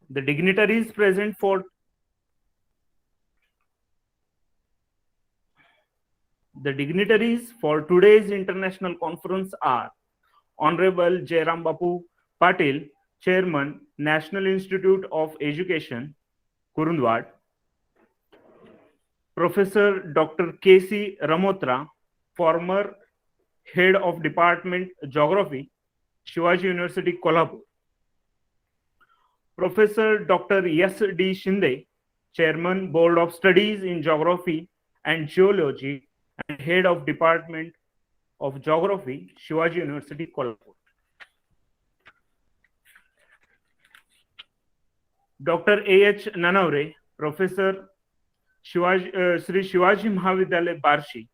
The dignitaries present for today's international conference are Honorable Jairam Bapu Patil, Chairman, National Institute of Education, Kurundwad; Professor Dr. K.C. Ramotra, former Head of Department Geography, Shivaji University, Kolhapur; Professor Dr. S.D. Shinde, Chairman, Board of Studies in Geography and Geology and Head of Department of Geography, Shivaji University, Kolhapur; Dr. A.H. Nanavre, Professor, Sri Shivaji Mahavidyalaya, Barshi;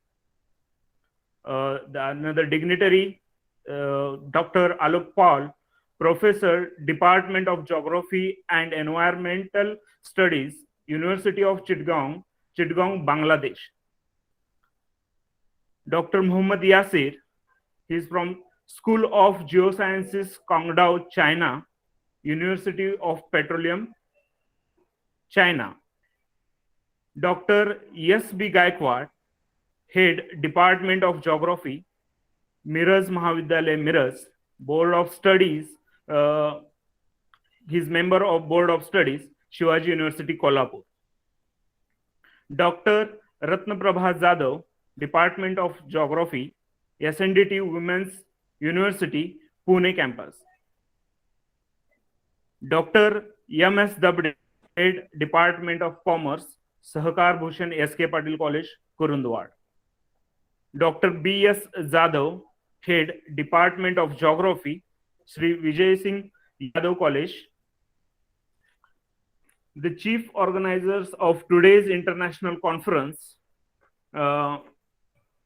another dignitary, Dr. Alok Paul, Professor, Department of Geography and Environmental Studies, University of Chittagong, Bangladesh; Dr. Muhammad Yasir, he is from School of Geosciences, Guangdao, China, University of Petroleum, China; Dr. S.B. Gaikwad, Head, Department of Geography, Miraz Mahavidyalaya, Miraz, Board of Studies, he is member of Board of Studies, Shivaji University, Kolhapur; Dr. Ratnaprabha Jadhav, Department of Geography, SNDT Women's University, Pune campus; Dr. M.S. Dabde, Head, Department of Commerce, Sahakar Bhushan S.K. Patil College, Kurundwad; Dr. B.S. Jadhav, Head, Department of Geography, Sri Vijay Singh Yadav College. The chief organizers of today's international conference,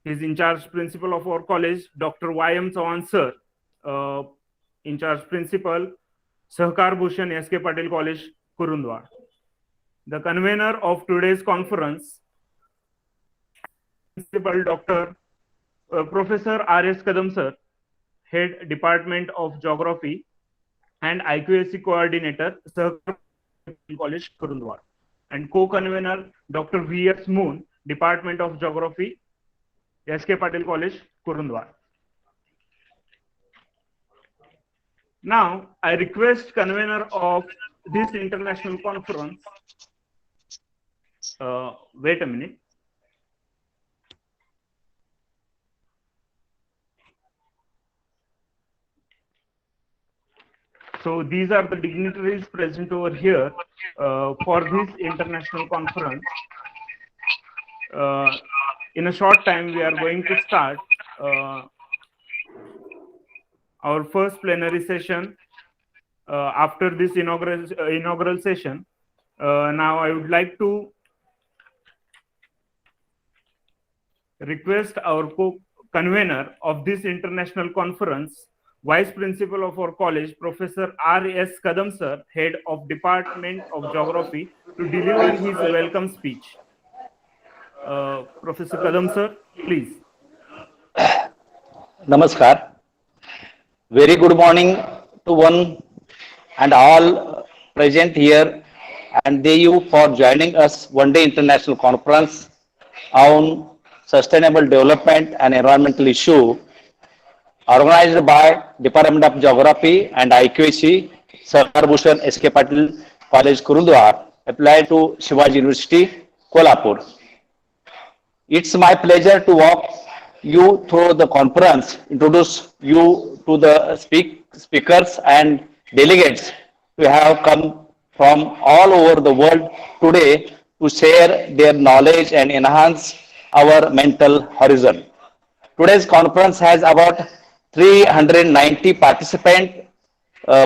is in charge principal of our college, Dr. Y.M. Chavan sir, in charge principal, Sahakar Bhushan S.K. Patil College, Kurundwad. The convener of today's conference, Principal Dr. Professor R.S. Kadam sir, Head, Department of Geography and IQAC Coordinator, Sahakar College, Kurundwad, and co-convener Dr. V.S. Moon, Department of Geography, S.K. Patil College, Kurundwad. Now, I request convener of this international conference, wait a minute. So these are the dignitaries present over here for this international conference. In a short time, we are going to start our first plenary session after this inaugural session. Now I would like to request our co-convener of this international conference, Vice Principal of our college, Professor R.S. Kadam sir, Head of Department of Geography, to deliver his welcome speech. Professor Kadam sir, please. Namaskar. Very good morning to one and all present here, and thank you for joining us one day international conference on sustainable development and environmental issue organized by Department of Geography and IQAC, Sahakar Bhushan S.K. Patil College, Kurundwad, applied to Shivaji University, Kolhapur. It's my pleasure to walk you through the conference, introduce you to the speakers and delegates who have come from all over the world today to share their knowledge and enhance our mental horizon. Today's conference has about 390 participants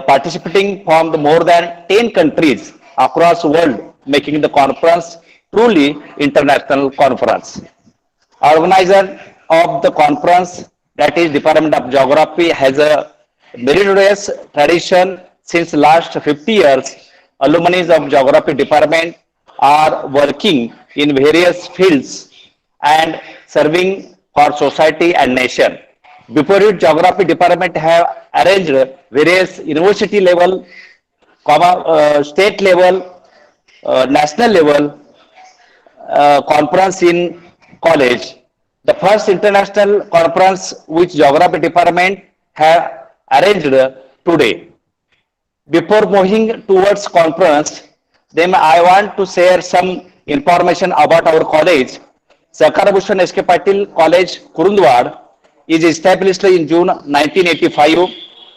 participating from the more than 10 countries across the world, making the conference truly international conference. Organizer of the conference, that is Department of Geography, has a meritorious tradition since last 50 years. Alumni of Geography Department are working in various fields and serving for society and nation. Before it, Geography Department have arranged various university level state level, national level conference in college. The first international conference which geography department have arranged today. Before moving towards conference, then I want to share some information about our college. Sakarabhushan S.K. Patil College, Kurundwad, is established in June 1985.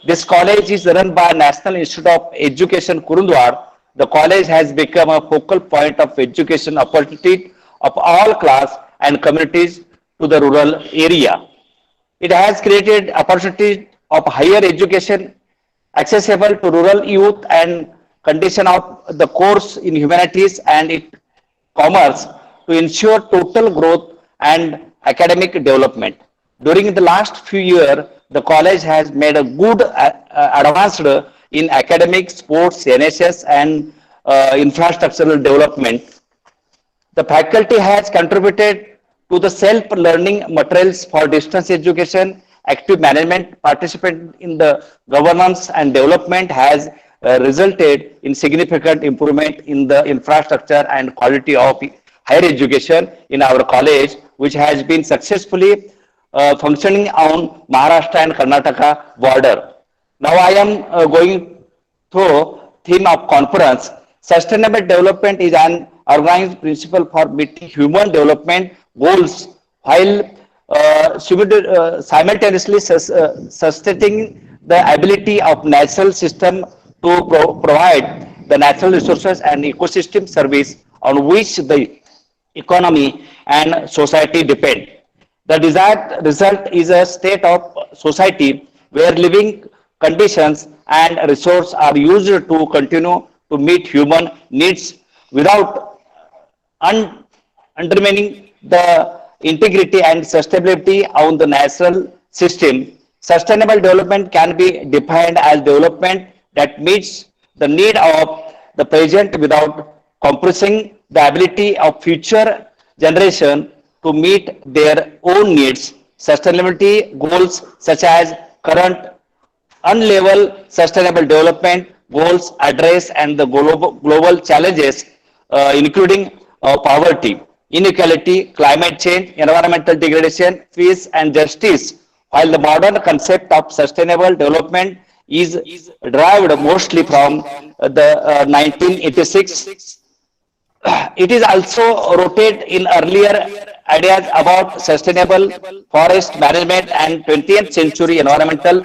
This college is run by National Institute of Education, Kurundwad. The college has become a focal point of education opportunity of all class and communities to the rural area. It has created opportunities of higher education accessible to rural youth and condition of the course in humanities and commerce to ensure total growth and academic development. During the last few years, the college has made a good advanced in academic, sports, NSS, and infrastructural development. The faculty has contributed to the self-learning materials for distance education, active management, participation in the governance and development has resulted in significant improvement in the infrastructure and quality of higher education in our college, which has been successfully functioning on Maharashtra and Karnataka border. Now I am going through theme of conference. Sustainable development is an organized principle for meeting human development goals while simultaneously sustaining the ability of natural system to provide the natural resources and ecosystem service on which the economy and society depend. The desired result is a state of society where living conditions and resources are used to continue to meet human needs without undermining the integrity and sustainability of the natural system. Sustainable development can be defined as development that meets the need of the present without compressing the ability of future generation to meet their own needs. Sustainability goals such as current unlevel sustainable development goals address and the global challenges including poverty, inequality, climate change, environmental degradation, peace and justice. While the modern concept of sustainable development is derived mostly from the 1986, it is also rooted in earlier ideas about sustainable forest management and 20th century environmental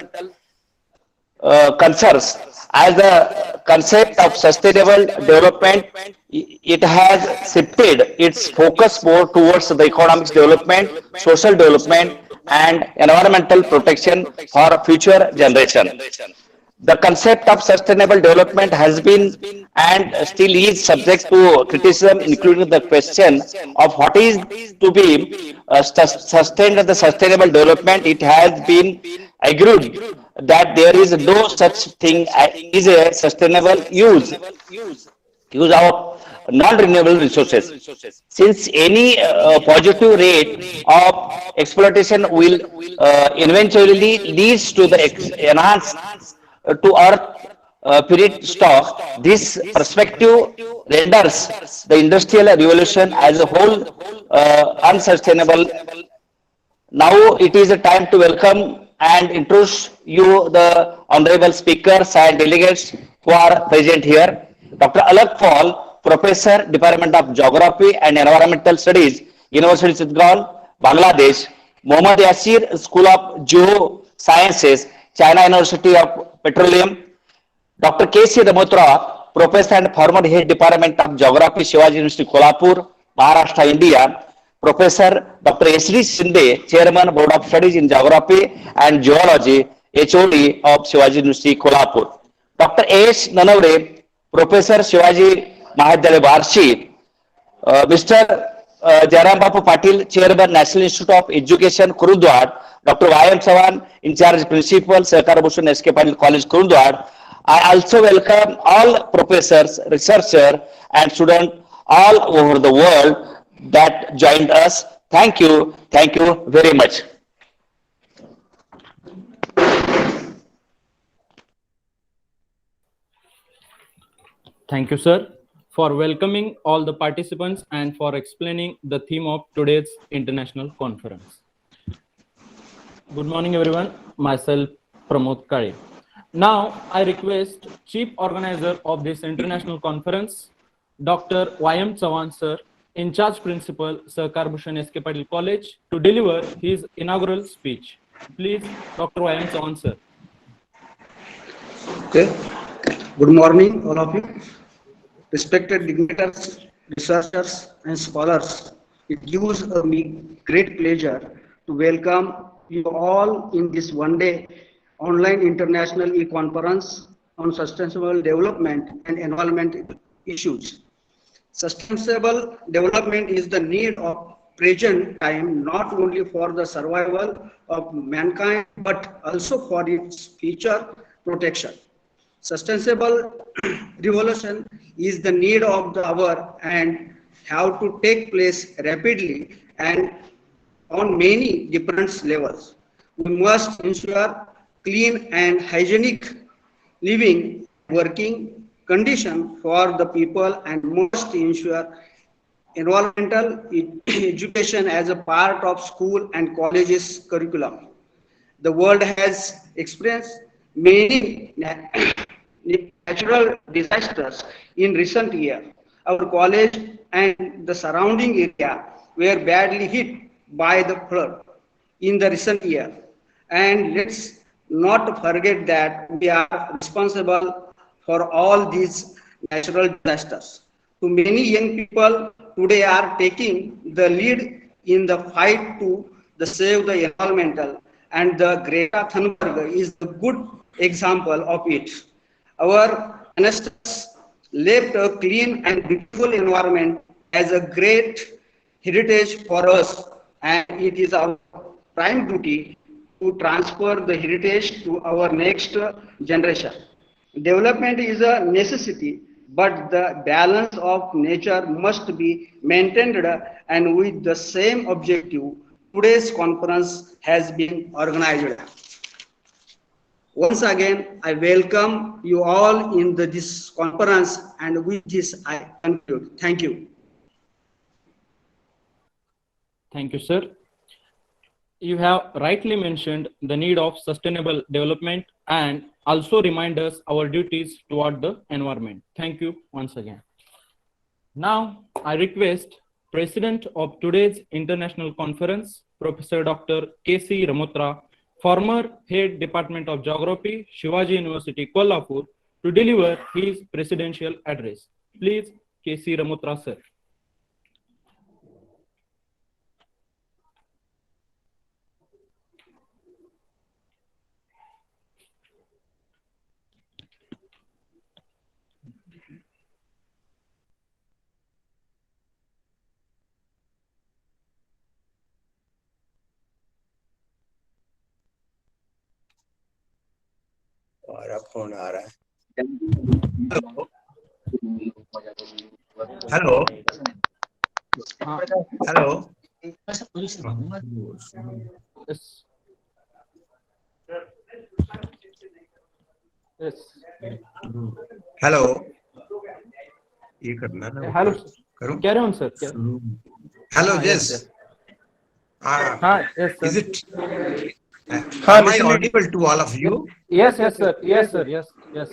concerns. As the concept of sustainable development, it has shifted its focus more towards the economic development, social development, and environmental protection for future generation. The concept of sustainable development has been and still is subject to criticism, including the question of what is to be sustained the sustainable development. It has been agreed that there is no such thing as a sustainable use of non-renewable resources. Since any positive rate of exploitation will eventually leads to the enhanced to earth period stock, this perspective renders the industrial revolution as a whole unsustainable. Now it is a time to welcome and introduce you the honorable speakers and delegates who are present here. Dr. Alak Paul, Professor, Department of Geography and Environmental Studies, University of Chittagong, Bangladesh. Mohammad Yasir, School of Geo Sciences, China University of Petroleum. Dr. K.C. Ramotra, Professor and former Head Department of Geography, Shivaji University, Kolhapur, Maharashtra, India. Professor Dr. S.D. Shinde, Chairman, Board of Studies in Geography and Geology, HOD of Shivaji University, Kolhapur. Dr. A.S. Nanavre, Professor, Shivaji Mahavidyalaya, Barshi. Mr. Jairam Bapu Patil, Chairman, National Institute of Education, Kurundwad. Dr. Y.M. Sawan, in charge Principal, Sakarabhushan S.K. Patil College, Kurundwad. I also welcome all professors, researchers, and students all over the world that joined us. Thank you. Thank you very much. Thank you, sir, for welcoming all the participants and for explaining the theme of today's international conference. Good morning, everyone. Myself, Pramod Kare. Now, I request Chief Organizer of this international conference, Dr. Y.M. Chavan, sir, in charge principal, Sir Karbhushan S.K. Patil College, to deliver his inaugural speech. Please, Dr. Y.M. Chavan, sir. Okay. Good morning, all of you. Respected dignitaries, researchers, and scholars, it gives me great pleasure to welcome you all in this one-day online international e-conference on sustainable development and environment issues. Sustainable development is the need of present time not only for the survival of mankind but also for its future protection. Sustainable revolution is the need of the hour and have to take place rapidly and on many different levels. We must ensure clean and hygienic living working condition for the people and must ensure environmental education as a part of school and colleges curriculum. The world has experienced many natural disasters in recent years. Our college and the surrounding area were badly hit by the flood in the recent year. And let's not forget that we are responsible for all these natural disasters. To many young people today are taking the lead in the fight to the save the environmental, and the Greta Thunberg is a good example of it. Our ancestors left a clean and beautiful environment as a great heritage for us, and it is our prime duty to transfer the heritage to our next generation. Development is a necessity, but the balance of nature must be maintained, and with the same objective, today's conference has been organized. Once again, I welcome you all in this conference, and with this I conclude. Thank you. Thank you, sir. You have rightly mentioned the need of sustainable development and also remind us our duties toward the environment. Thank you once again. Now, I request President of today's international conference, Professor Dr. K.C. Ramotra, former Head Department of Geography, Shivaji University, Kolhapur, to deliver his presidential address. Please, K.C. Ramotra, sir. और अब phone आ रहा है hello hello Yes. Yes. Hello ये करना ना Hello. करूं Carry on, sir. Hello Yes, जस yes. Yes, sir. is it am I audible to all of you? Yes, yes, sir. Yes, sir. Yes, yes,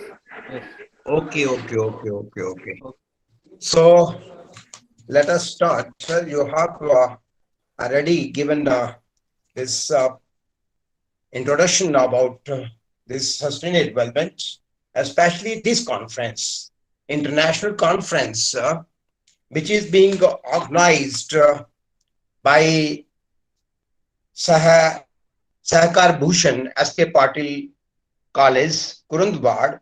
yes. Okay. So let us start. Sir, you have already given this introduction about this sustainable development, especially this conference, international conference, which is being organized by Sahakar Bhushan S.K. Patil College, Kurundwad,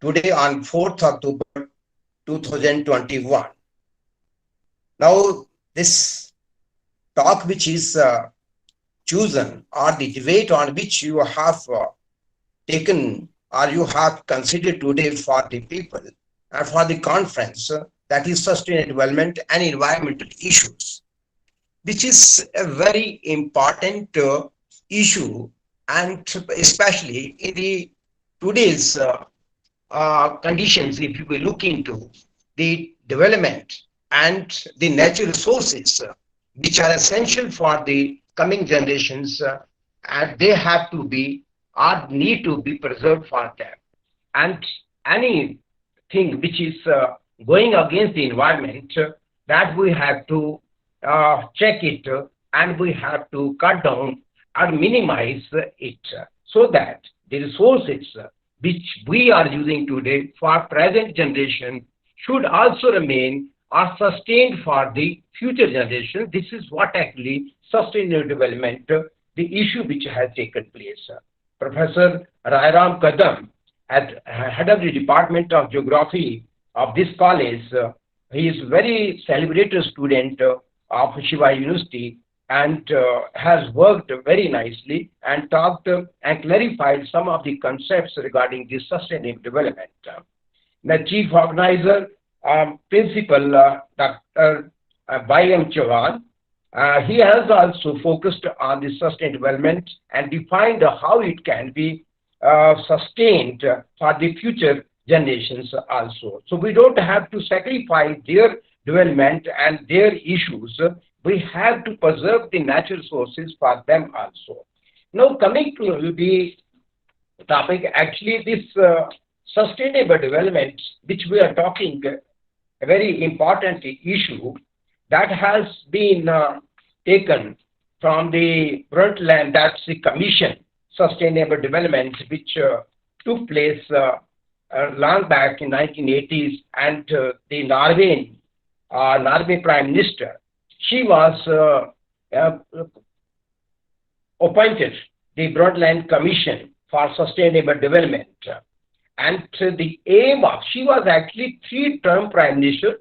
today on 4th October 2021. Now, this talk which is chosen, or the debate on which you have taken or you have considered today for the people and for the conference, that is sustainable development and environmental issues, which is a very important issue, and especially in the today's conditions, if you will look into the development and the natural resources which are essential for the coming generations, and they have to be or need to be preserved for them. And anything which is going against the environment, that we have to check it, and we have to cut down or minimize it, so that the resources which we are using today for present generation should also remain or sustained for the future generation. This is what actually sustainable development, the issue which has taken place. Professor Rairam Kadam, at head of the Department of Geography of this college, he is very celebrated student of Shiva University, and has worked very nicely and talked and clarified some of the concepts regarding the sustainable development. The chief organizer, principal Dr. Y.M. Chauhan, he has also focused on the sustainable development and defined how it can be sustained for the future generations also. So we don't have to sacrifice their development and their issues. We have to preserve the natural sources for them also. Now, coming to the topic, actually this sustainable development, which we are talking, a very important issue that has been taken from the Brundtland, that's the Commission Sustainable Development, which took place long back in 1980s, and the Norway Prime Minister, she was appointed the Brundtland Commission for Sustainable Development. And the aim of, she was actually three-term prime minister,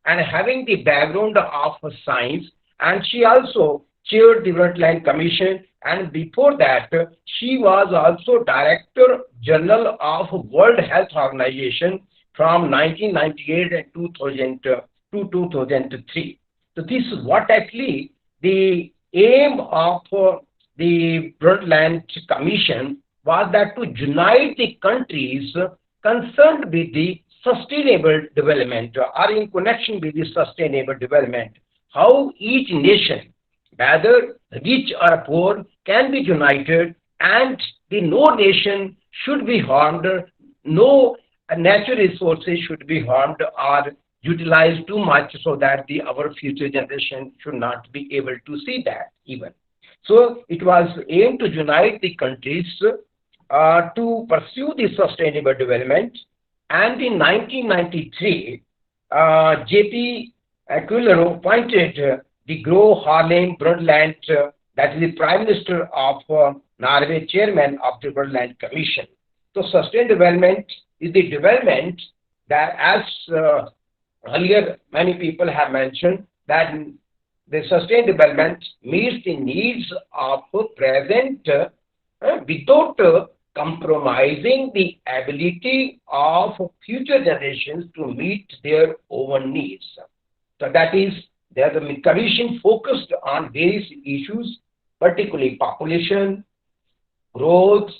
and having the background of science, and she also chaired the Brundtland Commission, and before that she was also Director General of World Health Organization from 1998 and 2000 to 2003. So this is what actually the aim of the Brundtland Commission was, that to unite the countries concerned with the sustainable development or in connection with the sustainable development, how each nation, whether rich or poor, can be united, and the no nation should be harmed, no natural resources should be harmed or utilized too much, so that our future generation should not be able to see that even. So it was aimed to unite the countries to pursue the sustainable development. And in 1993, J.P. Aquilero appointed the Gro Harlem Brundtland, that is the Prime Minister of Norway, Chairman of the Brundtland Commission. So sustainable development is the development that, as earlier many people have mentioned, that the sustainable development meets the needs of present without compromising the ability of future generations to meet their own needs. So that is, the Commission focused on various issues, particularly population, growth,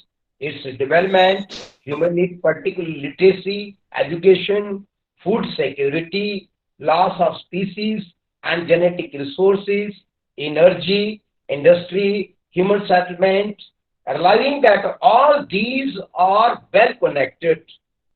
its development, human needs, particularly literacy, education, food security, loss of species and genetic resources, energy, industry, human settlement, realizing that all these are well connected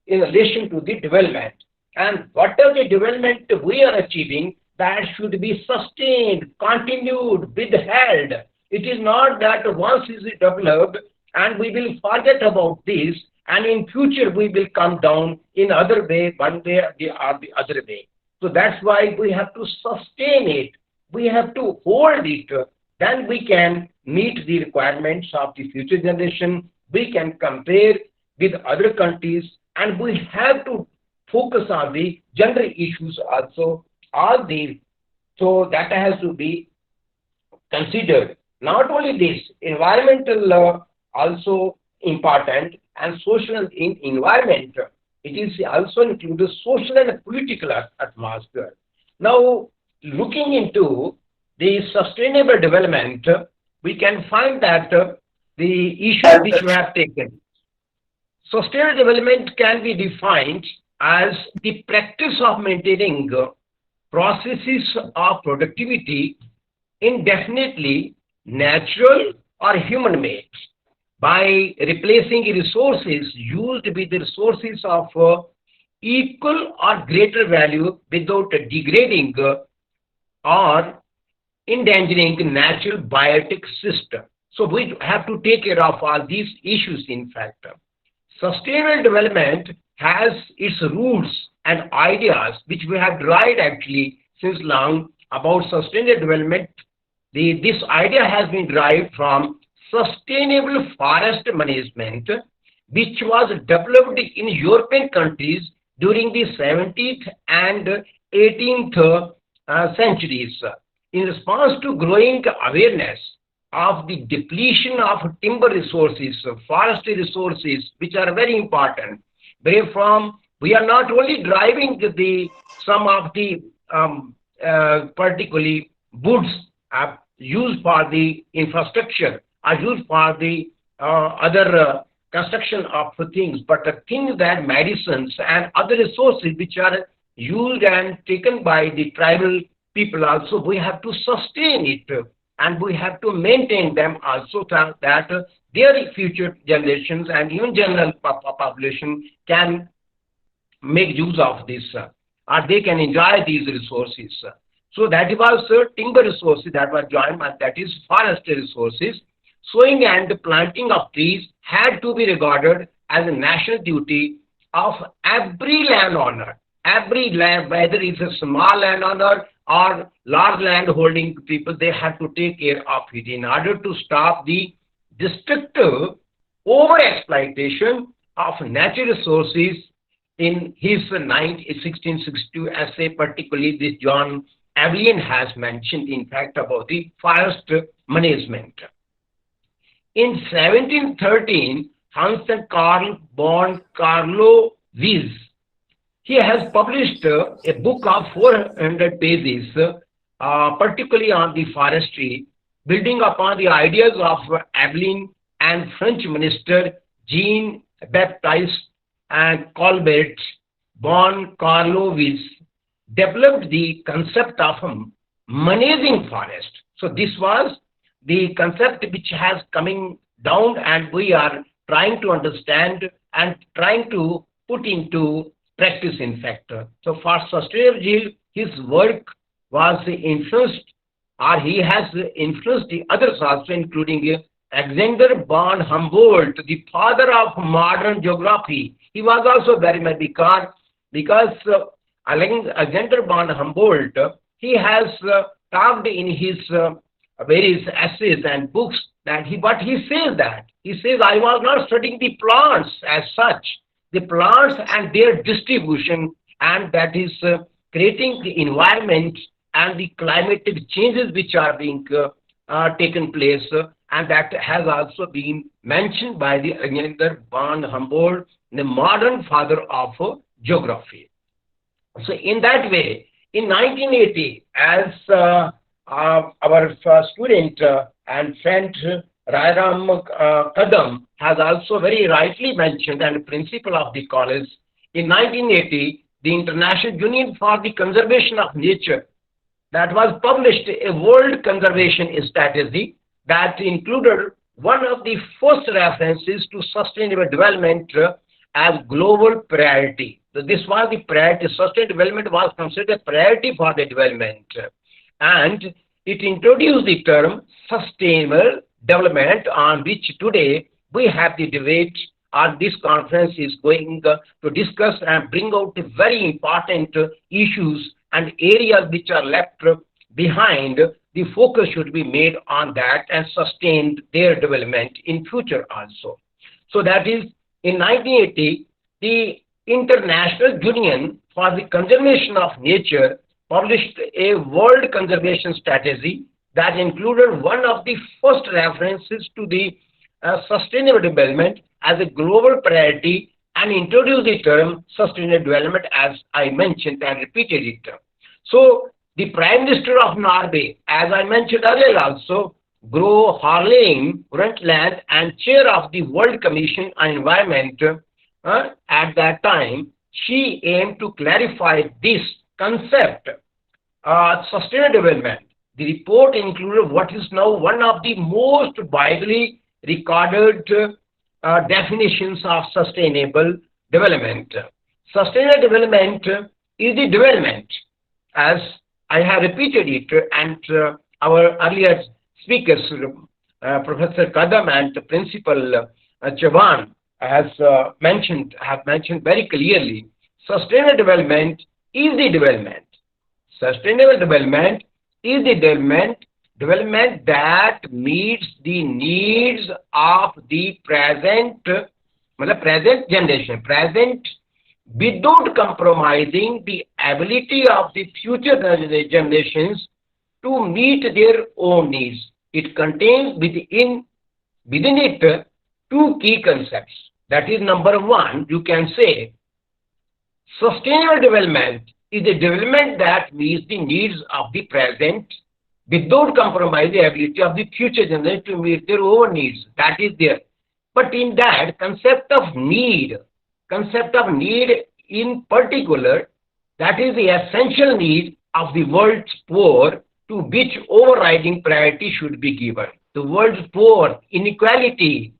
in relation to the development. And whatever the development we are achieving, that should be sustained, continued, withheld. It is not that once it is developed and we will forget about this, and in future we will come down in other way, one way or the other way. So that's why we have to sustain it. We have to hold it. Then we can meet the requirements of the future generation. We can compare with other countries, and we have to focus on the gender issues also. All these, so that has to be considered. Not only this, environmental law also important, and social environment. It is also included social and political atmosphere. Now, looking into the sustainable development, we can find that the issues which we have taken. Sustainable development can be defined as the practice of maintaining processes of productivity indefinitely, natural or human-made, by replacing resources used with the resources of equal or greater value without degrading or endangering natural biotic system. So we have to take care of all these issues. In fact, sustainable development has its roots and ideas which we have derived actually since long about sustainable development. This idea has been derived from sustainable forest management, which was developed in European countries during the 17th and 18th centuries in response to growing awareness of the depletion of timber resources, forestry resources, which are very important. Where from we are not only driving the some of the particularly woods used for the infrastructure, are used for the other construction of things, but the things that medicines and other resources which are used and taken by the tribal people also, we have to sustain it and we have to maintain them also so that their future generations and even general population can make use of this or they can enjoy these resources. So that was timber resources that were joined, and that is forestry resources. Sowing and planting of trees had to be regarded as a national duty of every landowner. Every land, whether it's a small landowner or large land holding people, they have to take care of it in order to stop the destructive over exploitation of natural resources. In his 1662 essay, particularly this John Evelyn has mentioned, in fact, about the forest management. In 1713, Hans and Karl born Carlo Wies, he has published a book of 400 pages, particularly on the forestry, building upon the ideas of Evelyn and French minister Jean-Baptiste and Colbert, born Carlo Wies, developed the concept of managing forest. So this was the concept which has coming down, and we are trying to understand and trying to put into practice, in fact. So for sustainable, his work was influenced, or he has influenced the others also, including Alexander von Humboldt, the father of modern geography. He was also very much because Alexander von Humboldt, he has talked in his various essays and books that he says I was not studying the plants as such, the plants and their distribution, and that is creating the environment and the climatic changes which are being taken place, and that has also been mentioned by the Alexander von Humboldt, the modern father of geography. So in that way, in 1980, as our student and friend Rairam Kadam has also very rightly mentioned, and principal of the college, in 1980, the International Union for the Conservation of Nature, that was published a world conservation strategy that included one of the first references to sustainable development as global priority. So this was the priority. Sustainable development was considered a priority for the development, and it introduced the term sustainable development, on which today we have the debate, or this conference is going to discuss and bring out the very important issues and areas which are left behind. The focus should be made on that and sustain their development in future also. So that is, in 1980, the International Union for the Conservation of Nature published a world conservation strategy that included one of the first references to the sustainable development as a global priority, and introduced the term sustainable development, as I mentioned and repeated it. So the Prime Minister of Norway, as I mentioned earlier also, Gro Harlem Brundtland, and chair of the World Commission on Environment, at that time, she aimed to clarify this concept, sustainable development. The report included what is now one of the most widely recorded definitions of sustainable development. Sustainable development is the development, as I have repeated it, and our earlier speakers, Professor Kadam and Principal Chavan, have mentioned very clearly. Sustainable development is the development. Sustainable development is the development that meets the needs of the present generation, present, without compromising the ability of the future generations to meet their own needs. It contains within it two key concepts. That is, number one, you can say sustainable development is a development that meets the needs of the present without compromising the ability of the future generation to meet their own needs. That is there. But in that concept of need in particular, that is the essential need of the world's poor, to which overriding priority should be given. The world's poor, inequality,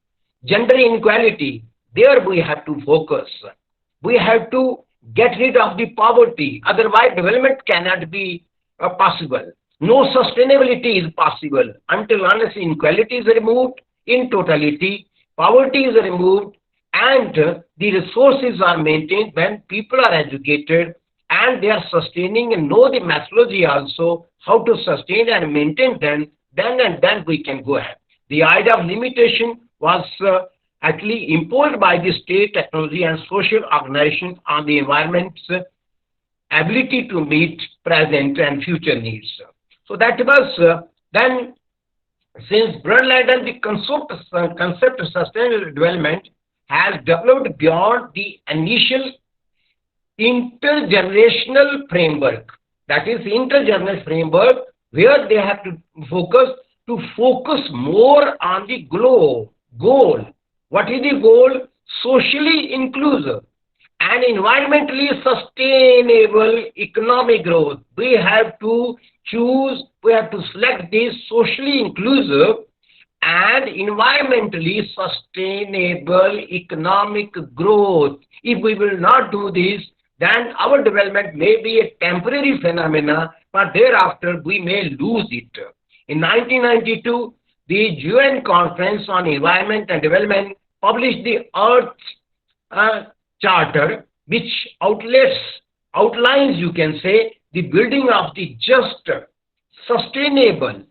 gender inequality, there we have to focus. We have to get rid of the poverty, otherwise development cannot be possible. No sustainability is possible until unless inequality is removed in totality, poverty is removed, and the resources are maintained. When people are educated and they are sustaining and know the methodology also, how to sustain and maintain them, then we can go ahead. The idea of limitation was actually imposed by the state, technology, and social organization on the environment's ability to meet present and future needs. So that was then, since Brundtland and the concept of sustainable development has developed beyond the initial intergenerational framework. That is, intergenerational framework where they have to focus more on the goal. What is the goal? Socially inclusive and environmentally sustainable economic growth. We have to select this socially inclusive and environmentally sustainable economic growth. If we will not do this, then our development may be a temporary phenomena, but thereafter we may lose it. In 1992, the UN Conference on Environment and Development published the Earth Charter, which outlines, you can say, the building of the just, sustainable,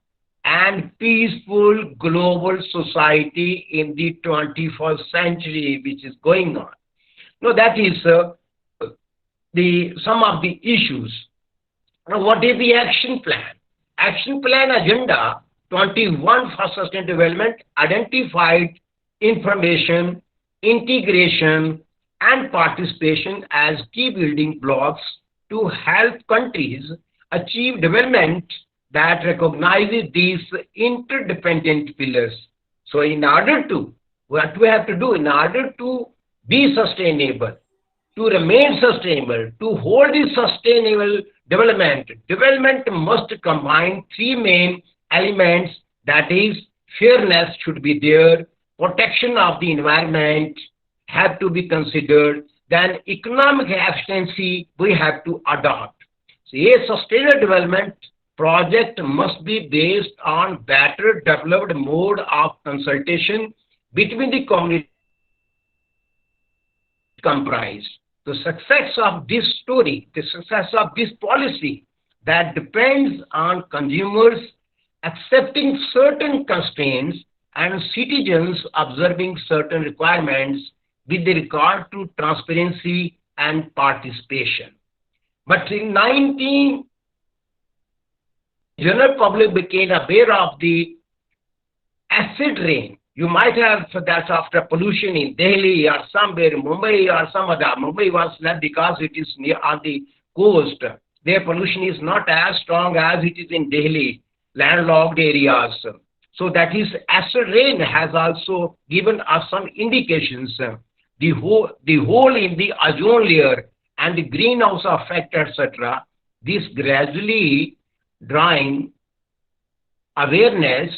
and peaceful global society in the 21st century, which is going on. Now, that is some of the issues. Now, what is the action plan? Action plan agenda 21 for sustainable development identified information, integration, and participation as key building blocks to help countries achieve development that recognizes these interdependent pillars. So what we have to do in order to be sustainable, to remain sustainable, to hold this sustainable development must combine three main elements. That is, fairness should be there, protection of the environment have to be considered, then economic efficiency we have to adopt. So a sustainable development project must be based on better developed mode of consultation between the community comprised. The success of this story, the success of this policy, that depends on consumers accepting certain constraints and citizens observing certain requirements with regard to transparency and participation. But in 19, general public became aware of the acid rain. You might have that after pollution in Delhi or somewhere in Mumbai or some other. Mumbai was left because it is near on the coast. Their pollution is not as strong as it is in Delhi, landlocked areas. So that is, acid rain has also given us some indications the hole in the ozone layer and the greenhouse effect, etc. This gradually drawing awareness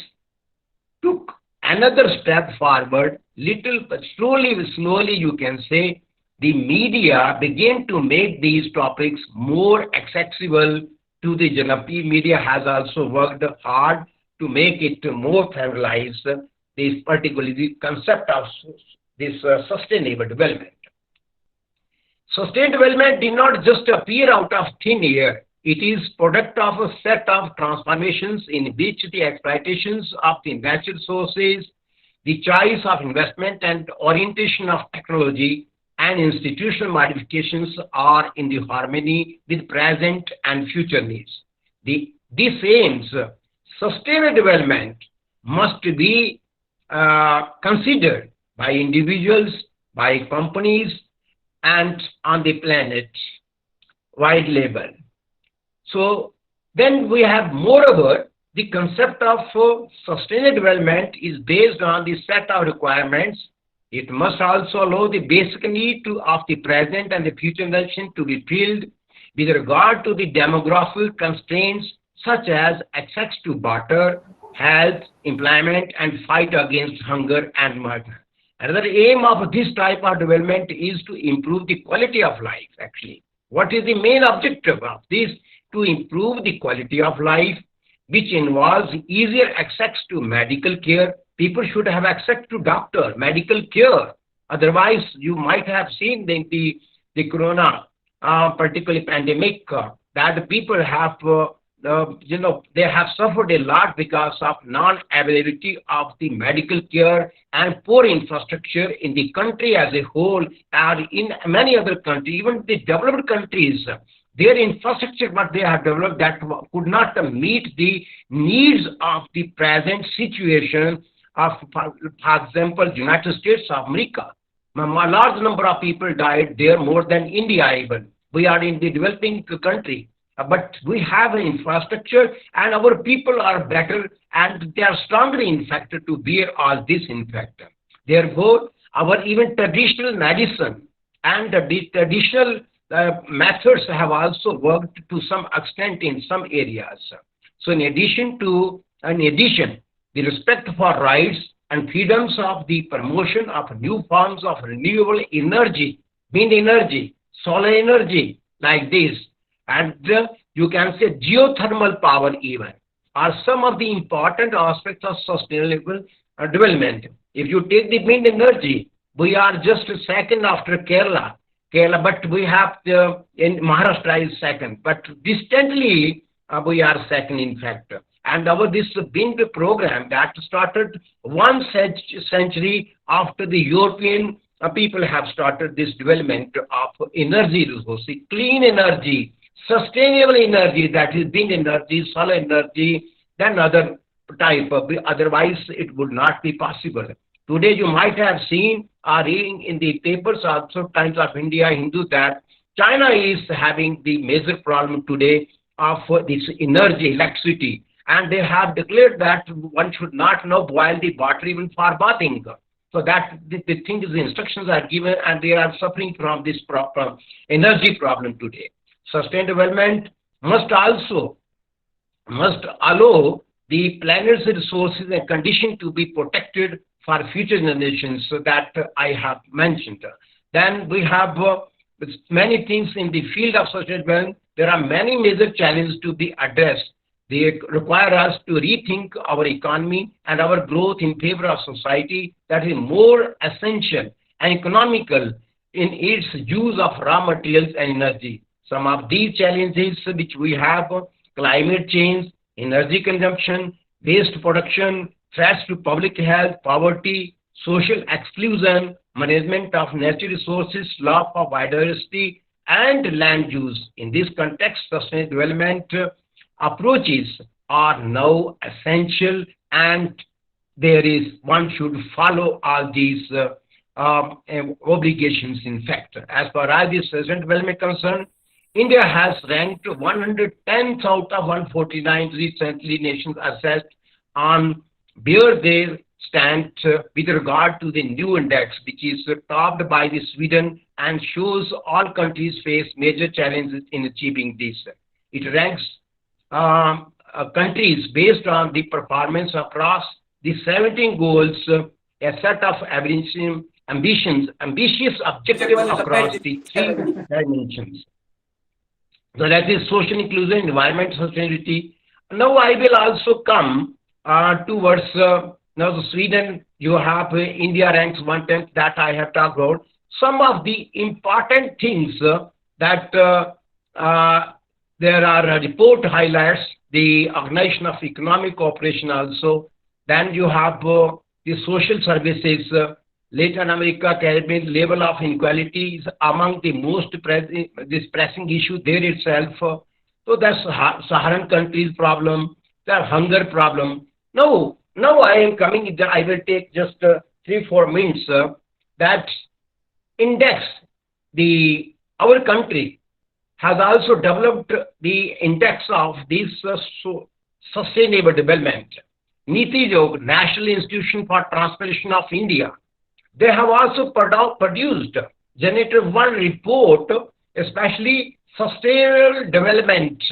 took another step forward, little but slowly, you can say, the media began to make these topics more accessible to the general. Media has also worked hard to make it more familiarized, this particularly the concept of this sustainable development. Sustainable development did not just appear out of thin air. It is product of a set of transformations in which the exploitations of the natural resources, the choice of investment and orientation of technology and institutional modifications are in the harmony with present and future needs. This aims sustainable development must be considered by individuals, by companies, and on the planet wide level. So then we have, moreover, the concept of sustainable development is based on the set of requirements. It must also allow the basic need of the present and the future generation to be filled with regard to the demographic constraints such as access to water, health, employment, and fight against hunger and murder. Another aim of this type of development is to improve the quality of life, actually. What is the main objective of this? To improve the quality of life, which involves easier access to medical care. People should have access to doctor, medical care. Otherwise, you might have seen the corona, particularly pandemic, that people have they have suffered a lot because of non-availability of the medical care and poor infrastructure in the country as a whole, and in many other countries, even the developed countries, their infrastructure, what they have developed, that could not meet the needs of the present situation of, for example, United States of America. A large number of people died there, more than India even. We are in the developing country. But we have an infrastructure and our people are better and they are strongly infected to bear all this infection. Therefore, our even traditional medicine and the traditional methods have also worked to some extent in some areas. So in addition, the respect for rights and freedoms of the promotion of new forms of renewable energy, wind energy, solar energy, like this, and you can say geothermal power even, are some of the important aspects of sustainable development. If you take the wind energy, we are just second after Kerala, but we have in Maharashtra is second, but distantly we are second in fact. And our this wind program that started 1 century after the European people have started this development of energy resources, clean energy, sustainable energy, that is wind energy, solar energy, then other type of, otherwise it would not be possible. Today you might have seen or reading in the papers also, Times of India, Hindu, that China is having the major problem today of this energy, electricity, and they have declared that one should not boil the water even for bathing. So that the thing is, the instructions are given and they are suffering from this energy problem today. Sustainable development must allow the planet's resources and conditions to be protected for future generations, so that I have mentioned. Then we have many things in the field of sustainable development. There are many major challenges to be addressed. They require us to rethink our economy and our growth in favor of society that is more essential and economical in its use of raw materials and energy. Some of these challenges which we have: climate change, energy consumption, waste production, threats to public health, poverty, social exclusion, management of natural resources, loss of biodiversity, and land use. In this context, sustainable development approaches are now essential, and one should follow all these obligations. In fact, as far as the sustainable development concerned, India has ranked 110th out of 149 recently nations assessed on where their stand with regard to the new index, which is topped by the Sweden and shows all countries face major challenges in achieving this. It ranks countries based on the performance across the 17 goals, a set of ambitious objectives across the three dimensions. So that is social inclusion, environment sustainability. Now I will also come towards now the Sweden. You have India ranks 110th that I have talked about. Some of the important things that there are report highlights the Organization of Economic Cooperation also. Then you have the social services. Latin America, Caribbean level of inequality is among the most pressing issue there itself. So that's Saharan countries problem, the hunger problem. Now I am coming, I will take just 3-4 minutes that index, our country has also developed the index of this sustainable development. Niti Jog, National Institution for Transformation of India, they have also produced Generator 1 report, especially sustainable development,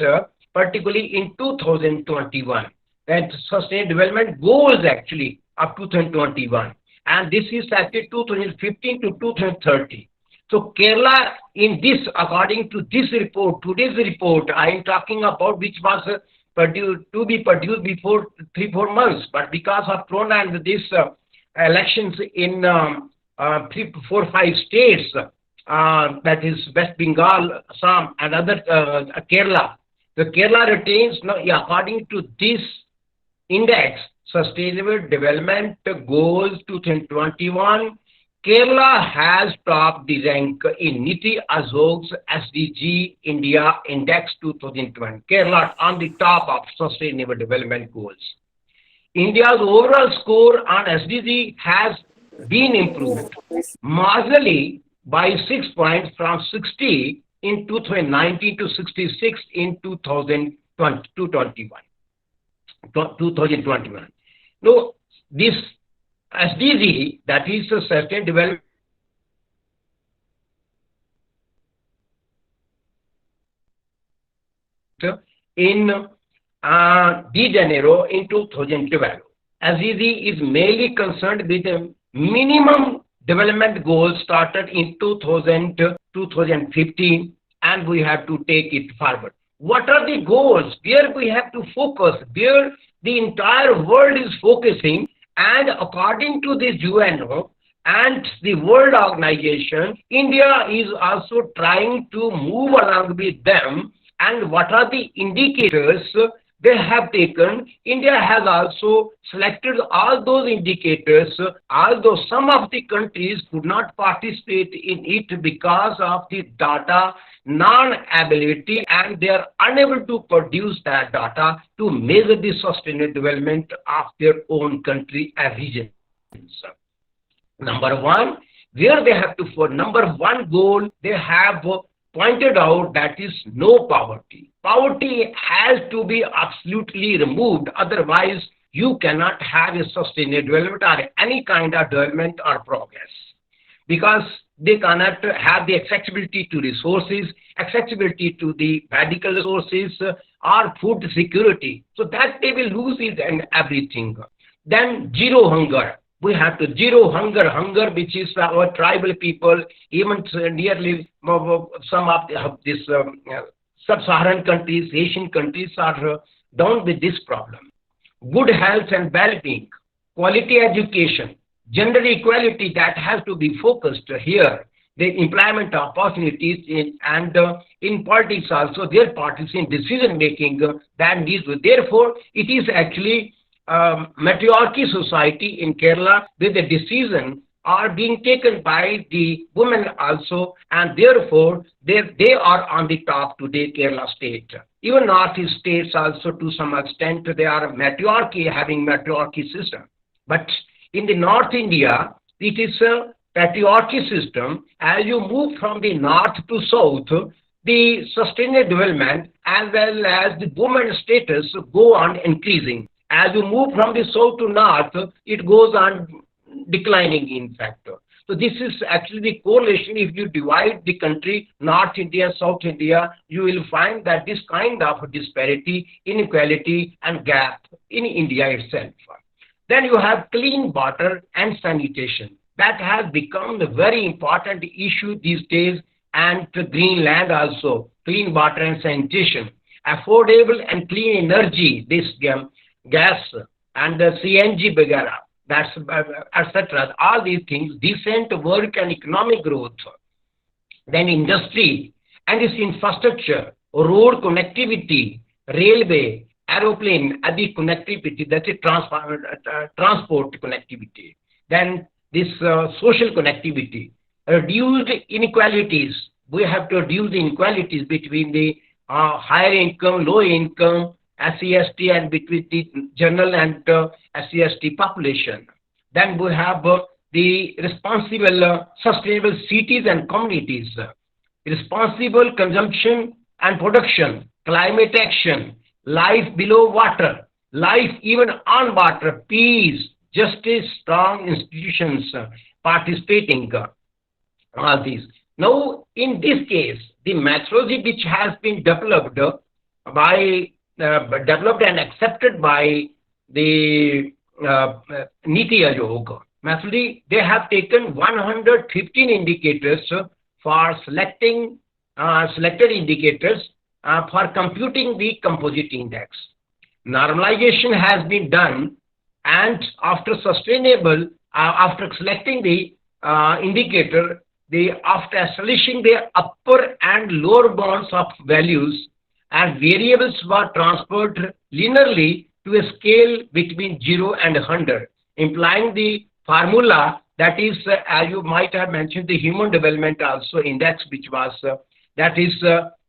particularly in 2021. And sustainable development goals actually up to 2021. And this is actually 2015 to 2030. So Kerala in this, according to this report, today's report, I am talking about which was to be produced before 3-4 months, but because of Corona and this elections in 3, 4, 5 states, that is West Bengal, Assam, and other Kerala. The Kerala retains, now, according to this index, Sustainable Development Goals 2021, Kerala has topped the rank in Niti Azog's SDG India Index 2020. Kerala on the top of Sustainable Development Goals. India's overall score on SDG has been improved marginally by 6 points from 60 in 2019 to 66 in 2021. Now, this SDG, that is the Sustainable Development in De Janeiro in 2012. SDG is mainly concerned with the minimum development goals started in 2015, and we have to take it forward. What are the goals? Where we have to focus, where the entire world is focusing, and according to the UNO and the World Organization, India is also trying to move along with them. And what are the indicators they have taken? India has also selected all those indicators, although some of the countries could not participate in it because of the data non-ability, and they are unable to produce that data to measure the sustainable development of their own country and regions. Number one, where they have to, for number one goal, they have pointed out that is no poverty. Poverty has to be absolutely removed, otherwise you cannot have a sustainable development or any kind of development or progress, because they cannot have the accessibility to resources, accessibility to the medical resources, or food security. So that they will lose it and everything. Then zero hunger. We have to zero hunger, which is our tribal people, even nearly some of these sub-Saharan countries, Asian countries are down with this problem. Good health and well-being, quality education, gender equality, that has to be focused here. The employment opportunities in politics also, their parties in decision making that needs. Therefore, it is actually matriarchy society in Kerala, where the decision are being taken by the women also, and therefore they are on the top today, Kerala state. Even northeast states also, to some extent, they are matriarchy, having matriarchy system. But in the North India, it is a patriarchy system. As you move from the north to south, the sustainable development as well as the woman status go on increasing. As you move from the south to north, it goes on declining, in fact. So this is actually the correlation. If you divide the country, North India, South India, you will find that this kind of disparity, inequality, and gap in India itself. Then you have clean water and sanitation. That has become a very important issue these days, and the green land also, clean water and sanitation. Affordable and clean energy, this gas and the CNG bagara, that's etc. All these things, decent work and economic growth. Then industry and its infrastructure, road connectivity, railway, aeroplane, the connectivity, that's a transport connectivity. Then this social connectivity, reduced inequalities. We have to reduce the inequalities between the higher income, low income, SC/ST, and between the general and SC/ST population. Then we have the responsible, sustainable cities and communities, responsible consumption and production, climate action, life below water, life even on water, peace, justice, strong institutions participating, all these. Now, in this case, the methodology which has been developed and accepted by the Niti Aayog methodology, they have taken 115 indicators for selecting selected indicators for computing the composite index. Normalization has been done, and after selecting the indicator, after establishing the upper and lower bounds of values, and variables were transferred linearly to a scale between 0 and 100, implying the formula that is, as you might have mentioned, the human development also index, which was that is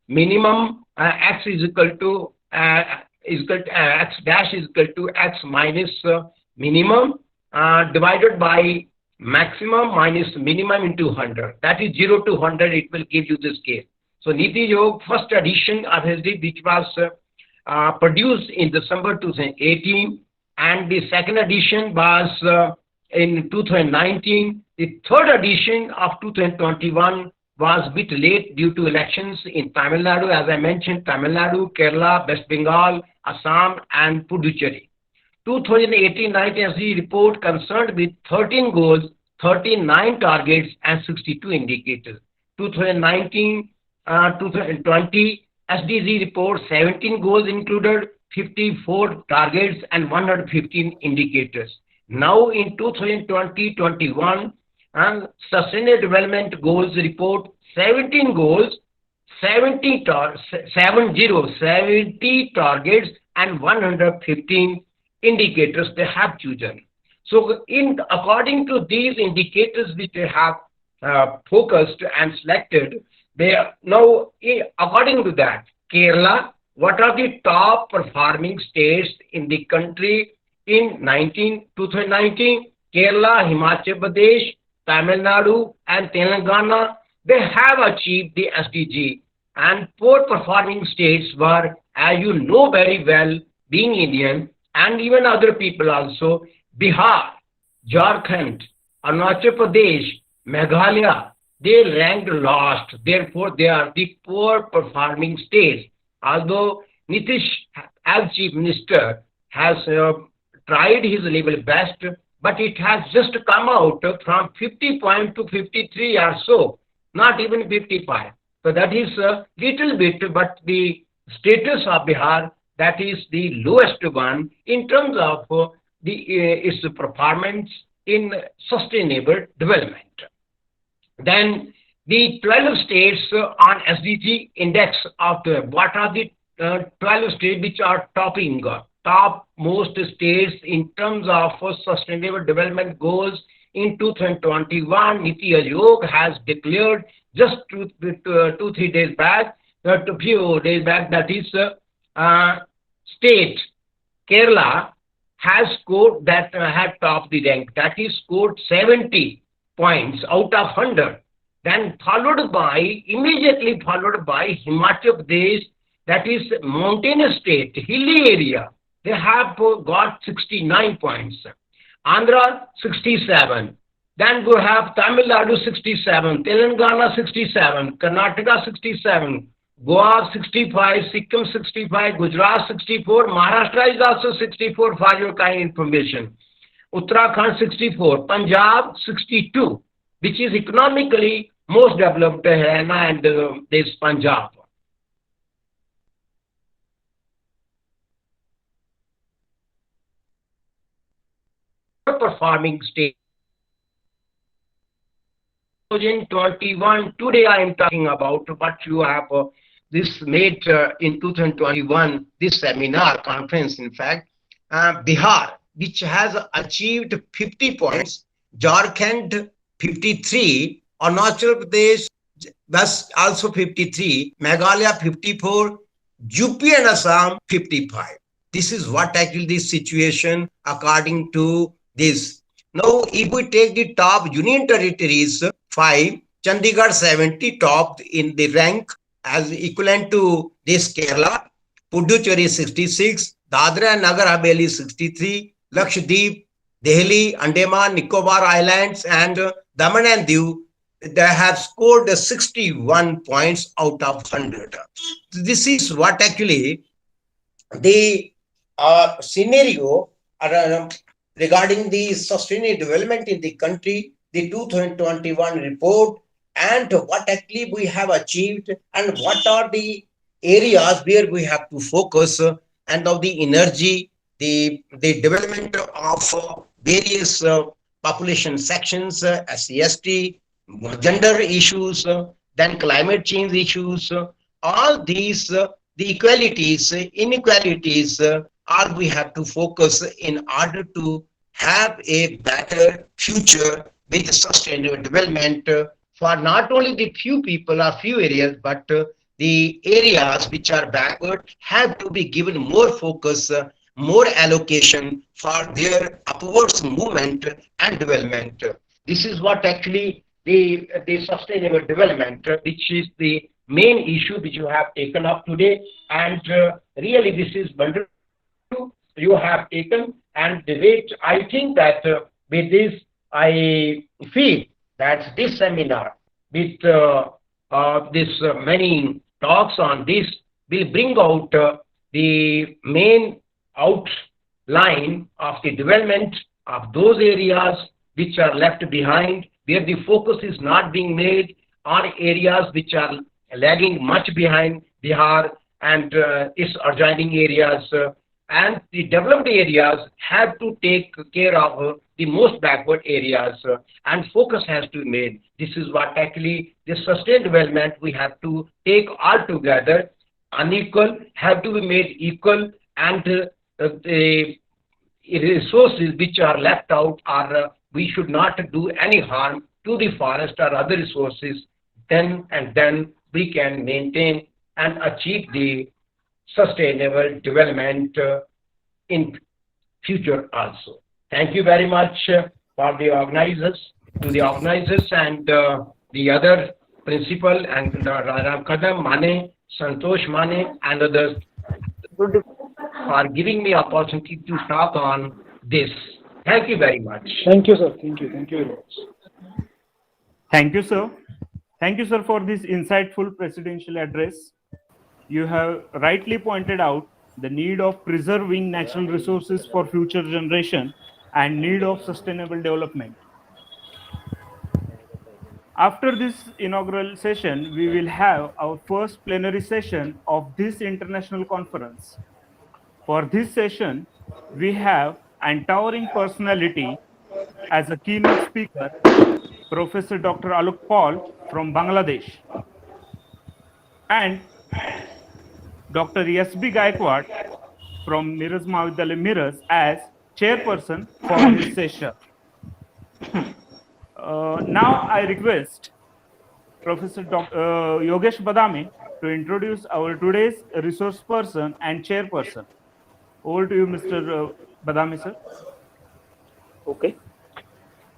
minimum x is equal to x dash is equal to x minus minimum divided by maximum minus minimum into 100. That is 0 to 100, it will give you the scale. So Niti Aayog first edition of SD, which was produced in December 2018, and the second edition was in 2019. The third edition of 2021 was a bit late due to elections in Tamil Nadu, as I mentioned, Tamil Nadu, Kerala, West Bengal, Assam, and Puducherry. 2018-19 SD report concerned with 13 goals, 39 targets, and 62 indicators. 2019-20 SDG report, 17 goals included, 54 targets, and 115 indicators. Now in 2020-21, Sustainable Development Goals report, 17 goals, 70 targets, and 115 indicators they have chosen. So according to these indicators which they have focused and selected, they are now, according to that, Kerala, what are the top performing states in the country in 2019? Kerala, Himachal Pradesh, Tamil Nadu, and Telangana, they have achieved the SDG. And poor performing states were, as you know very well, being Indian, and even other people also, Bihar, Jharkhand, Arunachal Pradesh, Meghalaya, they ranked last. Therefore, they are the poor performing states. Although Nitish, as Chief Minister, has tried his level best, but it has just come out from 50 point to 53 or so, not even 55. So that is a little bit, but the status of Bihar, that is the lowest one in terms of its performance in sustainable development. Then the 12 states on SDG index of what are the 12 states which are topmost states in terms of sustainable development goals in 2021. Niti Aayog has declared just 2-3 days back, a few days back, that is state Kerala has scored that had topped the rank, that is scored 70 points out of 100. Then immediately followed by Himachal Pradesh, that is mountainous state, hilly area, they have got 69 points. Andhra 67. Then we have Tamil Nadu 67, Telangana 67, Karnataka 67, Goa 65, Sikkim 65, Gujarat 64, Maharashtra is also 64 for your kind information. Uttarakhand 64, Punjab 62, which is economically most developed Haryana and this Punjab. Performing state. 2021, today I am talking about what you have this made in 2021, this seminar conference, in fact, Bihar, which has achieved 50 points, Jharkhand 53, Arunachal Pradesh thus also 53, Meghalaya 54, UP and Assam 55. This is what actually the situation according to this. Now, if we take the top union territories, 5, Chandigarh 70 topped in the rank as equivalent to this Kerala, Puducherry 66, Dadra and Nagar Haveli 63, Lakshadweep, Delhi, Andaman, Nicobar Islands and Daman and Diu, they have scored 61 points out of 100. This is what actually the scenario regarding the sustainable development in the country, the 2021 report, and what actually we have achieved and what are the areas where we have to focus and of the energy, the development of various population sections, SC, ST, gender issues, then climate change issues, all these, the equalities, inequalities, all we have to focus in order to have a better future with sustainable development for not only the few people or few areas, but the areas which are backward have to be given more focus, more allocation for their upwards movement and development. This is what actually the sustainable development, which is the main issue which you have taken up today, and really this is wonderful you have taken, and the rate, I think that with this I feel that this seminar with this many talks on this will bring out the main outline of the development of those areas which are left behind, where the focus is not being made on areas which are lagging much behind Bihar and its adjoining areas, and the developed areas have to take care of the most backward areas, and focus has to be made. This is what actually the sustained development we have to take all together. Unequal have to be made equal, and the resources which are left out are we should not do any harm to the forest or other resources. Then we can maintain and achieve the sustainable development in future also. Thank you very much for the organizers, and the other principal and Ram Kadam Mane, Santosh Mane and others for giving me opportunity to talk on this. Thank you very much. Thank you, sir. Thank you. Thank you very much. Thank you, sir. Thank you, sir, for this insightful presidential address. You have rightly pointed out the need of preserving natural resources for future generation and need of sustainable development. After this inaugural session, we will have our first plenary session of this international conference. For this session, we have a towering personality as a keynote speaker, Professor Dr. Alok Paul from Bangladesh, and Dr. SB Gaikwad from Miraz Mahavidyalaya Miraz as chairperson for this session. Now I request Professor Yogesh Badame to introduce our today's resource person and chairperson. Over to you, Mr. Badame, sir. Okay.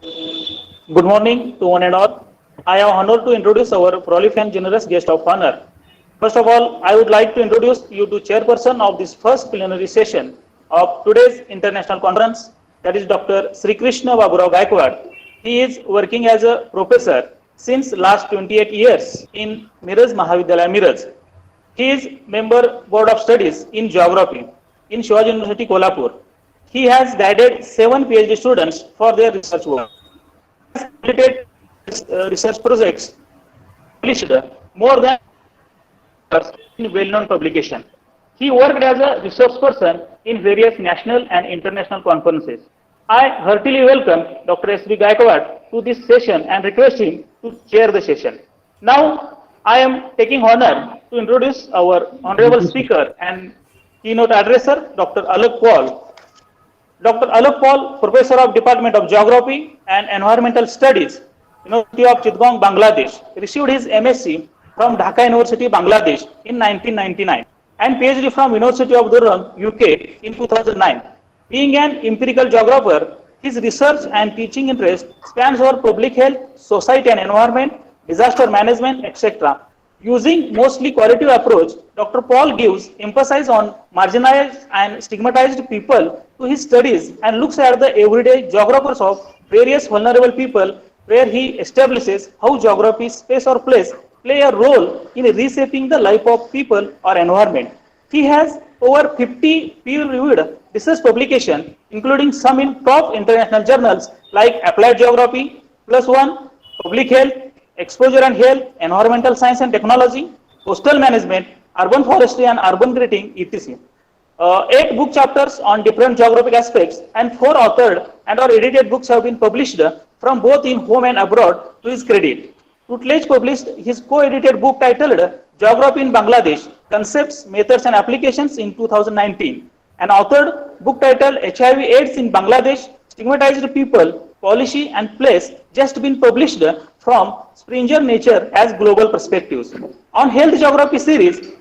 Good morning to one and all. I am honored to introduce our prolific and generous guest of honor. First of all, I would like to introduce you to chairperson of this first plenary session, of today's international conference, that is Dr. Sri Krishna Baburao Gaikwad. He is working as a professor since last 28 years in Miraj Mahavidyalaya Miraj. He is member board of studies in geography in Shivaji University Kolhapur. He has guided 7 PhD students for their research work. He has completed research projects published more than in well-known publication. He worked as a resource person in various national and international conferences. I heartily welcome Dr. S. B. Gaikwad to this session and request him to chair the session. Now, I am taking honor to introduce our honorable speaker and keynote addresser, Dr. Alok Paul. Dr. Alok Paul, Professor of Department of Geography and Environmental Studies, University of Chittagong, Bangladesh, received his MSc from Dhaka University, Bangladesh in 1999 and PhD from University of Durham, UK in 2009. Being an empirical geographer, his research and teaching interest spans over public health, society and environment, disaster management, etc. Using mostly qualitative approach, Dr. Paul gives emphasis on marginalized and stigmatized people to his studies and looks at the everyday geographers of various vulnerable people, where he establishes how geography, space or place play a role in reshaping the life of people or environment. He has over 50 peer-reviewed research publications, including some in top international journals like Applied Geography, Plus One, Public Health, Exposure and Health, Environmental Science and Technology, Coastal Management, Urban Forestry and Urban Grading, etc. 8 book chapters on different geographic aspects and 4 authored and or edited books have been published from both in home and abroad to his credit. Routledge published his co-edited book titled Geography in Bangladesh, Concepts, Methods and Applications in 2019. An authored book titled HIV/AIDS in Bangladesh, Stigmatized People, Policy and Place, just been published from Springer Nature as Global Perspectives. On Health Geography series,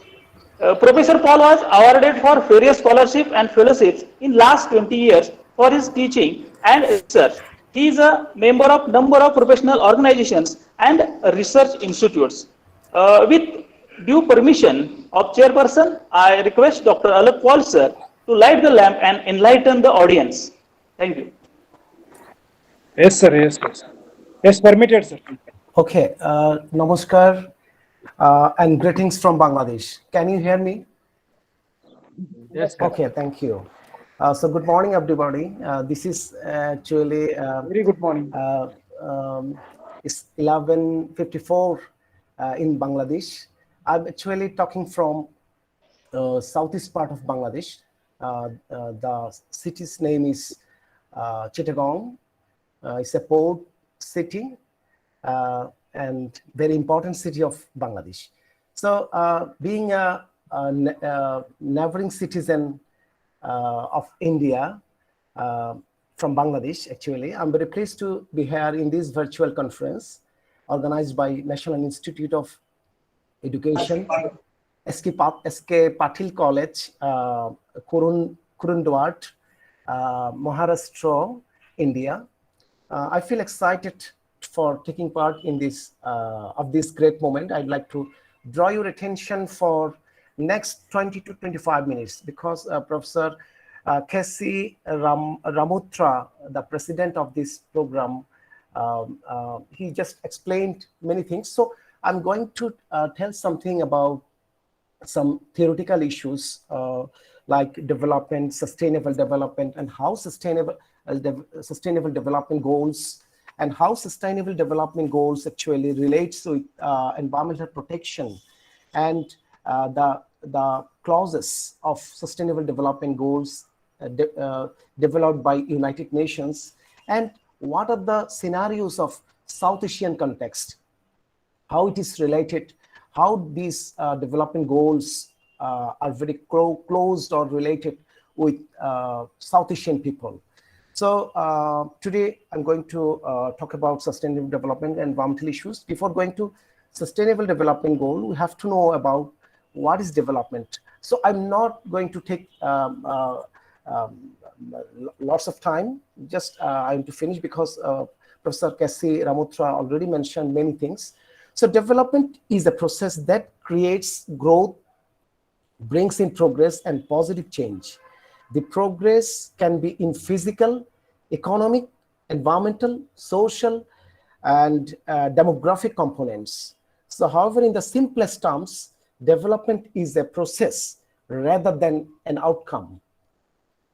Professor Paul was awarded for various scholarships and fellowships in last 20 years for his teaching and research. He is a member of number of professional organizations and research institutes. With due permission of chairperson, I request Dr. Alok Paul sir to light the lamp and enlighten the audience. Thank you. Yes, sir. Yes, yes. Yes, permitted, sir. Okay, namaskar and greetings from Bangladesh. Can you hear me? Yes, sir. Okay, thank you. So good morning, everybody. This is actually Very good morning. it's 11:54 in Bangladesh. I'm actually talking from southeast part of Bangladesh. The city's name is Chittagong. It's a port city and very important city of Bangladesh. So being a neighboring citizen of India from Bangladesh, actually, I'm very pleased to be here in this virtual conference organized by National Institute of Education, SK Patil College, Kurundwad, Maharashtra, India. I feel excited for taking part in this of this great moment. I'd like to draw your attention for next 20 to 25 minutes because Professor K.C. Ramutra, the president of this program, he just explained many things. So I'm going to tell something about some theoretical issues like development, sustainable development, and how sustainable development goals and how sustainable development goals actually relates to environmental protection and the clauses of sustainable development goals developed by United Nations, and what are the scenarios of South Asian context, how it is related, how these development goals are very close or related with South Asian people. So today I'm going to talk about sustainable development and environmental issues. Before going to sustainable development goal, we have to know about what is development. So I'm not going to take lots of time. Just I am to finish because Professor K.C. Ramutra already mentioned many things. So development is a process that creates growth, brings in progress and positive change. The progress can be in physical, economic, environmental, social, and demographic components. So, however, in the simplest terms, development is a process rather than an outcome.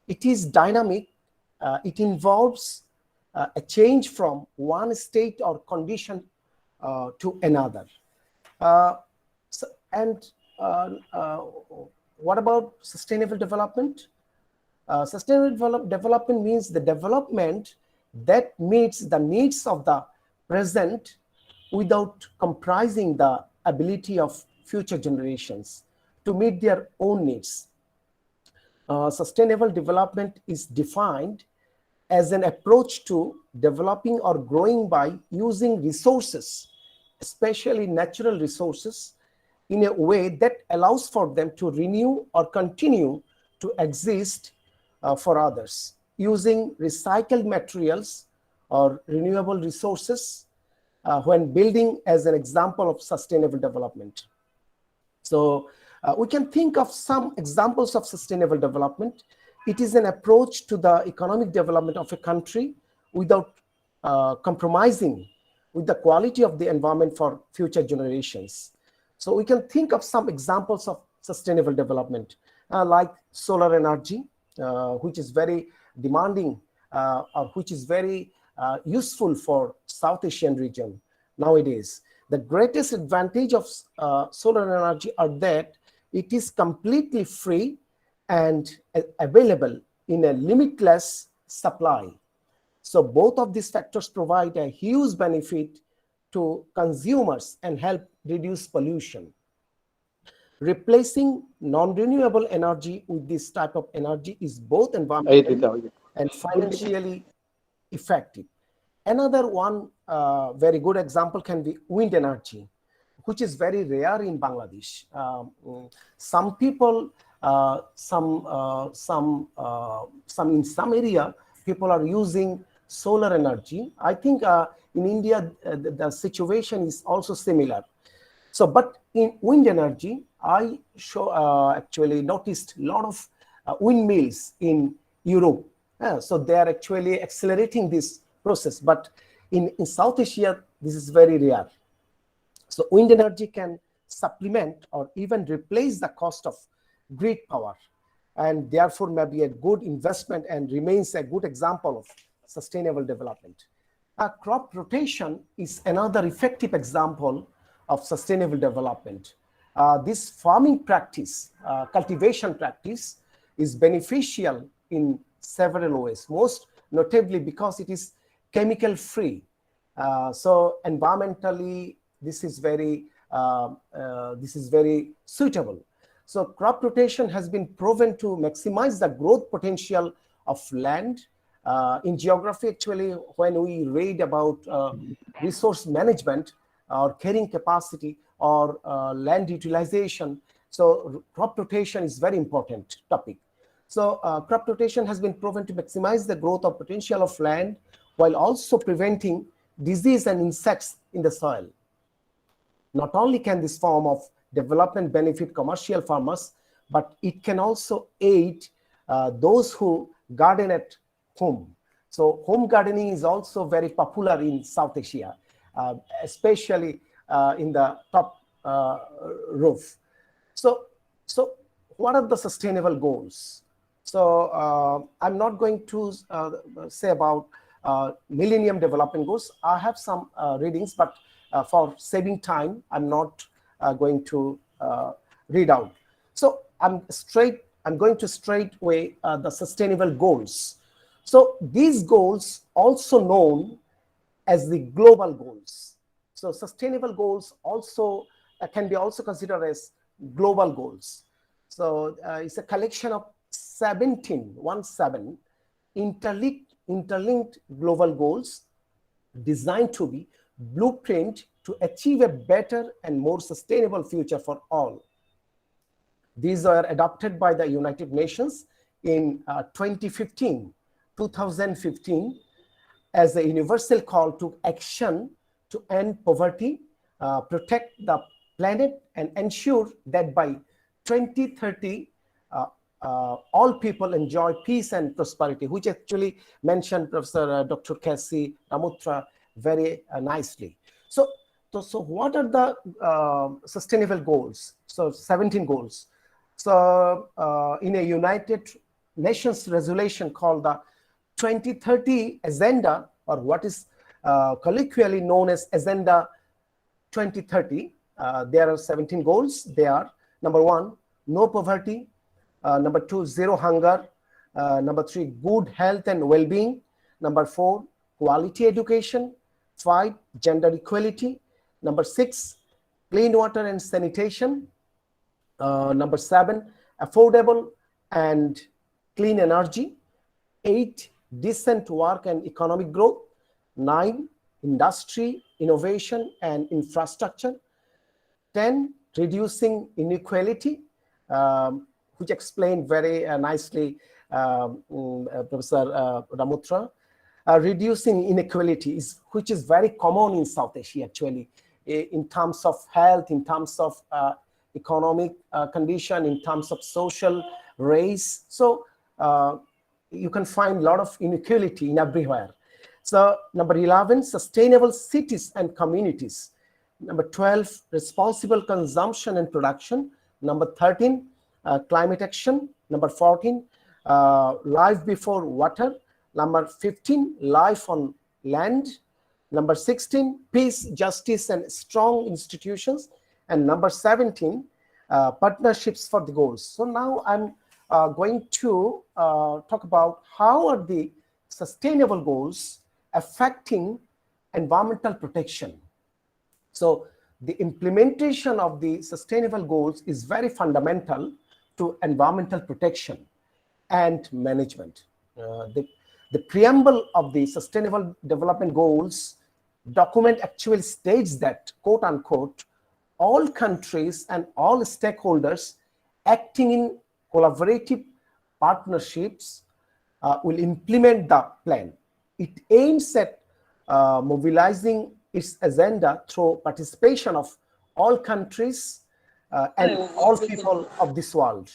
It is dynamic. It involves a change from one state or condition to another. And what about sustainable development? Sustainable development means the development that meets the needs of the present without compromising the ability of future generations to meet their own needs. Sustainable development is defined as an approach to developing or growing by using resources, especially natural resources, in a way that allows for them to renew or continue to exist for others, using recycled materials or renewable resources when building as an example of sustainable development. So we can think of some examples of sustainable development. It is an approach to the economic development of a country without compromising with the quality of the environment for future generations. So we can think of some examples of sustainable development, like solar energy, which is very demanding, or which is very useful for South Asian region nowadays. The greatest advantage of solar energy are that it is completely free and available in a limitless supply. So both of these factors provide a huge benefit to consumers and help reduce pollution. Replacing non-renewable energy with this type of energy is both environmentally and financially effective. Another one very good example can be wind energy, which is very rare in Bangladesh. Some people, some in some area, people are using solar energy. I think in India, the situation is also similar. So, but in wind energy, I actually noticed a lot of windmills in Europe. So they are actually accelerating this process. But in South Asia, this is very rare. So wind energy can supplement or even replace the cost of grid power, and therefore may be a good investment and remains a good example of sustainable development. Crop rotation is another effective example of sustainable development. This farming practice, cultivation practice, is beneficial in several ways, most notably because it is chemical free. So environmentally, this is very suitable. So crop rotation has been proven to maximize the growth potential of land. In geography, actually, when we read about resource management or carrying capacity or land utilization, so crop rotation is very important topic. So crop rotation has been proven to maximize the growth of potential of land while also preventing disease and insects in the soil. Not only can this form of development benefit commercial farmers, but it can also aid those who garden at home. So home gardening is also very popular in South Asia, especially in the top roof. So what are the sustainable goals? So I'm not going to say about Millennium Development Goals. I have some readings, but for saving time, I'm not going to read out. So I'm going to straightway the sustainable goals. So these goals, also known as the global goals. So sustainable goals also can be also considered as global goals. So it's a collection of 17 interlinked global goals designed to be blueprint to achieve a better and more sustainable future for all. These are adopted by the United Nations in 2015 as a universal call to action to end poverty, protect the planet, and ensure that by 2030, all people enjoy peace and prosperity, which actually mentioned Professor Dr. Cassie Ramutra very nicely. So what are the sustainable goals? So 17 goals. So in a United Nations resolution called the 2030 Agenda, or what is colloquially known as Agenda 2030, there are 17 goals. They are: number 1, no poverty; number 2, zero hunger; number 3, good health and well-being; number 4, quality education; 5, gender equality; number 6, clean water and sanitation; number 7, affordable and clean energy; 8, decent work and economic growth; 9, industry, innovation and infrastructure; 10, reducing inequality, which explained very nicely Professor Ramutra. Reducing inequality, which is very common in South Asia actually, in terms of health, in terms of economic condition, in terms of social, race. So you can find a lot of inequality in everywhere. So number 11, sustainable cities and communities; number 12, responsible consumption and production; number 13, climate action; number 14, life before water; number 15, life on land; number 16, peace, justice and strong institutions; and number 17, partnerships for the goals. So now I'm going to talk about how are the sustainable goals affecting environmental protection. So the implementation of the sustainable goals is very fundamental to environmental protection and management. The preamble of the Sustainable Development Goals document actually states that, quote unquote, all countries and all stakeholders acting in collaborative partnerships will implement the plan. It aims at mobilizing its agenda through participation of all countries and all people of this world.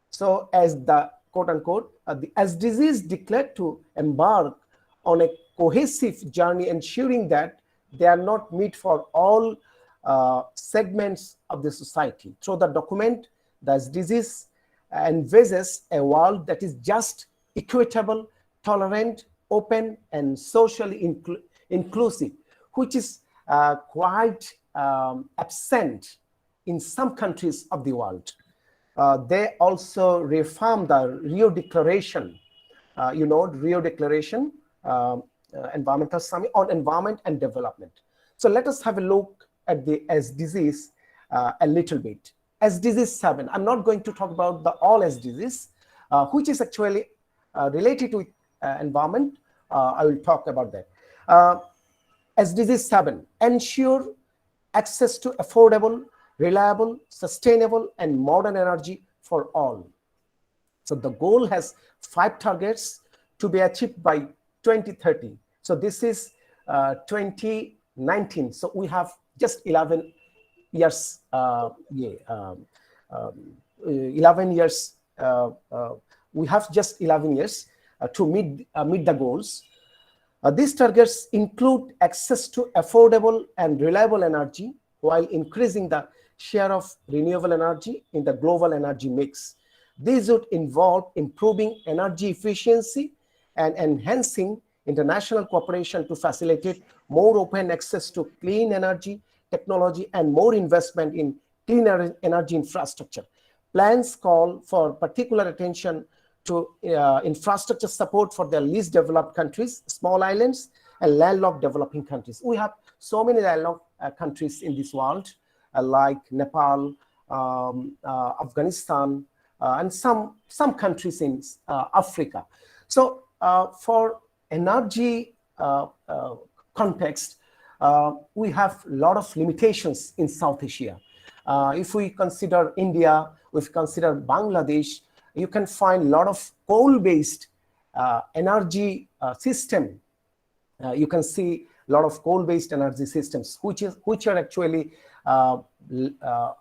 So as the quote unquote, the SDGs declared to embark on a cohesive journey, ensuring that they are not meet for all segments of the society. Through the document, the SDGs envisages a world that is just, equitable, tolerant, open, and socially inclusive, which is quite absent in some countries of the world. They also reaffirmed the Rio Declaration, Rio Declaration, Environmental Summit on Environment and Development. So let us have a look at the SDGs a little bit. SDGs 7, I'm not going to talk about the all SDGs, which is actually related to environment. I will talk about that. SDG 7, ensure access to affordable, reliable, sustainable, and modern energy for all. So the goal has 5 targets to be achieved by 2030. So this is 2019. So we have just 11 years. 11 years. We have just 11 years to meet the goals. These targets include access to affordable and reliable energy while increasing the share of renewable energy in the global energy mix. These would involve improving energy efficiency and enhancing international cooperation to facilitate more open access to clean energy technology and more investment in clean energy infrastructure. Plans call for particular attention to infrastructure support for the least developed countries, small islands, and landlocked developing countries. We have so many landlocked countries in this world, like Nepal, Afghanistan, and some countries in Africa. So for energy context, we have a lot of limitations in South Asia. If we consider India, if we consider Bangladesh, you can find a lot of coal-based energy system. You can see a lot of coal-based energy systems, which are actually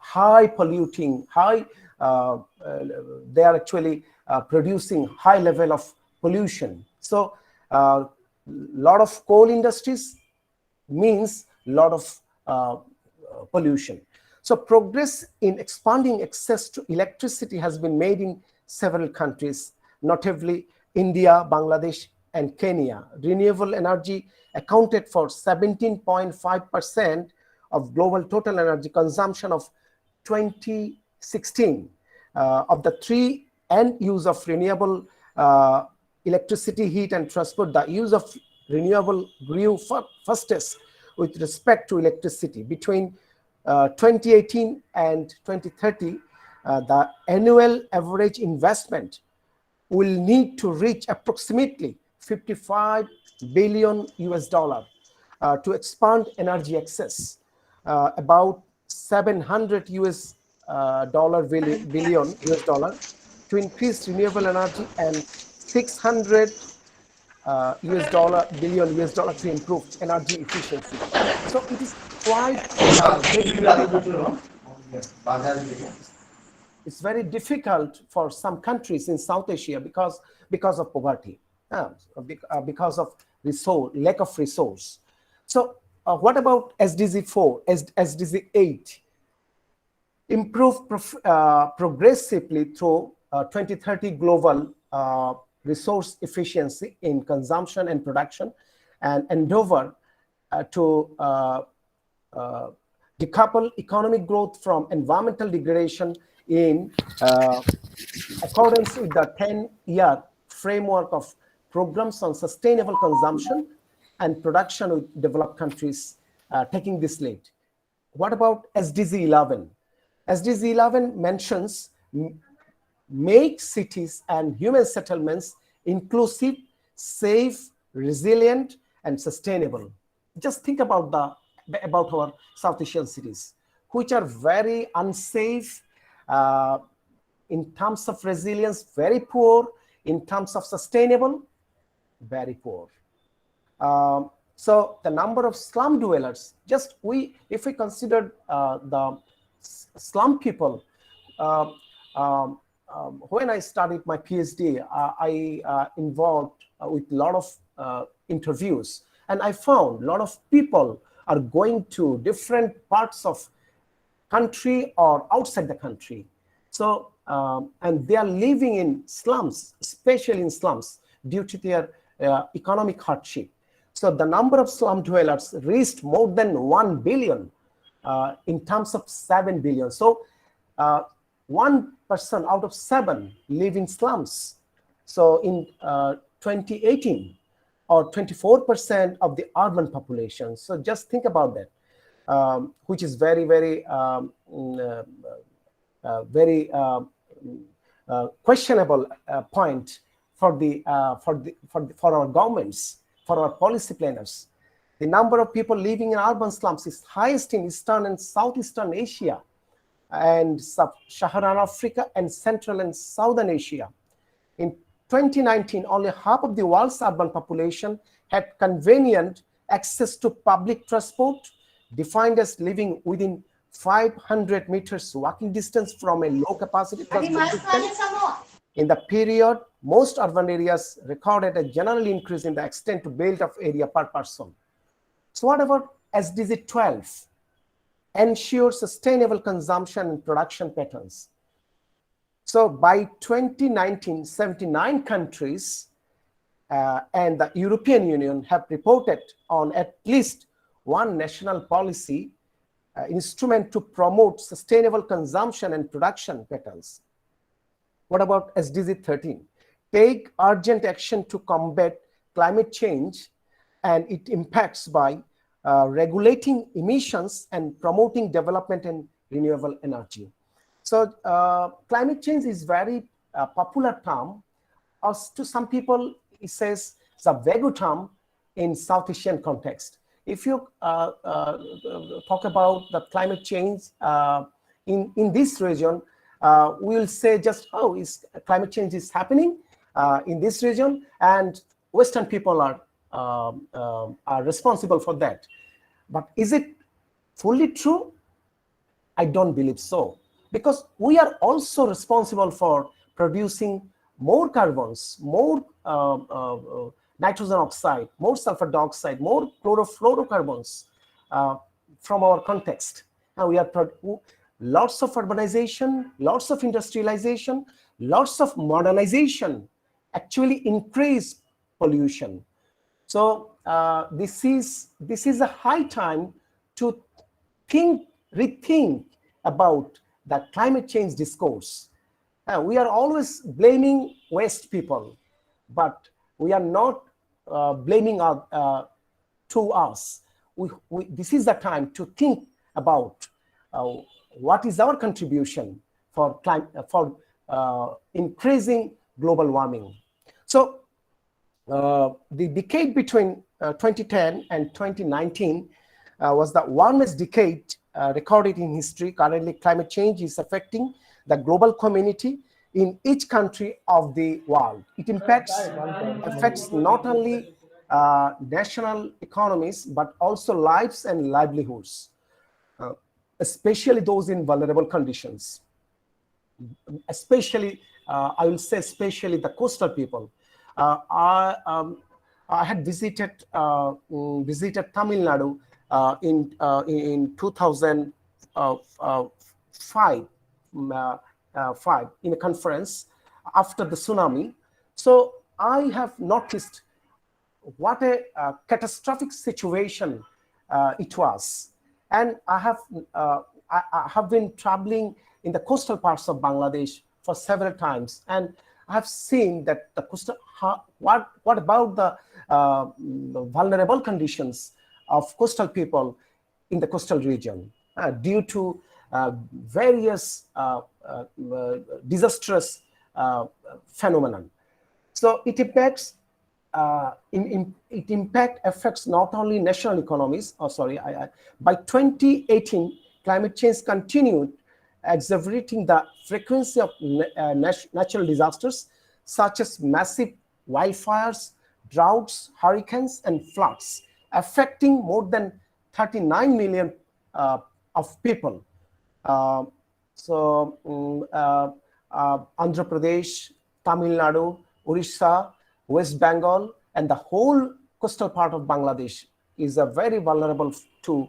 high polluting, they are actually producing high level of pollution. So lot of coal industries means lot of pollution. So progress in expanding access to electricity has been made in several countries, notably India, Bangladesh, and Kenya. Renewable energy accounted for 17.5% of global total energy consumption of 2016. Of the three end use of renewable electricity, heat, and transport, the use of renewable grew fastest with respect to electricity. Between 2018 and 2030, the annual average investment will need to reach approximately 55 billion US dollar to expand energy access, about 700 billion US dollar to increase renewable energy, and 600 billion US dollar to improve energy efficiency. So it is quite very difficult. It's very difficult for some countries in South Asia because of poverty, because of lack of resource. So what about SDG 4, SDG 8? Improve progressively through 2030 global resource efficiency in consumption and production, and endeavor to decouple economic growth from environmental degradation in accordance with the 10-year framework of programs on sustainable consumption and production with developed countries taking this lead. What about SDG 11? SDG 11 mentions make cities and human settlements inclusive, safe, resilient, and sustainable. Just think about our South Asian cities, which are very unsafe, in terms of resilience, very poor, in terms of sustainable, very poor. So the number of slum dwellers, if we consider the slum people, when I studied my PhD, I involved with a lot of interviews, and I found a lot of people are going to different parts of country or outside the country. So, and they are living in slums, especially in slums, due to their economic hardship. So the number of slum dwellers reached more than 1 billion in terms of 7 billion. So 1 person out of 7 live in slums. So in 2018, or 24% of the urban population. So just think about that, which is very, very, very questionable point for our governments, for our policy planners. The number of people living in urban slums is highest in Eastern and Southeastern Asia, and Sub-Saharan Africa, and Central and Southern Asia. In 2019, only half of the world's urban population had convenient access to public transport, defined as living within 500 meters walking distance from a low-capacity transport system. In the period, most urban areas recorded a general increase in the extent to built-up area per person. So what about SDG 12? Ensure sustainable consumption and production patterns. So by 2019, 79 countries and the European Union have reported on at least one national policy instrument to promote sustainable consumption and production patterns. What about SDG 13? Take urgent action to combat climate change and its impacts by regulating emissions and promoting development in renewable energy. So climate change is very popular term. As to some people, it says it's a vague term in South Asian context. If you talk about the climate change in this region, we will say just, oh, climate change is happening in this region, and Western people are responsible for that. But is it fully true? I don't believe so, because we are also responsible for producing more carbons, more nitrogen oxide, more sulfur dioxide, more chlorofluorocarbons from our context. And we are lots of urbanization, lots of industrialization, lots of modernization actually increase pollution. So this is a high time to rethink about the climate change discourse. We are always blaming West people, but we are not blaming to us. This is the time to think about what is our contribution for increasing global warming. So the decade between 2010 and 2019 was the warmest decade recorded in history. Currently, climate change is affecting the global community in each country of the world. It affects not only national economies, but also lives and livelihoods, especially those in vulnerable conditions. Especially, I will say, especially the coastal people. I had visited Tamil Nadu in 2005 in a conference after the tsunami. So I have noticed what a catastrophic situation it was, and I have been traveling in the coastal parts of Bangladesh for several times, and I have seen that the coastal. What about the vulnerable conditions of coastal people in the coastal region due to various disastrous phenomenon? So it impacts. Impact affects not only national economies. By 2018, climate change continued exacerbating the frequency of natural disasters such as massive wildfires, droughts, hurricanes, and floods, affecting more than 39 million of people. Andhra Pradesh, Tamil Nadu, Orissa, West Bengal, and the whole coastal part of Bangladesh is very vulnerable to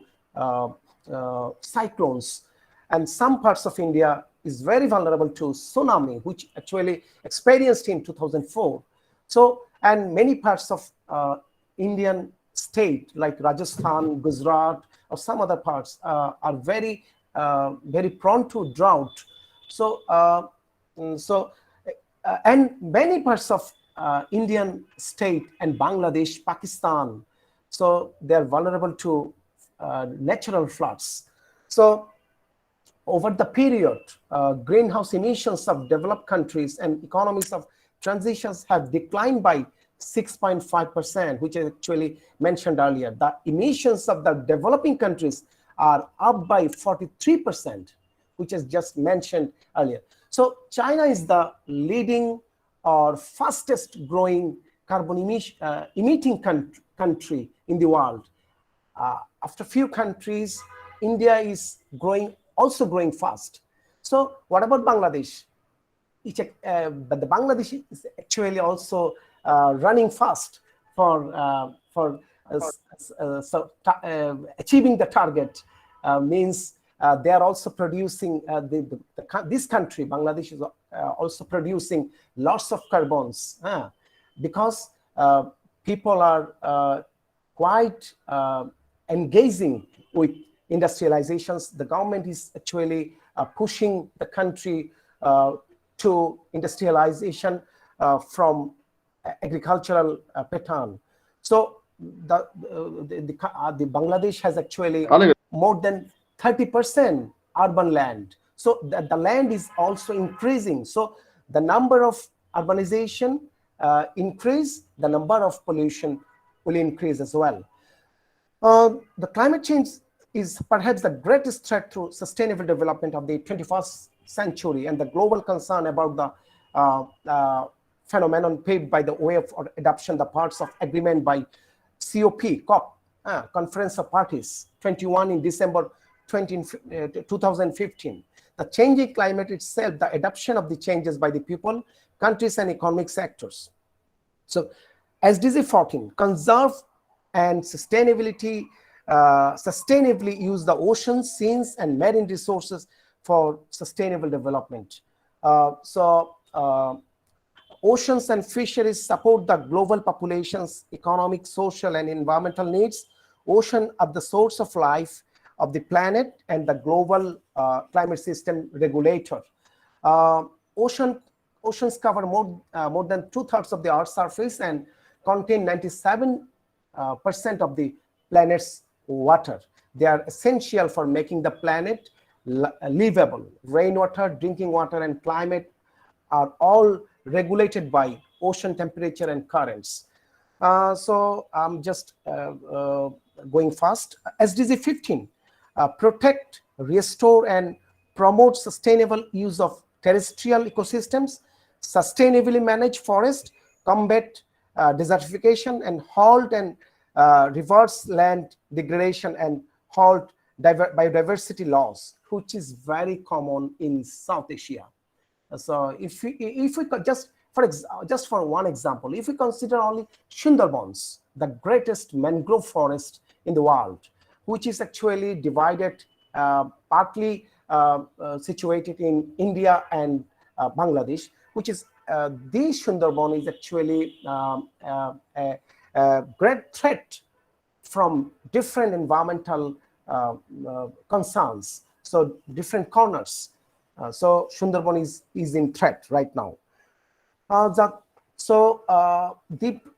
cyclones. And some parts of India is very vulnerable to tsunami, which actually experienced in 2004. So, and many parts of Indian state like Rajasthan, Gujarat, or some other parts are very, very prone to drought. So, and many parts of Indian state and Bangladesh, Pakistan, so they are vulnerable to natural floods. So over the period, greenhouse emissions of developed countries and economies of transitions have declined by 6.5%, which I actually mentioned earlier. The emissions of the developing countries are up by 43%, which is just mentioned earlier. So China is the leading or fastest growing carbon emitting country in the world. After few countries, India is also growing fast. So what about Bangladesh? But the Bangladesh is actually also running fast for achieving the target. Means they are also producing, this country, Bangladesh, is also producing lots of carbons because people are quite engaging with industrializations. The government is actually pushing the country to industrialization from agricultural pattern. So the Bangladesh has actually more than 30% urban land. So the land is also increasing. So the number of urbanization increase, the number of pollution will increase as well. The climate change is perhaps the greatest threat to sustainable development of the 21st century, and the global concern about the phenomenon paved by the way of adoption, the parts of agreement by COP, Conference of Parties, 21 in December 2015. The changing climate itself, the adoption of the changes by the people, countries, and economic sectors. So SDG 14, conserve and sustainably use the oceans, seas, and marine resources for sustainable development. Oceans and fisheries support the global population's economic, social, and environmental needs. Oceans are the source of life of the planet and the global climate system regulator. Oceans cover more than 2/3 of the Earth's surface and contain 97% of the planet's water. They are essential for making the planet livable. Rainwater, drinking water, and climate are all regulated by ocean temperature and currents. So I'm just going fast. SDG 15, protect, restore, and promote sustainable use of terrestrial ecosystems, sustainably manage forest, combat desertification, and halt and reverse land degradation, and halt biodiversity loss, which is very common in South Asia. So if we could just for one example, if we consider only Sundarbans, the greatest mangrove forest in the world, which is actually divided, partly situated in India and Bangladesh, which is this Sundarban is actually a great threat from different environmental concerns. So different corners. So Sundarban is in threat right now. The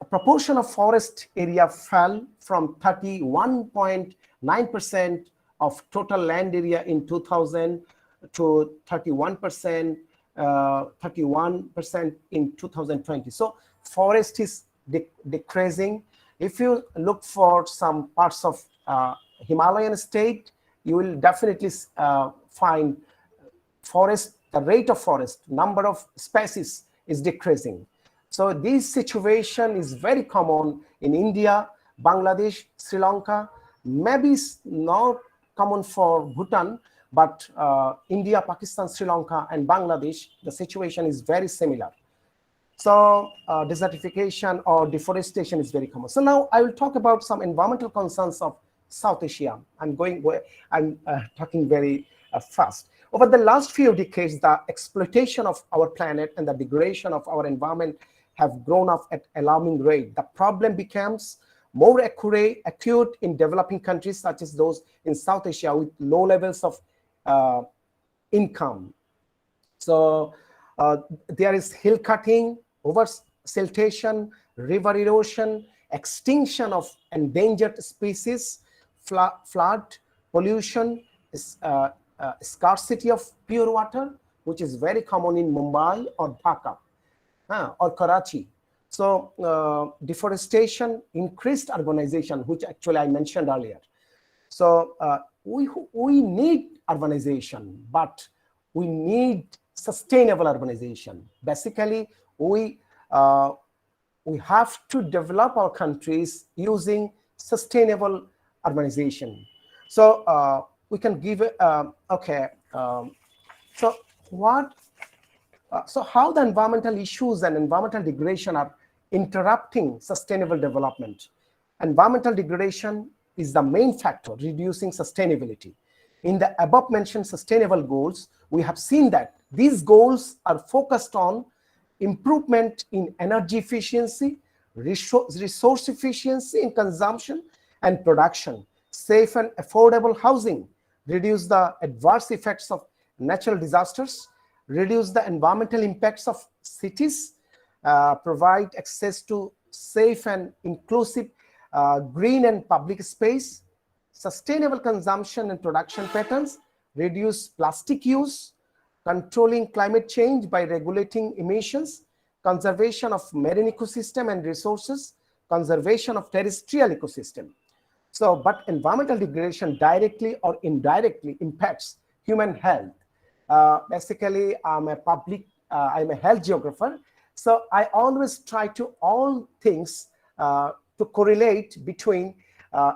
proportion of forest area fell from 31.9% of total land area in 2000 to 31% in 2020. So forest is decreasing. If you look for some parts of Himalayan state, you will definitely find forest, the rate of forest, number of species is decreasing. So this situation is very common in India, Bangladesh, Sri Lanka, maybe not common for Bhutan, but India, Pakistan, Sri Lanka, and Bangladesh, the situation is very similar. So desertification or deforestation is very common. So now I will talk about some environmental concerns of South Asia. I'm talking very fast. Over the last few decades, the exploitation of our planet and the degradation of our environment have grown up at alarming rate. The problem becomes more acute in developing countries such as those in South Asia with low levels of income. So there is hill cutting, over-siltation, river erosion, extinction of endangered species, flood, pollution, scarcity of pure water, which is very common in Mumbai or Dhaka or Karachi. So deforestation, increased urbanization, which actually I mentioned earlier. So we need urbanization, but we need sustainable urbanization. Basically, we have to develop our countries using sustainable urbanization. So we can give so how the environmental issues and environmental degradation are interrupting sustainable development. Environmental degradation is the main factor reducing sustainability. In the above mentioned sustainable goals, we have seen that these goals are focused on improvement in energy efficiency, resource efficiency in consumption and production, safe and affordable housing, reduce the adverse effects of natural disasters, reduce the environmental impacts of cities, provide access to safe and inclusive green and public space, sustainable consumption and production patterns, reduce plastic use, controlling climate change by regulating emissions, conservation of marine ecosystem and resources, conservation of terrestrial ecosystem. So, but environmental degradation directly or indirectly impacts human health. Basically, I'm a health geographer. So I always try to all things to correlate between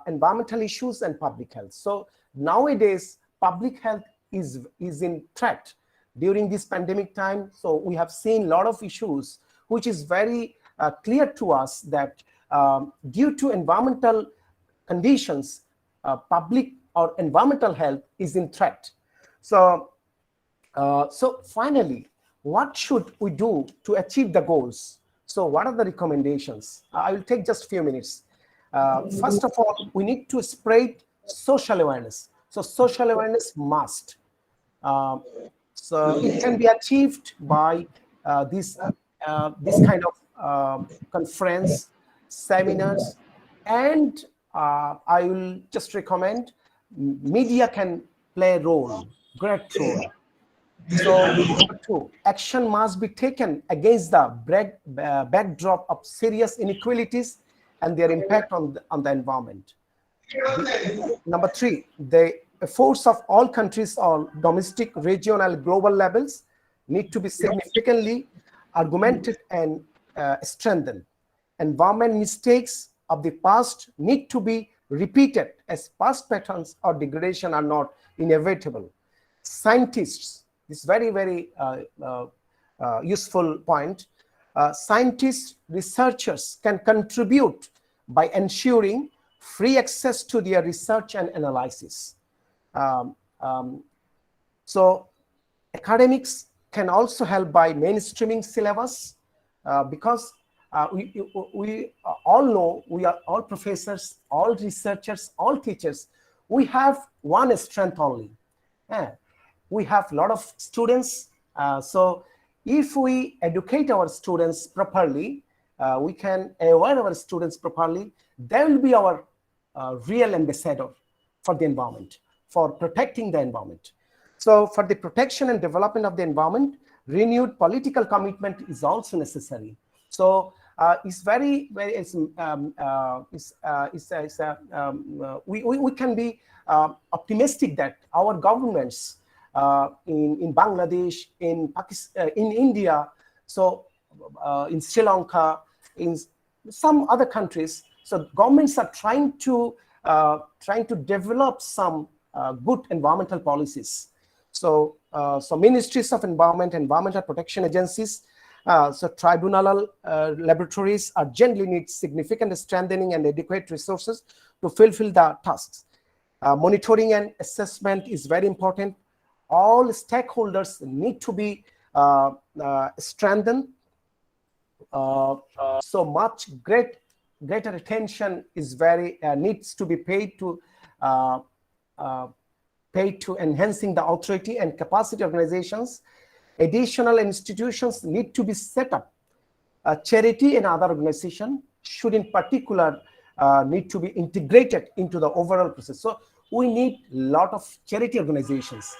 environmental issues and public health. So nowadays, public health is in threat during this pandemic time. So we have seen a lot of issues, which is very clear to us that due to environmental conditions, public or environmental health is in threat. So, so finally, what should we do to achieve the goals? So what are the recommendations? I will take just a few minutes. First of all, we need to spread social awareness. So social awareness must. So it can be achieved by this kind of conference, seminars, and I will just recommend media can play a role, great role. So number two, action must be taken against the backdrop of serious inequalities and their impact on the environment. Number three, the efforts of all countries on domestic, regional, global levels need to be significantly augmented and strengthened. Environment mistakes of the past need to be repeated, as past patterns or degradation are not inevitable. Scientists, this very, very useful point, scientists, researchers can contribute by ensuring free access to their research and analysis. So academics can also help by mainstreaming syllabus because we all know, we are all professors, all researchers, all teachers. We have one strength only. We have a lot of students. So if we educate our students properly, we can aware our students properly, they will be our real ambassador for the environment, for protecting the environment. So for the protection and development of the environment, renewed political commitment is also necessary. So it's very, very, we can be optimistic that our governments in Bangladesh, in Pakistan, in India, so in Sri Lanka, in some other countries, so governments are trying to develop some good environmental policies. So, so ministries of environment, environmental protection agencies, so tribunal laboratories urgently need significant strengthening and adequate resources to fulfill the tasks. Monitoring and assessment is very important. All stakeholders need to be strengthened. So much greater attention is very needs to be paid to enhancing the authority and capacity organizations. Additional institutions need to be set up. Charity and other organizations should in particular need to be integrated into the overall process. So we need a lot of charity organizations.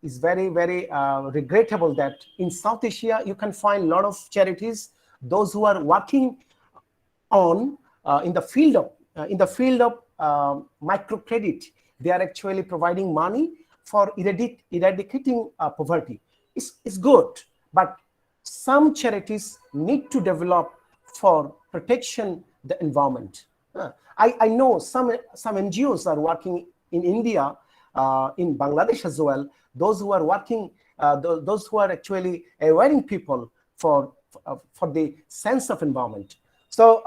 It's very, very regrettable that in South Asia, you can find a lot of charities, those who are working on in the field of microcredit. They are actually providing money for eradicating poverty. It's good, but some charities need to develop for protection the environment. I know some NGOs are working in India, in Bangladesh as well. Those who are working, those who are actually awareing people for the sense of environment. So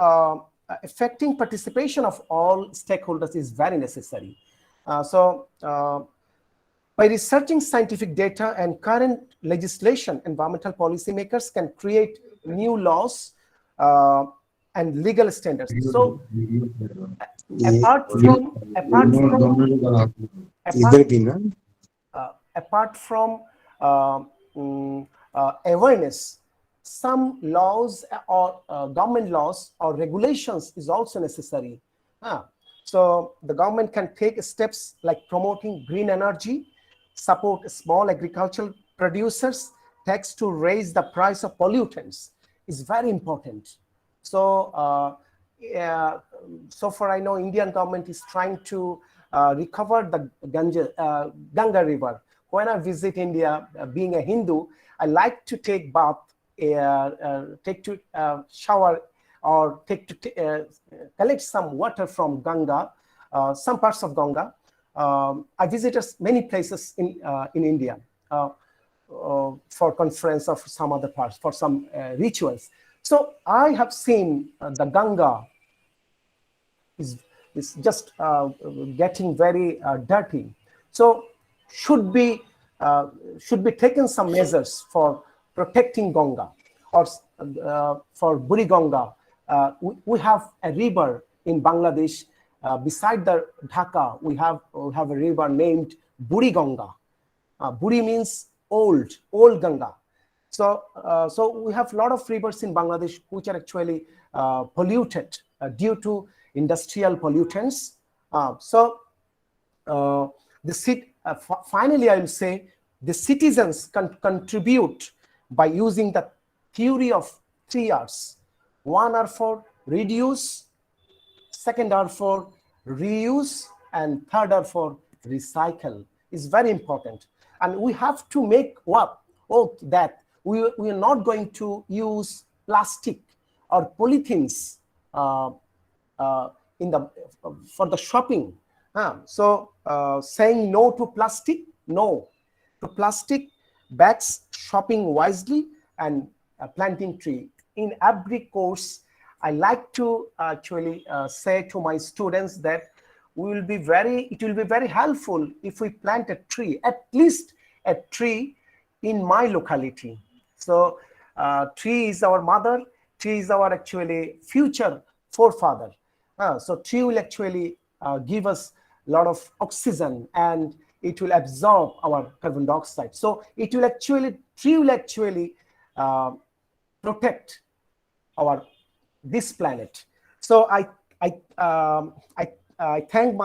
affecting participation of all stakeholders is very necessary. By researching scientific data and current legislation, environmental policymakers can create new laws and legal standards. So apart from awareness, some laws or government laws or regulations is also necessary. So the government can take steps like promoting green energy, support small agricultural producers, tax to raise the price of pollutants is very important. So so far I know Indian government is trying to recover the Ganga river. When I visit India, being a Hindu, I like to take bath, shower, or collect some water from Ganga, some parts of Ganga. I visited many places in India for conference of some other parts, for some rituals. So I have seen the Ganga is just getting very dirty. So should be taken some measures for protecting Ganga, or for Buri Ganga. We have a river in Bangladesh beside the Dhaka. We have a river named Buri Ganga. Buri means old Ganga. So we have a lot of rivers in Bangladesh which are actually polluted due to industrial pollutants. Finally, I will say the citizens can contribute by using the theory of 3 R's. 1 R for reduce, 2nd R for reuse, and 3rd R for recycle. Is very important, and we have to make that we are not going to use plastic or polythenes for the shopping. Saying no to plastic, no to plastic bags, shopping wisely, and planting tree. In every course, I like to actually say to my students that it will be very helpful if we plant a tree, at least a tree in my locality. So tree is our mother, tree is our actually future forefather. So tree will actually give us a lot of oxygen, and it will absorb our carbon dioxide. So tree will actually protect this planet. So I think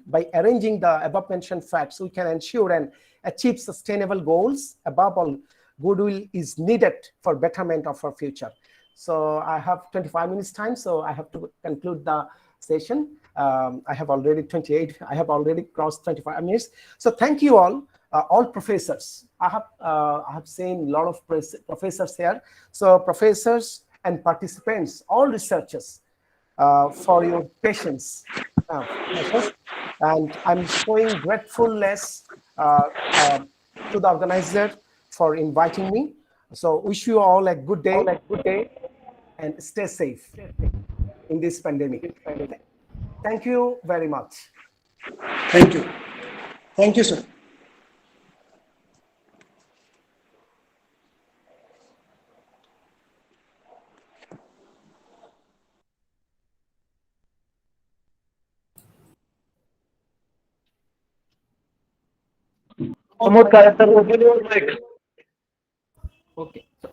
by arranging the above mentioned facts, we can ensure and achieve sustainable goals. Above all, goodwill is needed for betterment of our future. So I have 25 minutes time, so I have to conclude the session. I have already crossed 25 minutes. So thank you all professors. I have seen a lot of professors here. So professors and participants, all researchers, for your patience. And I'm showing gratefulness to the organizer for inviting me. So wish you all a good day and stay safe in this pandemic. Thank you very much. Thank you. Thank you, sir.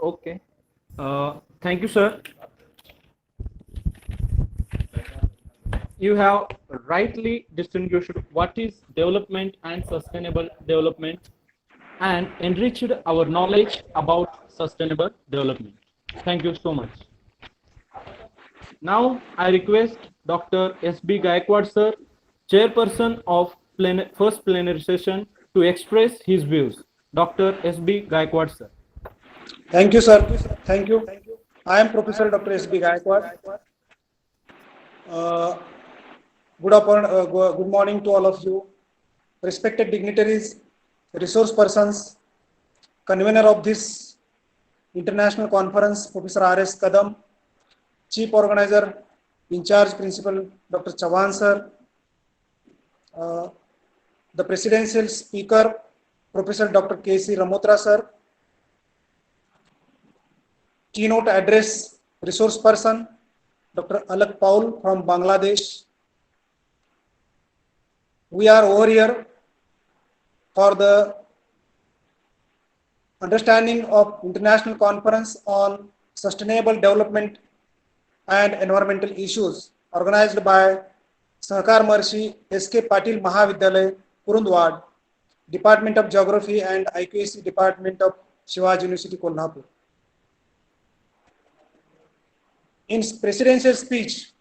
Okay. Thank you, sir. You have rightly distinguished what is development and sustainable development, and enriched our knowledge about sustainable development. Thank you so much. Now I request Dr. S.B. Gaikwad, sir, chairperson of first plenary session, to express his views. Dr. S.B. Gaikwad, sir. Thank you, sir. Thank you. I am Professor Dr. S.B. Gaikwad. Good morning to all of you, respected dignitaries, resource persons, convener of this international conference, Professor R.S. Kadam, Chief Organizer, in charge Principal Dr. Chavan sir, the Presidential Speaker, Professor Dr. K.C. Ramotra sir, keynote address resource person, Dr. Alak Paul from Bangladesh. We are over here for the understanding of International Conference on Sustainable Development and Environmental Issues organized by Sahakar Marshi S.K. Patil Mahavidyalaya, Kurundwad, Department of Geography and IQAC Department of Shivaji University, Kolhapur. In his presidential speech,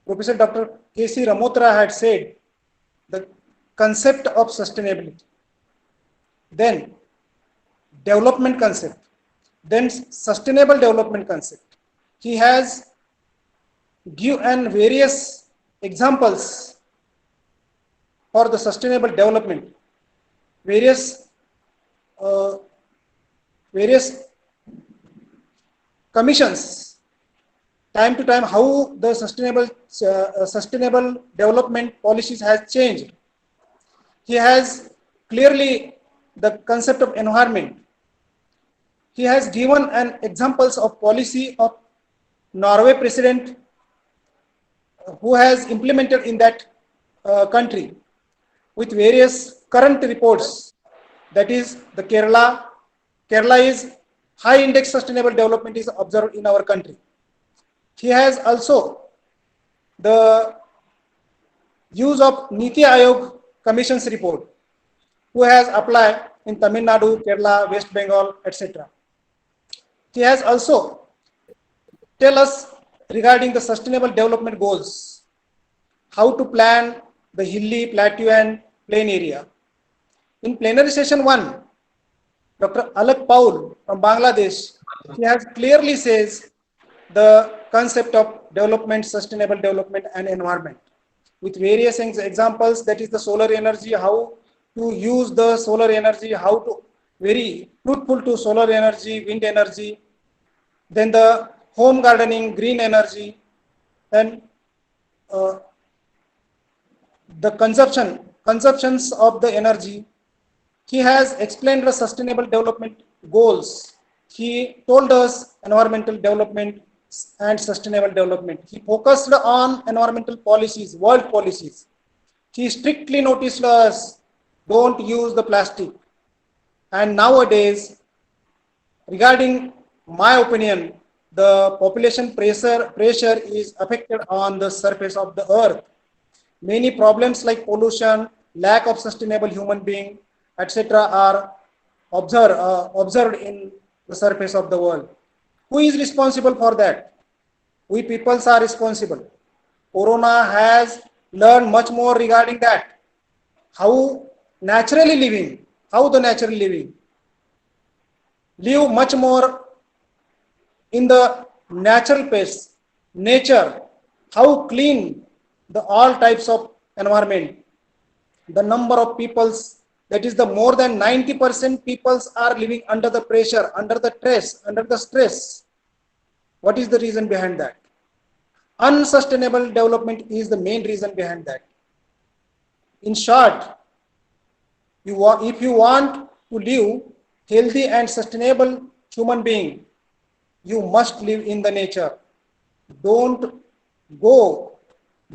Professor Dr. K.C. Ramotra had said the concept of sustainability, then development concept, then sustainable development concept. He has given various examples for the sustainable development. Various various commissions, time to time, how the sustainable development policies has changed. He has clearly the concept of environment. He has given an examples of policy of Norway president who has implemented in that country with various current reports. That is the Kerala is high index sustainable development is observed in our country. He has also the use of Niti Aayog Commission's report, who has applied in Tamil Nadu, Kerala, West Bengal, etc. He has also tell us regarding the sustainable development goals, how to plan the hilly, plateau and plain area. In plenary session 1, Dr. Alak Paul from Bangladesh, he has clearly says the concept of development, sustainable development and environment with various examples, that is the solar energy, how to use the solar energy, how to very fruitful to solar energy, wind energy, then the home gardening, green energy, then the consumptions of the energy. He has explained the sustainable development goals. He told us environmental development and sustainable development. He focused on environmental policies, world policies. He strictly noticed us, don't use the plastic. And nowadays, regarding my opinion, the population pressure is affected on the surface of the earth. Many problems like pollution, lack of sustainable human being, etc. are observed in the surface of the world. Who is responsible for that? We peoples are responsible. Corona has learned much more regarding that. How naturally living, how the naturally living. Live much more in the natural pace, nature, how clean the all types of environment. The number of peoples, that is the more than 90% peoples are living under the pressure, under the stress. What is the reason behind that? Unsustainable development is the main reason behind that. In short, if you want to live healthy and sustainable human being, you must live in the nature. Don't go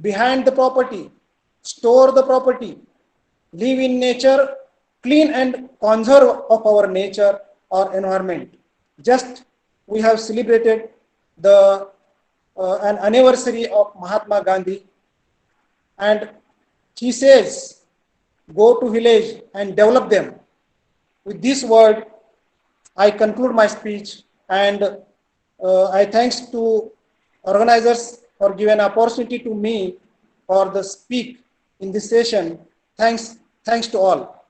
behind the property, store the property, live in nature, clean and conserve of our nature or environment. Just we have celebrated the an anniversary of Mahatma Gandhi, and he says, go to village and develop them. With this word, I conclude my speech, and I thanks to organizers for giving an opportunity to me for the speak in this session. Thanks to all.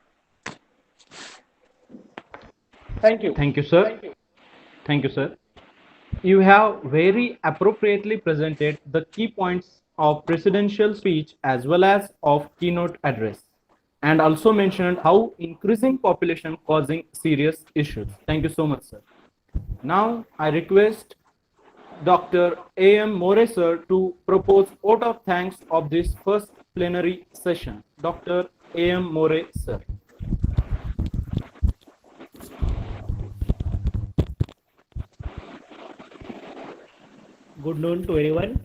Thank you. Thank you, sir. Thank you, sir. You have very appropriately presented the key points of presidential speech as well as of keynote address, and also mentioned how increasing population causing serious issues. Thank you so much, sir. Now I request Dr. A.M. More, sir, to propose vote of thanks of this first plenary session. Dr. A.M. More, sir. Good noon to everyone.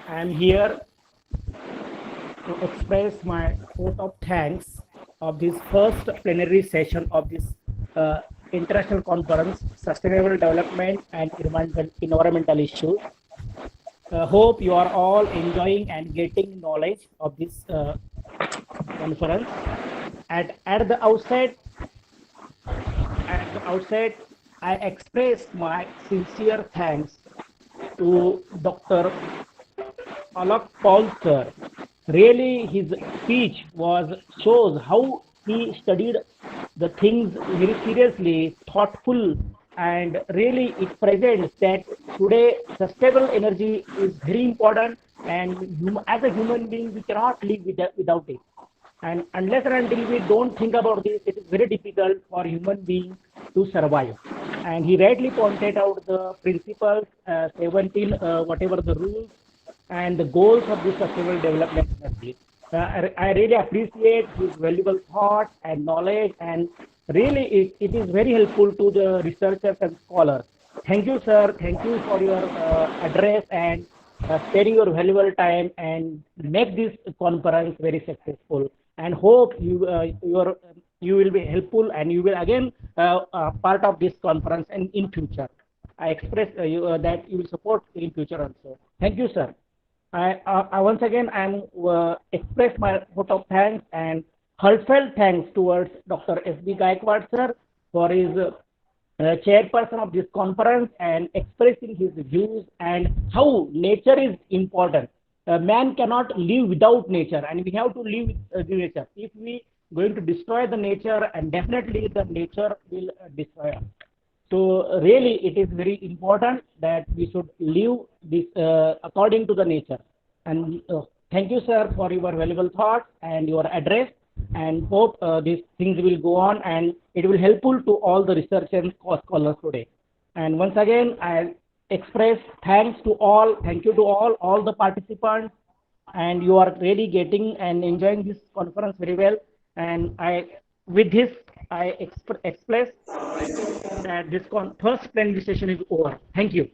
I am here to express my vote of thanks of this first plenary session of this international conference, Sustainable Development and Environmental Issues. Hope you are all enjoying and getting knowledge of this conference. And at the outset, I express my sincere thanks to Dr. Alak Paul, sir. Really, his speech shows how he studied the things very seriously, thoughtful, and really it presents that today sustainable energy is very important, and as a human being, we cannot live without it. And unless and until we don't think about this, it is very difficult for human beings to survive. And he rightly pointed out the principles, 17, whatever the rules and the goals of the sustainable development strategy. I really appreciate his valuable thoughts and knowledge, and really it is very helpful to the researchers and scholars. Thank you, sir. Thank you for your address and sparing your valuable time and make this conference very successful. And hope you will be helpful and you will again part of this conference and in future. I express that you will support in future also. Thank you, sir. I once again express my vote of thanks and heartfelt thanks towards Dr. S.B. Gaikwad sir for his chairperson of this conference and expressing his views and how nature is important. Man cannot live without nature, and we have to live with the nature. If we going to destroy the nature, and definitely the nature will destroy us. So really, it is very important that we should live this according to the nature. And thank you, sir, for your valuable thoughts and your address. And hope these things will go on and it will helpful to all the research and scholars today. And once again, I express thanks to all. Thank you to all the participants. And you are really getting and enjoying this conference very well. And with this, I express that this first plenary session is over. Thank you.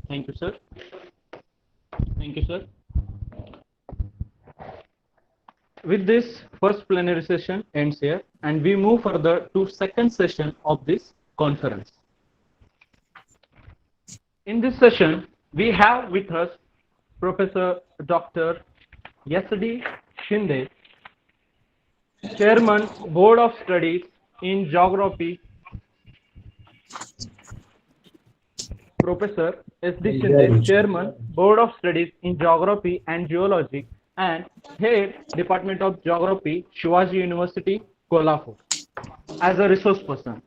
Thank you, sir. Thank you, sir. With this, first plenary session ends here, and we move further to second session of this conference. In this session, we have with us Professor Dr. S.D. Shinde, Chairman, Board of Studies in Geography. Professor S.D. Shinde, Chairman, Board of Studies in Geography and Geology and Head, Department of Geography, Shivaji University, Kolhapur, as a resource person.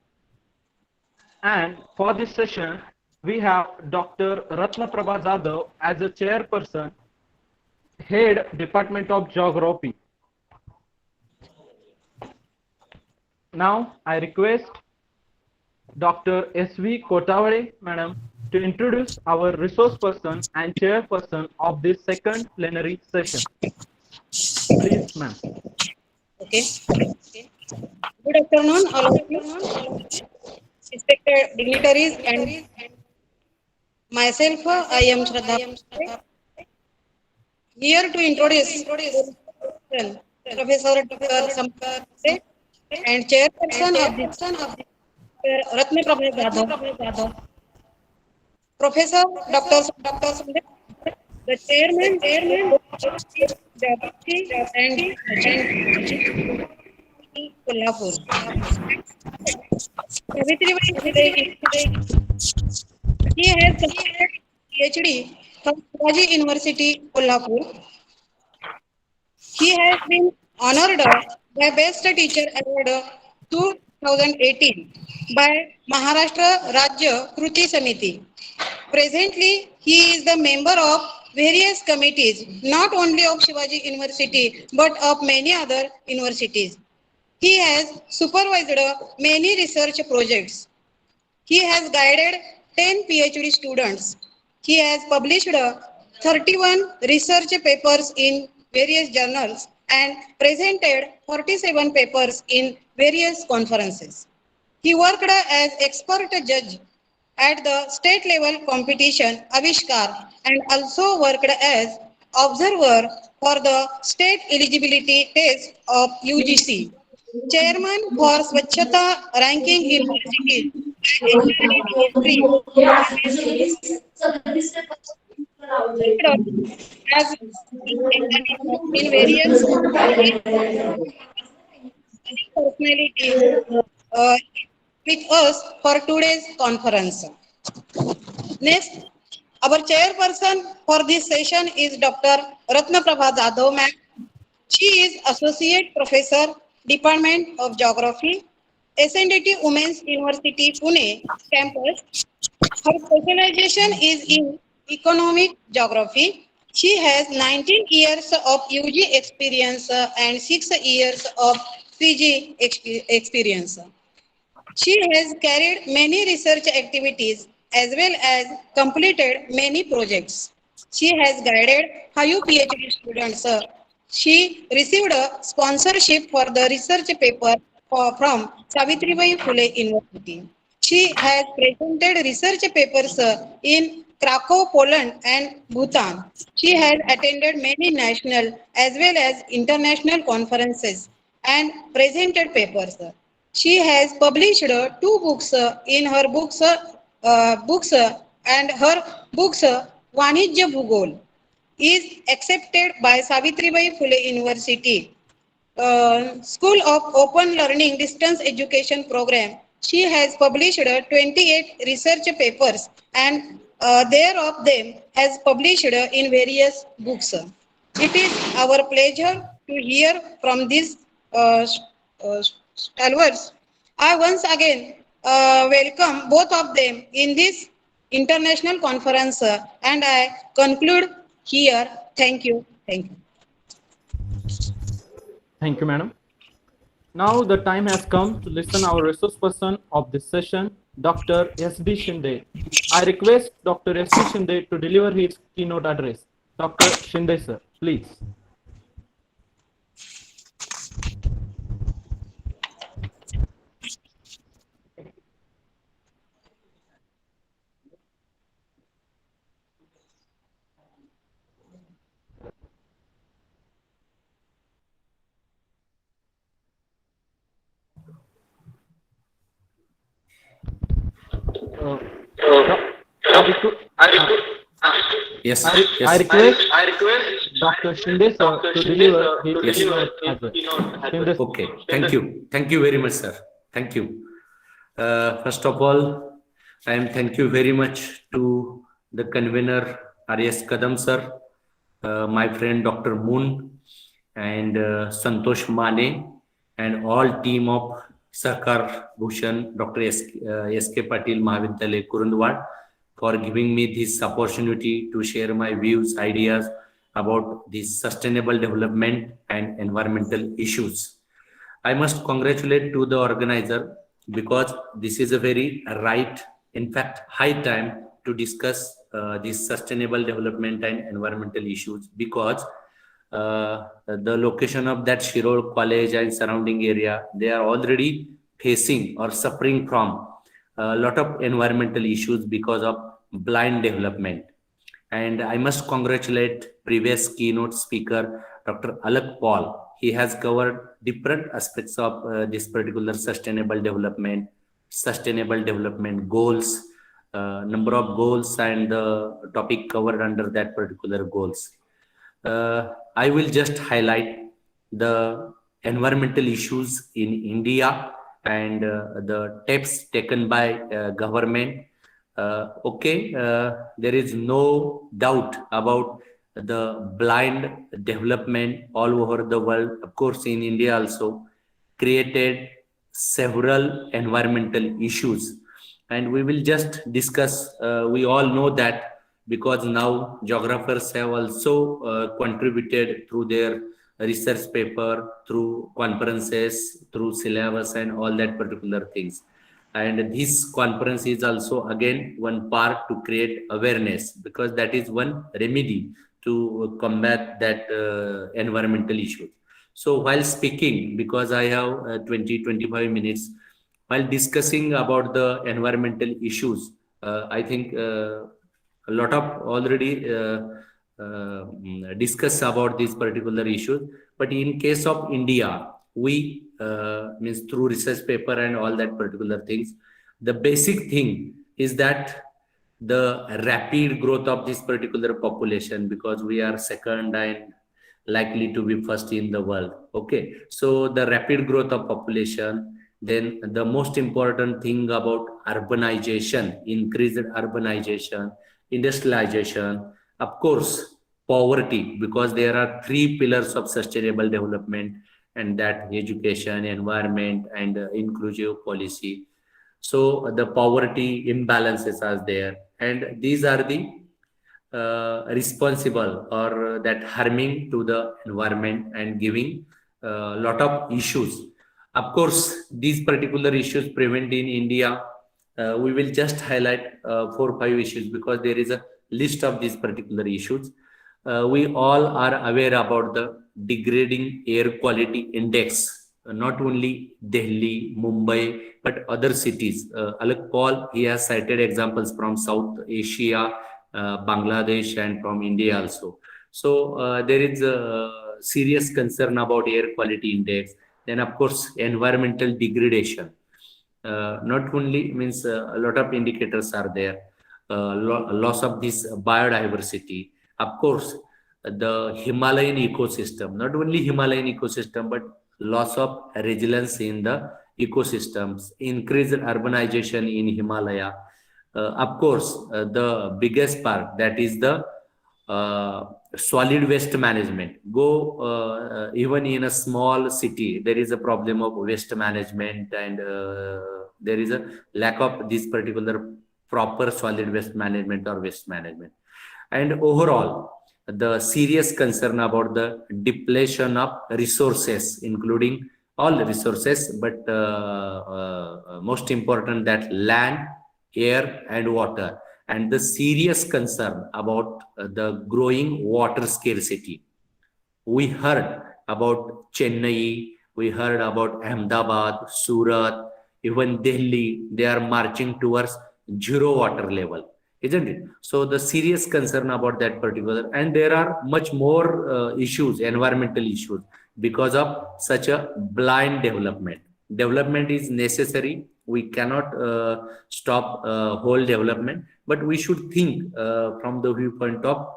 And for this session, we have Dr. Ratnaprabha Jadhav as a chairperson, Head, Department of Geography. Now, I request Dr. S.V. Kotawade, Madam, to introduce our resource person and chairperson of this second plenary session. Please, ma'am. Okay. Good afternoon, all of you, respected dignitaries, and myself, I am Shraddha, here to introduce Professor Dr. Sampath and chairperson of this Ratnaprabha Jadhav. Professor Dr. Sampath, the chairman of Geography and Kolhapur. He has completed PhD from Shivaji University, Kolhapur. He has been honored by Best Teacher Award 2018 by Maharashtra Rajya Kruti Samiti. Presently, he is the member of various committees, not only of Shivaji University, but of many other universities. He has supervised many research projects. He has guided 10 PhD students. He has published 31 research papers in various journals and presented 47 papers in various conferences. He worked as expert judge at the state level competition Avishkar and also worked as observer for the state eligibility test of UGC. Chairman for Swachhata ranking universities as in various personalities with us for today's conference. Next, our chairperson for this session is Dr. Ratnaprabha Jadhav, ma'am. She is Associate Professor, Department of Geography, SNDT Women's University, Pune campus. Her specialization is in economic geography. She has 19 years of UG experience and 6 years of PG experience. She has carried many research activities as well as completed many projects. She has guided higher PhD students. She received a sponsorship for the research paper from Savitribai Phule University. She has presented research papers in Krakow, Poland and Bhutan. She has attended many national as well as international conferences and presented papers. She has published two books in her books and her books Vanijya Bhugol is accepted by Savitribai Phule University School of Open Learning Distance Education Program. She has published 28 research papers and thereof them has published in various books. It is our pleasure to hear from these stalwarts. I once again welcome both of them in this international conference and I conclude here. Thank you. Thank you. Thank you, madam. Now the time has come to listen our resource person of this session, Dr. S.D. Shinde. I request Dr. S.D. Shinde to deliver his keynote address. Dr. Shinde, sir, please. Yes. I request Dr. Shinde sir to deliver his keynote address. Shinde, Okay. Thank you. Thank you very much, sir. Thank you. First of all, thank you very much to the convener R.S. Kadam sir, my friend Dr. Moon, and Santosh Mane, and all team of Sarkar Bhushan, Dr. S.K. Patil Mahavidyalaya Kurundwad, for giving me this opportunity to share my views, ideas about this sustainable development and environmental issues. I must congratulate to the organizer because this is a very right, in fact, high time to discuss these sustainable development and environmental issues, because the location of that Shirol College and surrounding area, they are already facing or suffering from a lot of environmental issues because of blind development. And I must congratulate previous keynote speaker, Dr. Alak Paul. He has covered different aspects of this particular sustainable development goals, number of goals, and the topic covered under that particular goals. I will just highlight the environmental issues in India and the steps taken by government. There is no doubt about the blind development all over the world. Of course, in India also created several environmental issues, and we will just discuss. We all know that because now geographers have also contributed through their research paper, through conferences, through syllabus and all that particular things. And this conference is also again one part to create awareness, because that is one remedy to combat that environmental issue. So while speaking, because I have 20-25 minutes, while discussing about the environmental issues, I think a lot of already discuss about these particular issues. But in case of India, we means through research paper and all that particular things, the basic thing is that the rapid growth of this particular population, because we are second and likely to be first in the world. Okay, so the rapid growth of population, then the most important thing about urbanization, increased urbanization, industrialization, of course, poverty, because there are three pillars of sustainable development, and that education, environment, and inclusive policy. So the poverty imbalances are there, and these are the responsible or that harming to the environment and giving a lot of issues. Of course, these particular issues prevent in India. We will just highlight 4 or 5 issues because there is a list of these particular issues. We all are aware about the degrading air quality index, not only Delhi, Mumbai, but other cities. Alok Paul, he has cited examples from South Asia, Bangladesh, and from India also. So there is a serious concern about air quality index. Then, of course, environmental degradation. Not only means a lot of indicators are there. Loss of this biodiversity. Of course, the Himalayan ecosystem, not only Himalayan ecosystem, but loss of resilience in the ecosystems, increased urbanization in Himalaya. Of course, the biggest part, that is the solid waste management. Even in a small city, there is a problem of waste management, and there is a lack of this particular proper solid waste management or waste management. And overall, the serious concern about the depletion of resources, including all the resources, but most important, that land, air, and water, and the serious concern about the growing water scarcity. We heard about Chennai, we heard about Ahmedabad, Surat, even Delhi. They are marching towards zero water level, isn't it? So the serious concern about that particular, and there are much more issues, environmental issues, because of such a blind development. Development is necessary. We cannot stop whole development, but we should think from the viewpoint of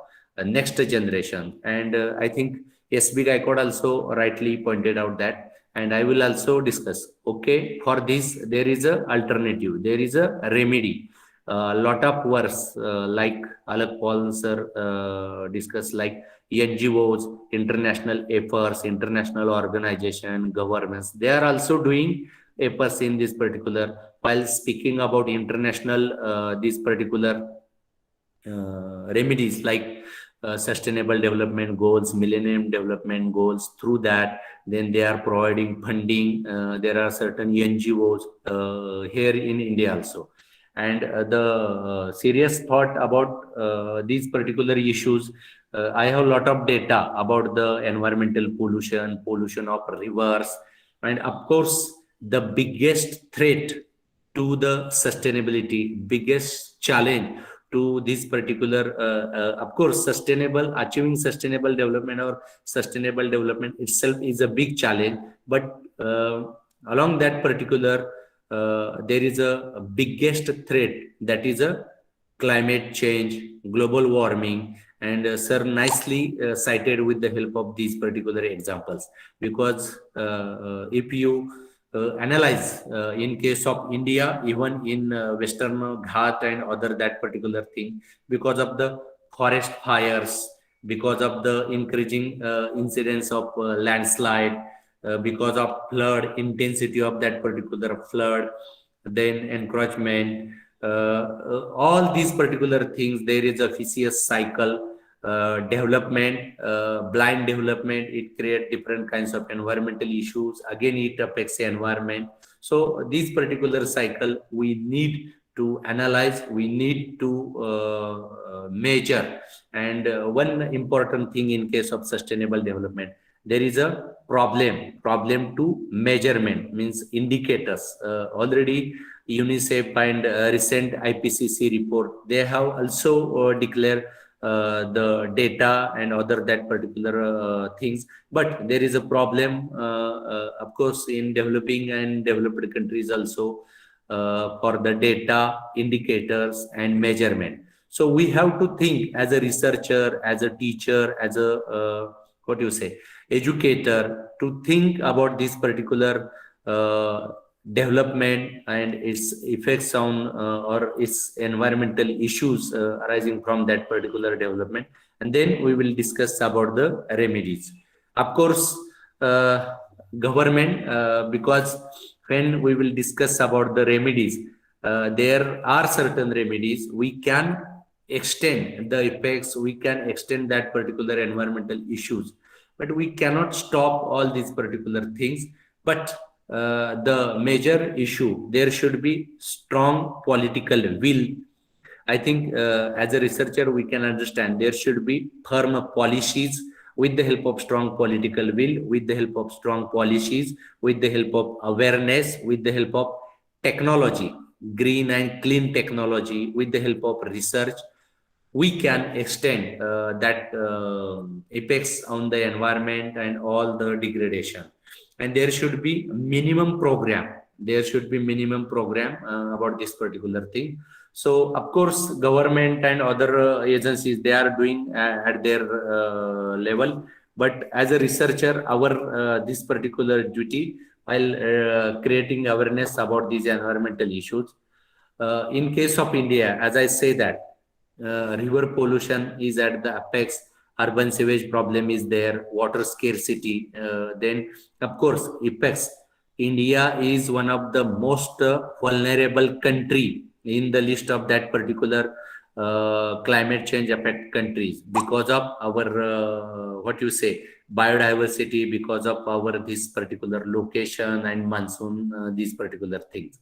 next generation. And I think SB Gaikwad also rightly pointed out that, and I will also discuss. Okay, for this there is a alternative, there is a remedy. Lot of works like Alok Paul sir discussed, like NGOs, international efforts, international organization, governments, they are also doing efforts in this particular. While speaking about international, these particular remedies like sustainable development goals, millennium development goals, through that, then they are providing funding. There are certain NGOs here in India also. And the serious thought about these particular issues, I have a lot of data about the environmental pollution, pollution of rivers, and of course, the biggest threat to the sustainability, biggest challenge to this particular, of course, achieving sustainable development or sustainable development itself is a big challenge. But along that particular, there is a biggest threat, that is a climate change, global warming, and sir nicely cited with the help of these particular examples. Because if you analyze in case of India, even in Western Ghat and other that particular thing, because of the forest fires, because of the increasing incidence of landslide, because of flood, intensity of that particular flood, then encroachment, all these particular things, there is a vicious cycle. Development, blind development, it creates different kinds of environmental issues. Again, it affects the environment. So this particular cycle, we need to analyze, we need to measure. And one important thing in case of sustainable development, there is a problem to measurement, means indicators. Already UNICEF and recent IPCC report, they have also declared the data and other that particular things. But there is a problem, of course, in developing and developed countries also, for the data, indicators, and measurement. So we have to think as a researcher, as a teacher, as a educator, to think about this particular development and its effects on or its environmental issues arising from that particular development, and then we will discuss about the remedies. Of course, government, because when we will discuss about the remedies, there are certain remedies we can extend the effects, we can extend that particular environmental issues, but we cannot stop all these particular things. But the major issue, there should be strong political will. I think as a researcher, we can understand there should be firm policies with the help of strong political will, with the help of strong policies, with the help of awareness, with the help of technology, green and clean technology, with the help of research, we can extend that effects on the environment and all the degradation. And there should be minimum program. There should be minimum program about this particular thing. So of course, government and other agencies, they are doing at their level. But as a researcher, our this particular duty, while creating awareness about these environmental issues. In case of India, as I say that river pollution is at the apex, urban sewage problem is there, water scarcity. Then, of course, effects. India is one of the most vulnerable country in the list of that particular climate change affect countries because of our what you say biodiversity, because of our this particular location and monsoon, these particular things.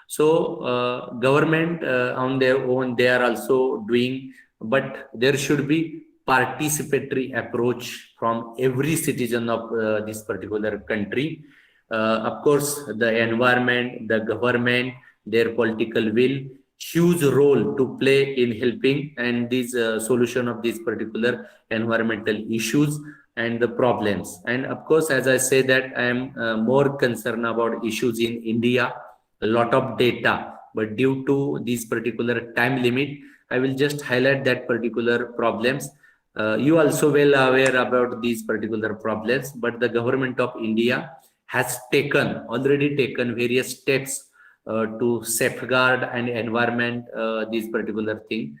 So government on their own, they are also doing, but there should be participatory approach from every citizen of this particular country. Of course, the environment, the government, their political will, huge role to play in helping and this solution of these particular environmental issues and the problems. And of course, as I say that I am more concerned about issues in India, a lot of data, but due to this particular time limit, I will just highlight that particular problems. You also well aware about these particular problems, but the government of India has already taken various steps to safeguard and environment this particular thing.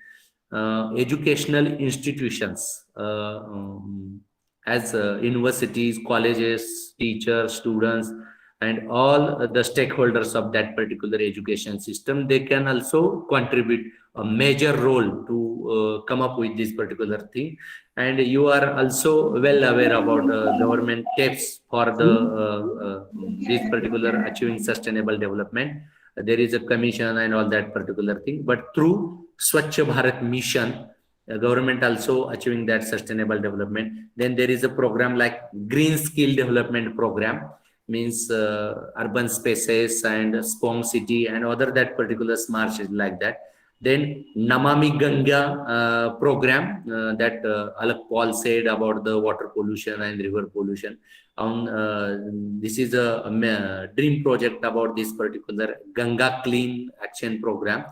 Educational institutions as universities, colleges, teachers, students, and all the stakeholders of that particular education system, they can also contribute a major role to come up with this particular thing. And you are also well aware about government steps for the this particular achieving sustainable development. There is a commission and all that particular thing, but through Swachh Bharat mission, government also achieving that sustainable development. Then there is a program like Green Skill Development Program, means urban spaces and Spong City and other that particular smart city like that. Then Namami Ganga program that Alak Paul said about the water pollution and river pollution. This is a dream project about this particular Ganga Clean Action Program.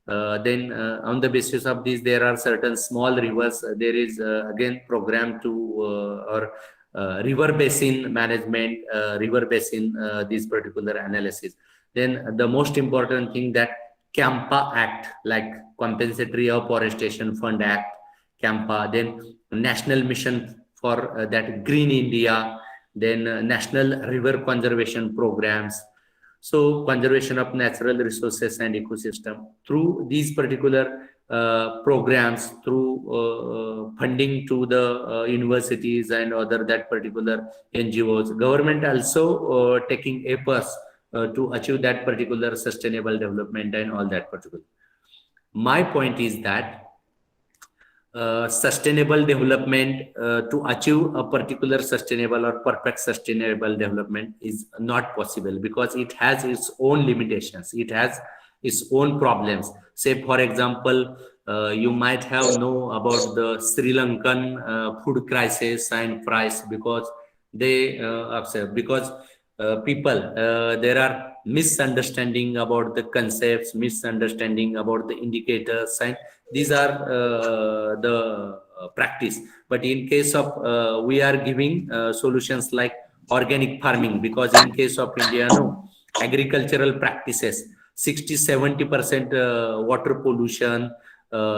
Then on the basis of this, there are certain small rivers. There is again program to river basin management, river basin, this particular analysis. Then the most important thing that CAMPA Act, like Compensatory Afforestation Fund Act, CAMPA, then National Mission for that Green India, then National River Conservation Programs. So conservation of natural resources and ecosystem through these particular programs, through funding to the universities and other that particular NGOs. Government also taking efforts to achieve that particular sustainable development and all that particular. My point is that sustainable development to achieve a particular sustainable or perfect sustainable development is not possible because it has its own limitations. It has its own problems. Say, for example, you might have know about the Sri Lankan food crisis and price because they because people there are misunderstanding about the concepts, misunderstanding about the indicators, and these are the practice. But in case of we are giving solutions like organic farming, because in case of India, no, agricultural practices, 60-70% water pollution,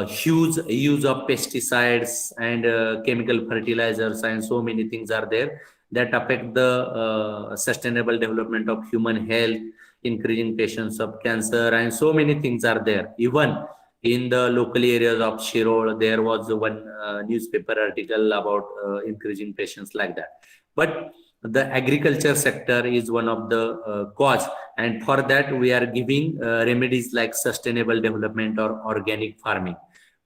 huge use of pesticides and chemical fertilizers, and so many things are there that affect the sustainable development of human health, increasing patients of cancer, and so many things are there. Even in the local areas of Shirol, there was one newspaper article about increasing patients like that. But the agriculture sector is one of the cause, and for that we are giving remedies like sustainable development or organic farming.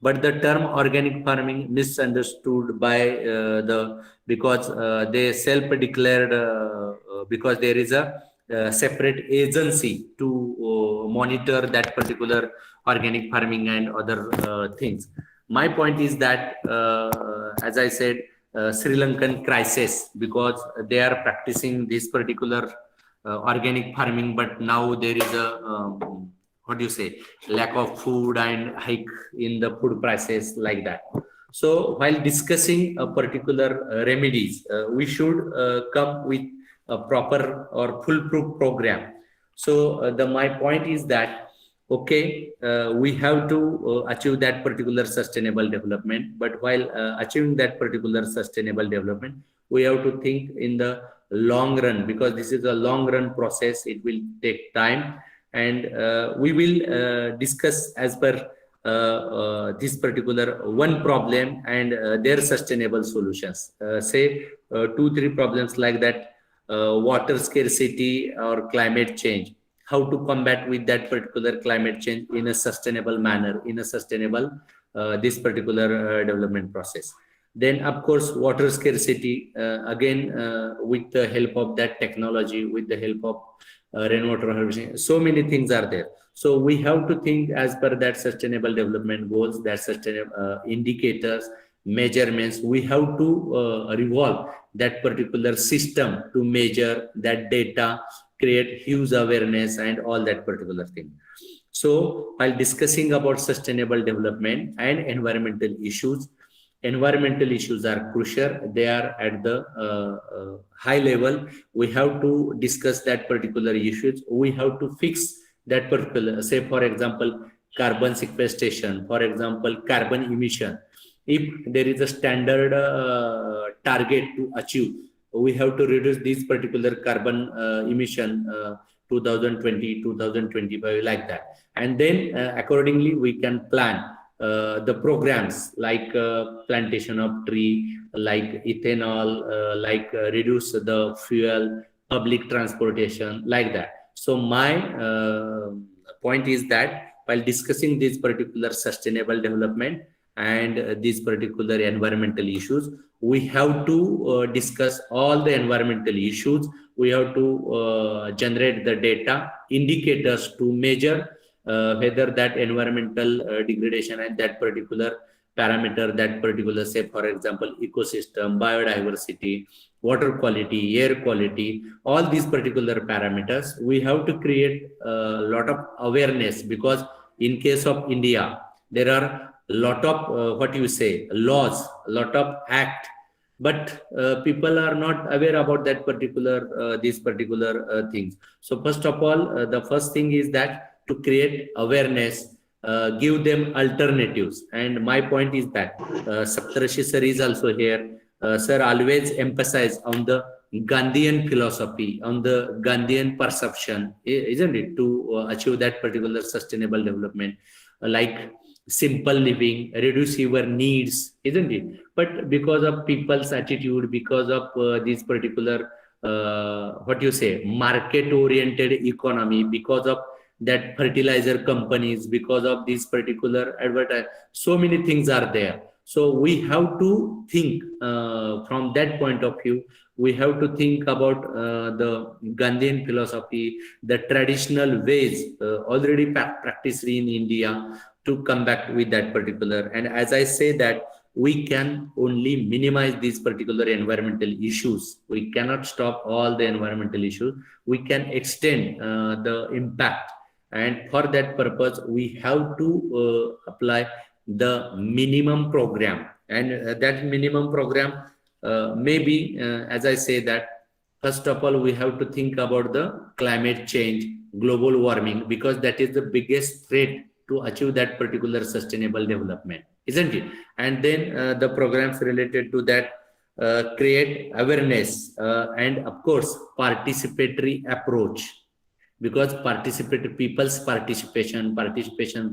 But the term organic farming misunderstood by because they self-declared because there is a separate agency to monitor that particular organic farming and other things. My point is that, as I said, Sri Lankan crisis, because they are practicing this particular organic farming, but now there is a what do you say, lack of food and hike in the food prices like that. So while discussing a particular remedies, we should come with a proper or foolproof program. So my point is that, okay, we have to achieve that particular sustainable development, but while achieving that particular sustainable development, we have to think in the long run, because this is a long run process. It will take time, and we will discuss as per this particular one problem and their sustainable solutions. Say 2-3 problems like that, water scarcity or climate change, how to combat with that particular climate change in a sustainable manner, in a sustainable this particular development process. Then of course water scarcity, again with the help of that technology, with the help of rainwater harvesting, so many things are there. So we have to think as per that sustainable development goals, that sustainable indicators, measurements. We have to revolve that particular system to measure that data, create huge awareness and all that particular thing. So while discussing about sustainable development and environmental issues are crucial. They are at the high level. We have to discuss that particular issues. We have to fix that particular, say for example, carbon sequestration, for example, carbon emission. If there is a standard target to achieve, we have to reduce this particular carbon emission 2020, 2025, like that. And then accordingly, we can plan the programs like plantation of tree, like ethanol, like reduce the fuel, public transportation, like that. So my point is that while discussing this particular sustainable development and these particular environmental issues, we have to discuss all the environmental issues. We have to generate the data, indicators to measure whether that environmental degradation and that particular parameter, that particular, say for example, ecosystem, biodiversity, water quality, air quality, all these particular parameters, we have to create a lot of awareness, because in case of India, there are a lot of what you say, laws, a lot of act, but people are not aware about that particular these particular things. So first of all, the first thing is that to create awareness, give them alternatives. And my point is that Saptarishi sir is also here. Sir always emphasize on the Gandhian philosophy, on the Gandhian perception, isn't it, to achieve that particular sustainable development, like simple living, reduce your needs, isn't it? But because of people's attitude, because of this particular what you say, market oriented economy, because of that fertilizer companies, because of this particular advertise, so many things are there. So we have to think from that point of view. We have to think about the Gandhian philosophy, the traditional ways already practiced in India, to come back with that particular. And as I say that we can only minimize these particular environmental issues. We cannot stop all the environmental issues. We can extend the impact. And for that purpose, we have to apply the minimum program. And that minimum program may be, as I say that, first of all, we have to think about the climate change, global warming, because that is the biggest threat to achieve that particular sustainable development, isn't it? And then the programs related to that create awareness and of course participatory approach, because people's participation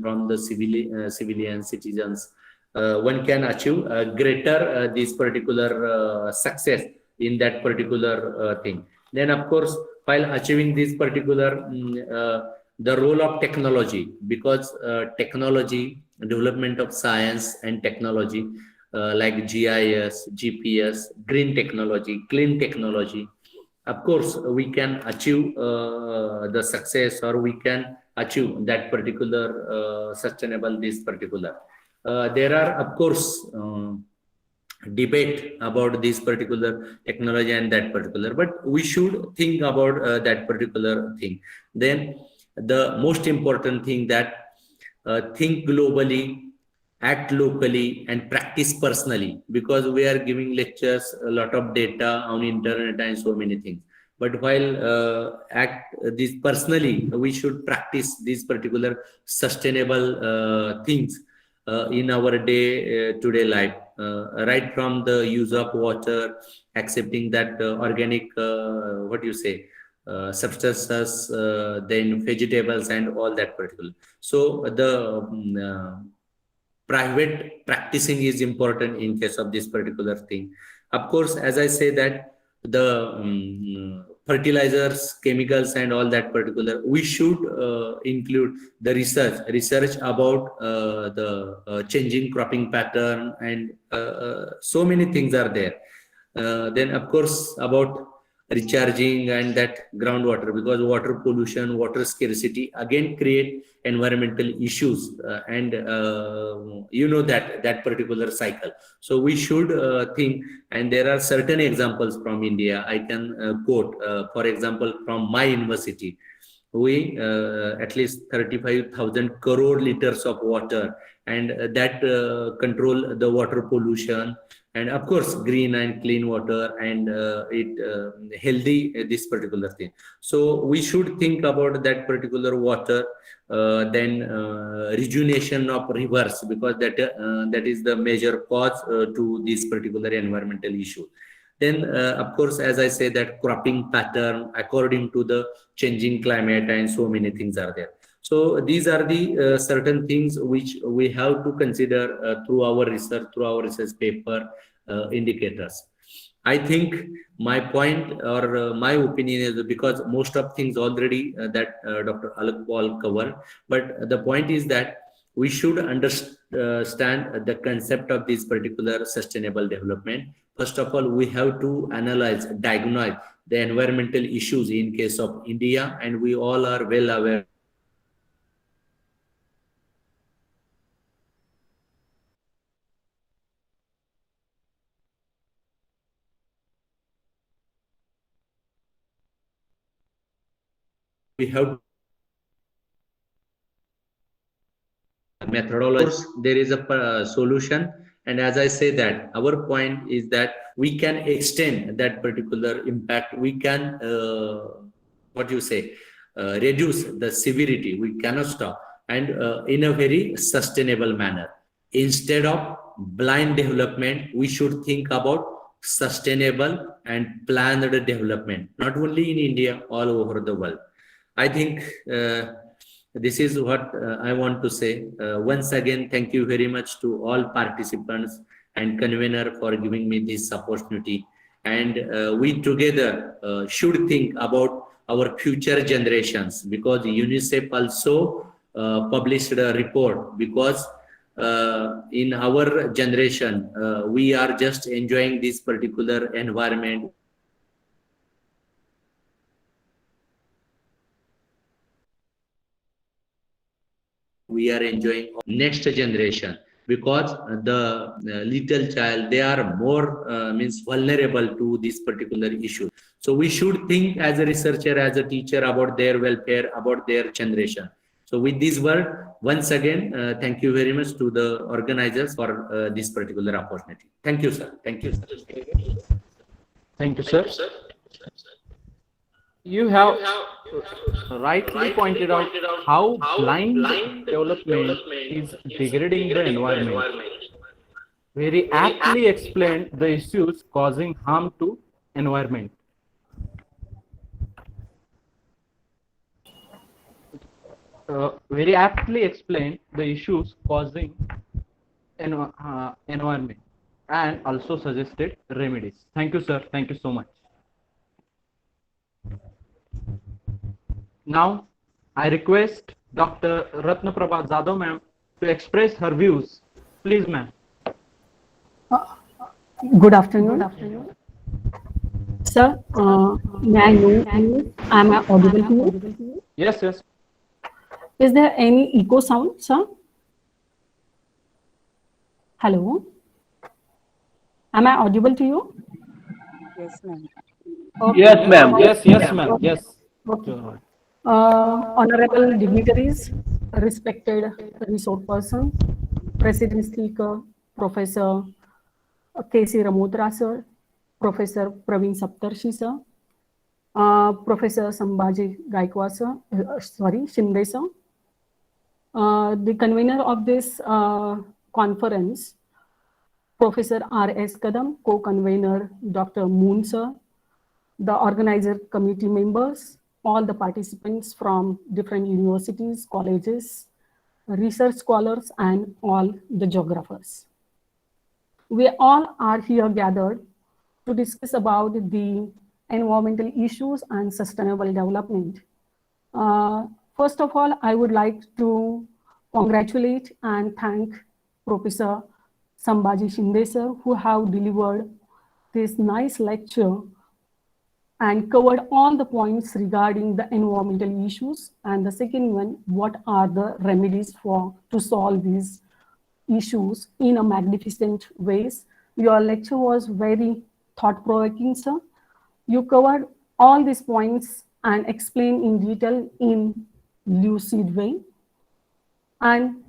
from the civilian citizens, one can achieve greater this particular success in that particular thing. Then of course, while achieving this particular the role of technology, because technology, development of science and technology, like GIS, GPS, green technology, clean technology, of course we can achieve the success, or we can achieve that particular sustainable this particular. There are of course debate about this particular technology and that particular, but we should think about that particular thing. Then the most important thing, that think globally, act locally, and practice personally, because we are giving lectures, a lot of data on internet and so many things, but while act this personally, we should practice these particular sustainable things in our day-to-day life, right from the use of water, accepting that organic substances, then vegetables and all that particular. So the private practicing is important in case of this particular thing. Of course, as I say that the fertilizers, chemicals and all that particular, we should include the research about the changing cropping pattern, and so many things are there. Then of course about recharging and that groundwater, because water pollution, water scarcity again create environmental issues, and you know that particular cycle. So we should think, and there are certain examples from India I can quote. For example, from my university, we at least 35,000 crore liters of water, and that control the water pollution, and of course green and clean water, and healthy this particular thing. So we should think about that particular water. Then rejuvenation of rivers, because that is the major cause to this particular environmental issue. Then of course, as I say, that cropping pattern according to the changing climate, and so many things are there. So these are the certain things which we have to consider through our research paper indicators. I think my point, or my opinion is, because most of things already that Dr. Alok Paul covered, but the point is that we should understand the concept of this particular sustainable development. First of all, we have to analyze, diagnose the environmental issues in case of India, and we all are well aware we have methodology. There is a solution, and as I say that our point is that we can extend that particular impact. We can reduce the severity. We cannot stop, and in a very sustainable manner. Instead of blind development, we should think about sustainable and planned development, not only in India, all over the world. I think this is what I want to say. Once again, thank you very much to all participants and convener for giving me this opportunity. And we together should think about our future generations, because UNICEF also published a report, because in our generation, we are just enjoying this particular environment. We are enjoying next generation, because the little child, they are more vulnerable to this particular issue. So we should think as a researcher, as a teacher, about their welfare, about their generation. So with this word, once again, thank you very much to the organizers for this particular opportunity. Thank you, sir. Thank you, sir. Thank you, sir. You have rightly pointed out how blind development is degrading the environment. Very aptly explained the issues causing harm to environment. Very aptly explained the issues causing environment and also suggested remedies. Thank you, sir. Thank you so much. Now, I request Dr. Ratnaprabha Jadhav ma'am to express her views. Please, ma'am. Good afternoon. Sir, may I know you? Am I audible to you? Yes, yes. Is there any echo sound, sir? Hello? Am I audible to you? Yes, ma'am. Okay. Yes, ma'am. Yes, yes, ma'am. Okay. Yes. Okay. Honorable dignitaries, respected resource person, President Speaker, Professor K.C. Ramotra, sir, Professor Praveen Saptarshi, sir, Professor Sambhaji Gaikwad, sir, Shinde, sir, the convener of this conference, Professor R.S. Kadam, co-convener Dr. Moon, sir, the organizer committee members, all the participants from different universities, colleges, research scholars, and all the geographers. We all are here gathered to discuss about the environmental issues and sustainable development. First of all, I would like to congratulate and thank Professor Sambhaji Shinde sir, who have delivered this nice lecture and covered all the points regarding the environmental issues. And the second one, what are the remedies to solve these issues in a magnificent ways. Your lecture was very thought-provoking, sir. You covered all these points and explained in detail in lucid way. And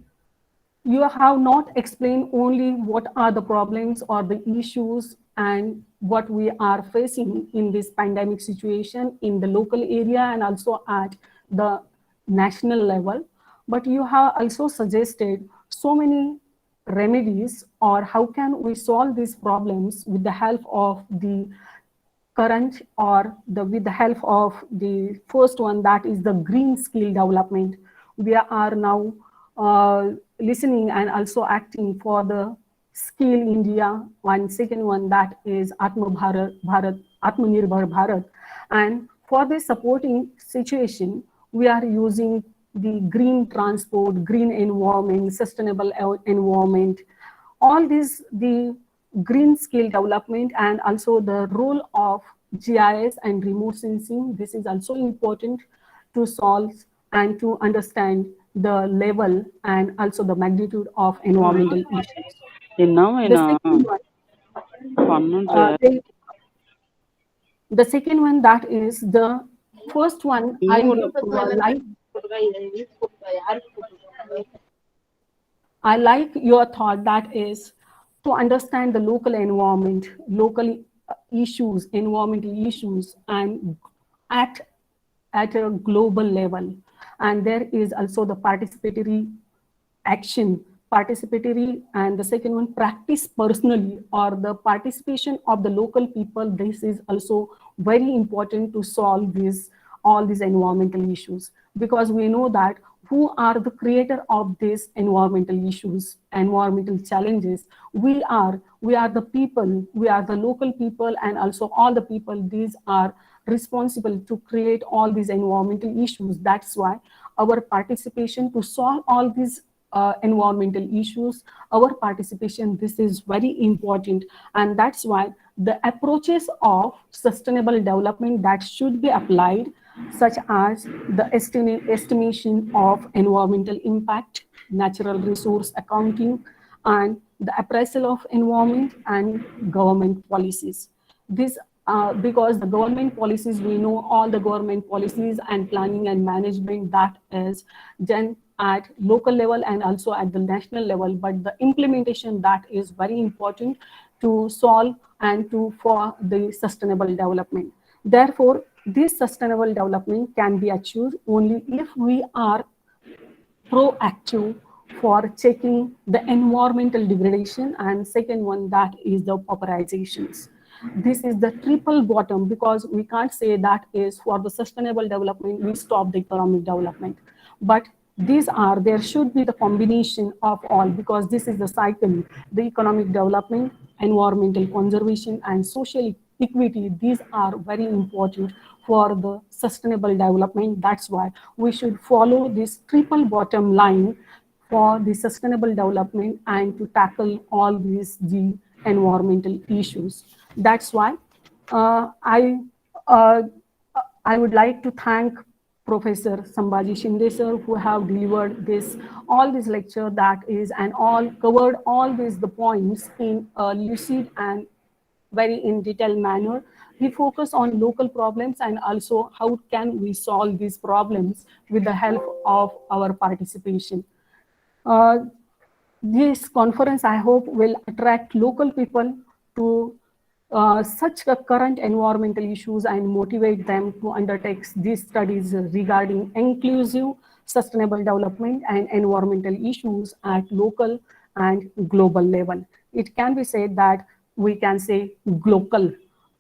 you have not explained only what are the problems or the issues and what we are facing in this pandemic situation in the local area and also at the national level, but you have also suggested so many remedies or how can we solve these problems with the help of the current or with the help of the first one, that is the green skill development. We are now listening and also acting for the Skill India. One second one, that is Atmanirbhar Bharat. And for this supporting situation, we are using the green transport, green environment, sustainable environment, all these, the green skill development and also the role of GIS and remote sensing. This is also important to solve and to understand the level and also the magnitude of environmental issues. The second one, that is the first one, I like your thought, that is to understand the local environment, local issues, environmental issues, and act at a global level. And there is also the participatory action, and the second one, practice personally, or the participation of the local people. This is also very important to solve all these environmental issues, because we know that who are the creator of these environmental issues, environmental challenges. We are the people, we are the local people, and also all the people, these are responsible to create all these environmental issues. That's why our participation to solve all these environmental issues, our participation, this is very important. And that's why the approaches of sustainable development that should be applied, such as the estimation of environmental impact, natural resource accounting, and the appraisal of environment and government policies. This because the government policies, we know all the government policies and planning and management, that is done at local level and also at the national level, but the implementation, that is very important to solve and for the sustainable development. Therefore, This sustainable development can be achieved only if we are proactive for checking the environmental degradation, and second one, that is the pauperizations. This is the triple bottom, because we can't say that is for the sustainable development we stop the economic development, but there should be the combination of all, because this is the cycle: the economic development, environmental conservation, and social equity. These are very important for the sustainable development. That's why we should follow this triple bottom line for the sustainable development and to tackle all the environmental issues. That's why uh, I uh, I would like to thank Professor Sambhaji Shinde sir, who have delivered all this lecture, that is, and all covered all these the points in a lucid and very in detailed manner. He focused on local problems and also how can we solve these problems with the help of our participation. Uh, this conference, I hope, will attract local people to such a current environmental issues and motivate them to undertake these studies regarding inclusive sustainable development and environmental issues at local and global level. It can be said that we can say global,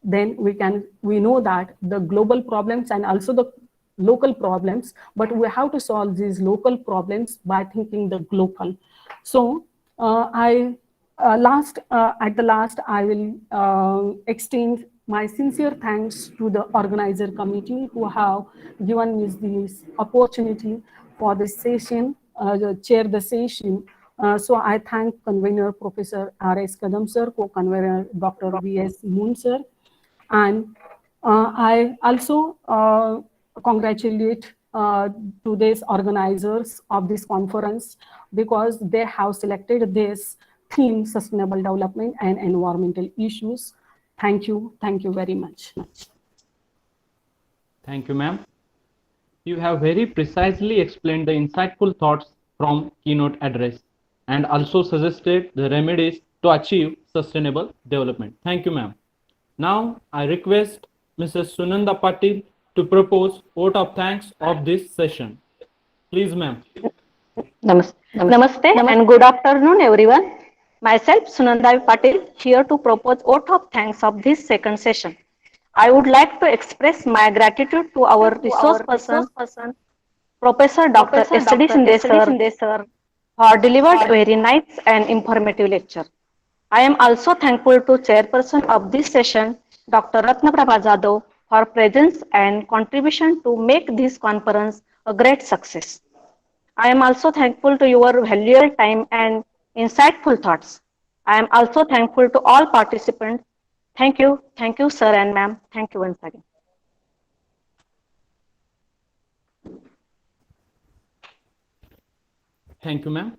then we know that the global problems and also the local problems, but we have to solve these local problems by thinking the global. So I at the last, I will extend my sincere thanks to the organizer committee who have given me this opportunity for this session, chair the session. So I thank convener Professor R.S. Kadam sir, co-convener Dr. V.S. Moon sir, and I also congratulate today's organizers of this conference, because they have selected this theme, sustainable development and environmental issues. Thank you very much. Thank you, ma'am. You have very precisely explained the insightful thoughts from keynote address and also suggested the remedies to achieve sustainable development. Thank you, ma'am. Now I request Mrs. Sunanda Patil to propose vote of thanks of this session. Please, ma'am. Namaste and good afternoon, everyone. Myself, Sunanda Patil, here to propose vote of thanks of this second session. I would like to express my gratitude to our resource person, Professor Dr. S.D. Shinde sir, for delivered very nice and informative lecture. I am also thankful to chairperson of this session, Dr. Ratnaprabha Jadhav, for presence and contribution to make this conference a great success. I am also thankful to your valuable time and insightful thoughts. I am also thankful to all participants. Thank you, sir and ma'am. Thank you once again. Thank you, ma'am.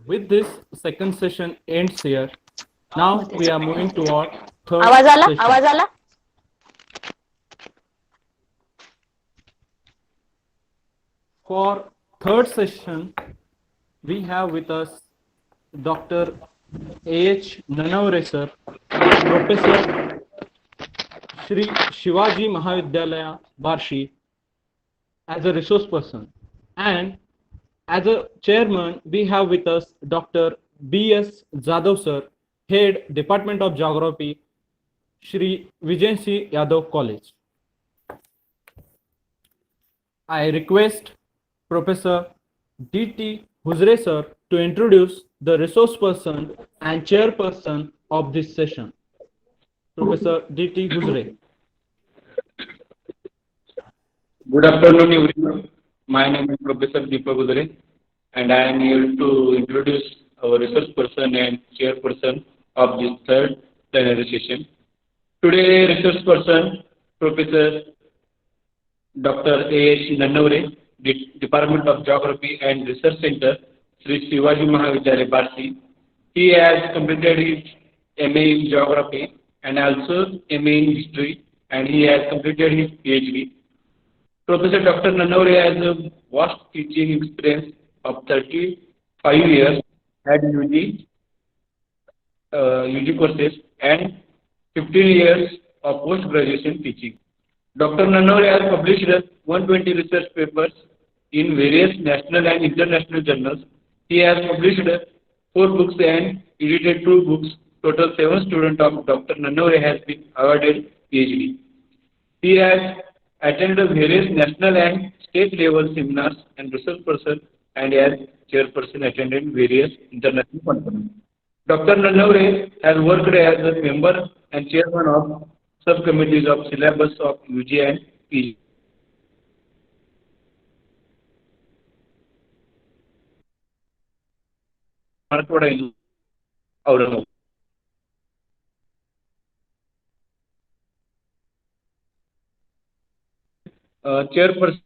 With this, second session ends here. Now we are moving to our third session. For third session, we have with us Dr. A.H. Nanavare sir, Professor Shri Shivaji Mahavidyalaya Barshi as a resource person, and as a chairman, we have with us Dr. B.S. Jadhav sir, Head Department of Geography, Shri Vijayansi Yadav College. I request Professor D.T. Huzre sir to introduce the resource person and chairperson of this session. Professor D.T. Huzre. Good afternoon, everyone. My name is Professor Deepak Huzre, and I am here to introduce our resource person and chairperson of this third plenary session. Today, resource person, Professor Dr. A.H. Nanavare, Department of Geography and Research Center, Sri Shivaji Mahavidyalaya Barshi. He has completed his MA in Geography and also MA in History, and he has completed his PhD. Professor Dr. Nanavare has a vast teaching experience of 35 years at UG courses and 15 years of post-graduation teaching. Dr. Nanavare has published 120 research papers in various national and international journals. He has published 4 books and edited 2 books. Total 7 students of Dr. Nanavare has been awarded PhD. He has attended various national and state level seminars and research person and as chairperson attended various international conferences. Dr. Nanavare has worked as a member and chairman of subcommittees of syllabus of UG and PG. Aurangabad. Chairperson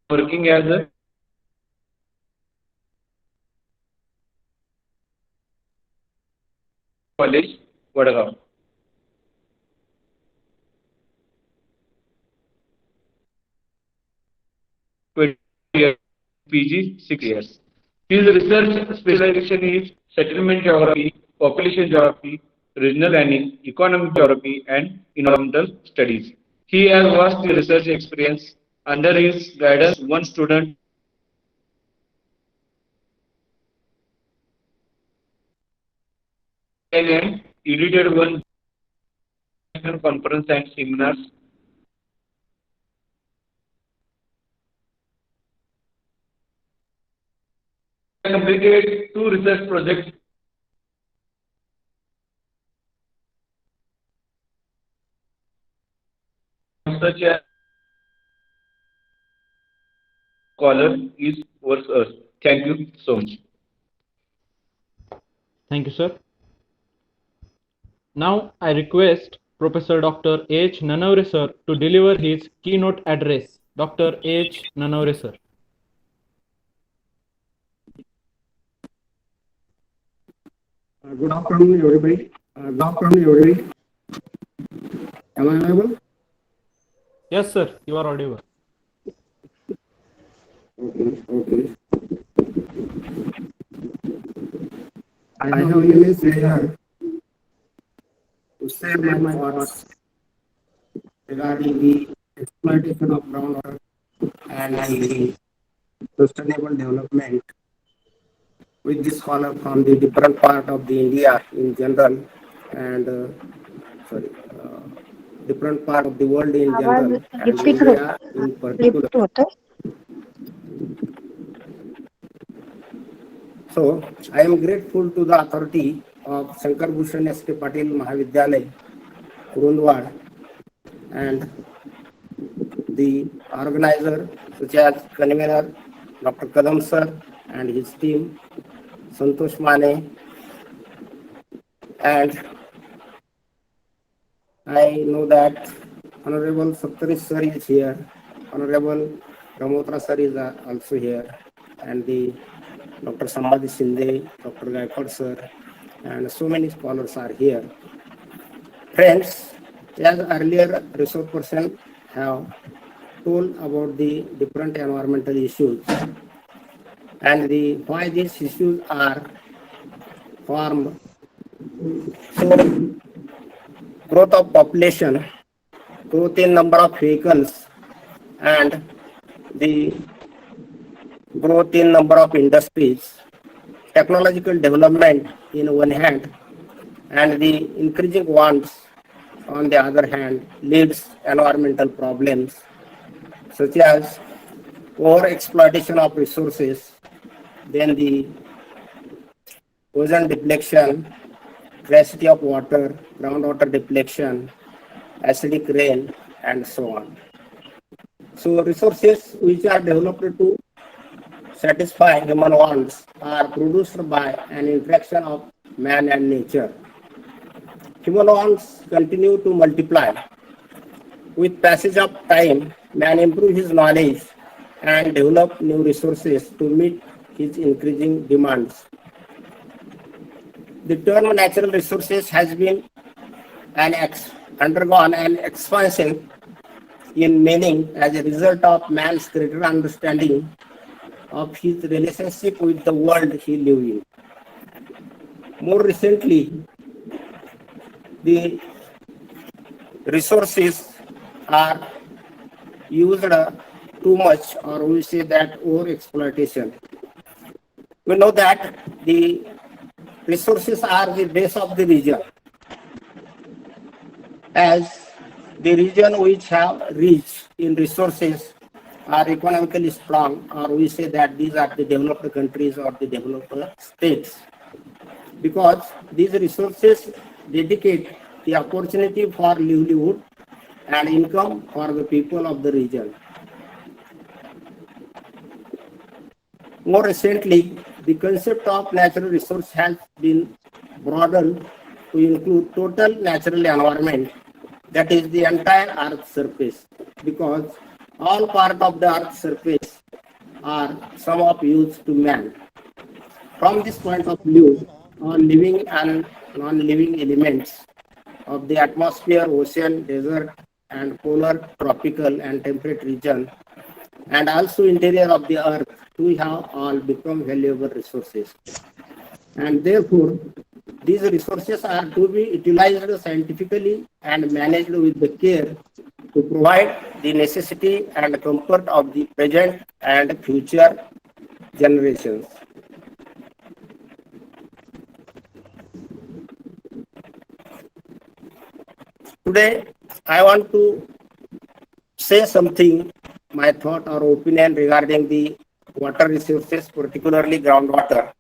working as a college, Vadagaon. PG 6 years. His research specialization is settlement geography, population geography, regional planning, economic geography, and environmental studies. He has vast research experience. Under his guidance, one student and edited 1 conference and seminars. He completed 2 research projects such as scholar is worth us. Thank you so much. Thank you, sir. Now I request Professor Dr. H. Nanavare sir to deliver his keynote address. Dr. H. Nanavare sir. Good afternoon, everybody. Good afternoon, everybody. Am I audible? Yes, sir. You are audible. Okay. I have really pleasure to say my thoughts regarding the exploitation of groundwater and the sustainable development with this scholar from the different part of the India in general and different part of the world in general and India in particular. So I am grateful to the authority of Shankar Bhushan S.K. Patil Mahavidyalaya, Kurundwad, and the organizer such as convener Dr. Kadam sir and his team, Santosh Mane, and I know that Honorable Saptaris sir is here, Honorable Ramotra sir is also here, and the Dr. Samadhi Shinde, Dr. Gaikwad sir, and so many scholars are here. Friends, as earlier resource person have told about the different environmental issues and why these issues are formed. So, growth of population, growth in number of vehicles, and the growth in number of industries, technological development in one hand, and the increasing wants on the other hand leads environmental problems such as over exploitation of resources, then the ozone depletion, scarcity of water, groundwater depletion, acidic rain, and so on. So resources which are developed to satisfy human wants are produced by an interaction of man and nature. Human wants continue to multiply. With passage of time, man improve his knowledge and develop new resources to meet his increasing demands. The term natural resources has been undergone an expansion in meaning as a result of man's greater understanding of his relationship with the world he lives in. more recently, the resources are used too much, or we say that over exploitation. We know that the resources are the base of the region, as the region which have rich in resources are economically strong, or we say that these are the developed countries or the developed states, because these resources dedicate the opportunity for livelihood and income for the people of the region. More recently, the concept of natural resource has been broadened to include total natural environment, that is the entire earth surface, because all part of the earth surface are some of use to man. From this point of view, all living and non-living elements of the atmosphere, ocean, desert, and polar, tropical, and temperate region, and also interior of the earth, we have all become valuable resources. And therefore, these resources are to be utilized scientifically and managed with the care to provide the necessity and comfort of the present and future generations. Today, I want to say something, my thought or opinion regarding the water resources, particularly groundwater.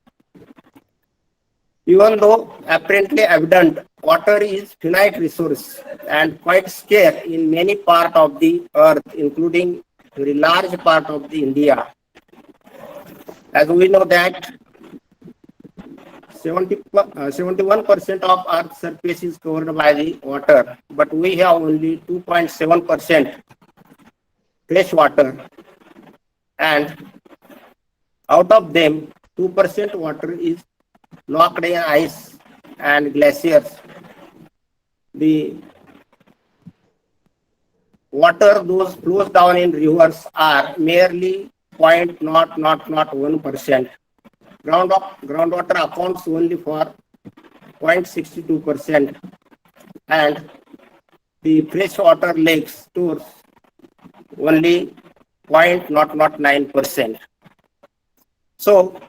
Even though apparently evident, water is finite resource and quite scarce in many parts of the earth, including very large part of the India. As we know that 71% of earth's surface is covered by the water, but we have only 2.7% fresh water, and out of them 2% water is locked in ice and glaciers. The water those flows down in rivers are merely 0.001%. Groundwater accounts only for 0.62%, and the freshwater lakes stores only 0.009%. So,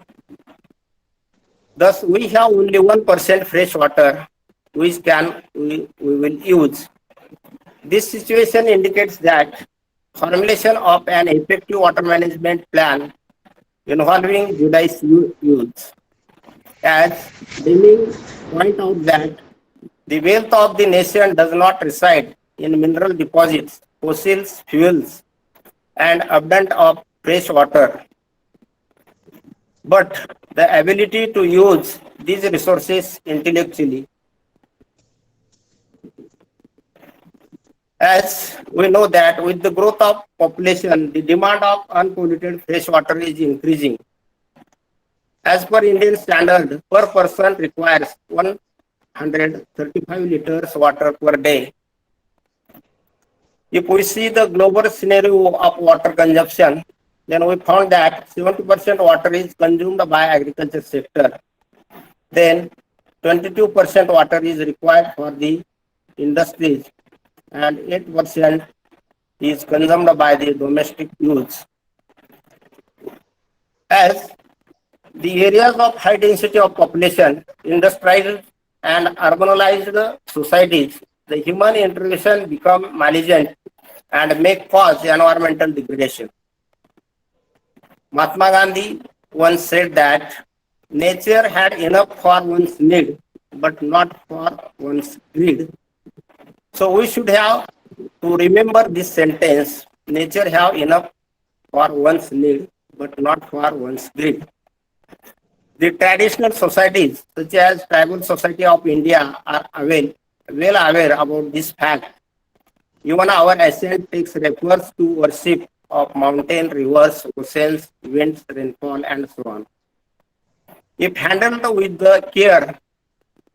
thus we have only 1% fresh water which we will use. This situation indicates that formulation of an effective water management plan involving judicious use. As Deming point out that the wealth of the nation does not reside in mineral deposits, fossils, fuels, and abundance of fresh water, but the ability to use these resources intellectually. As we know that with the growth of population, the demand of unpolluted fresh water is increasing. As per Indian standard, per person requires 135 liters water per day. If we see the global scenario of water consumption, then we found that 70% water is consumed by agriculture sector. Then 22% water is required for the industries, and 8% is consumed by the domestic use. As the areas of high density of population, industrialized and urbanized societies, the human intervention become malignant and may cause environmental degradation. Mahatma Gandhi once said that nature had enough for one's need, but not for one's greed. So we should have to remember this sentence: nature have enough for one's need, but not for one's greed. The traditional societies, such as Tribal Society of India, are well aware about this fact. Even our ancient texts refers to worship of mountain, rivers, oceans, winds, rainfall, and so on. If handled with the care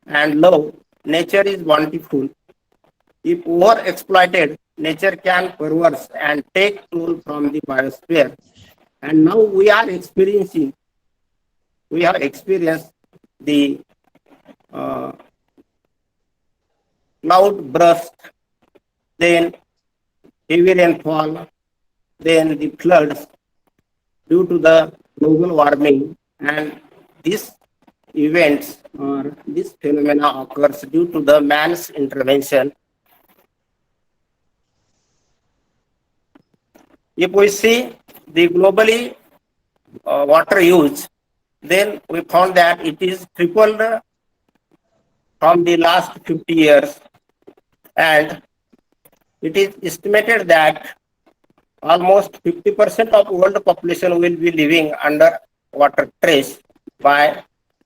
and love, nature is bountiful. If overexploited, nature can perverse and take toll from the biosphere. And now we have experienced the cloud burst, then heavy rainfall, then the floods due to the global warming, and these events or this phenomena occurs due to the man's intervention. If we see the globally water use, then we found that it is tripled from the last 50 years, and it is estimated that almost 50% of world population will be living under water stress by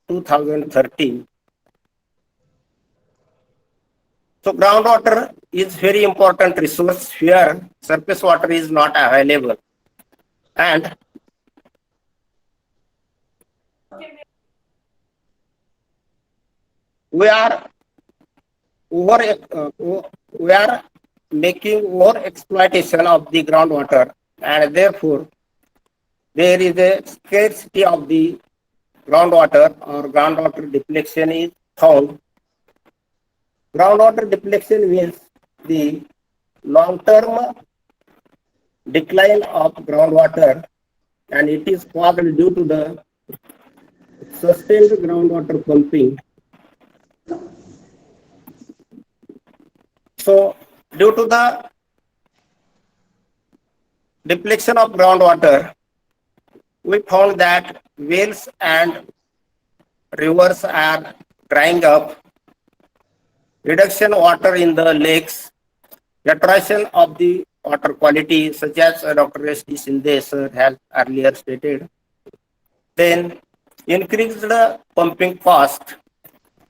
2030. So groundwater is very important resource where surface water is not available, and we are we are making over exploitation of the groundwater, and therefore there is a scarcity of the groundwater, or groundwater depletion is found. Groundwater depletion means the long-term decline of groundwater, and it is caused due to the sustained groundwater pumping. So, due to the depletion of groundwater, we found that wells and rivers are drying up, reduction water in the lakes, deterioration of the water quality, such as Dr. S. D. Sinde sir has earlier stated. Then increased the pumping cost.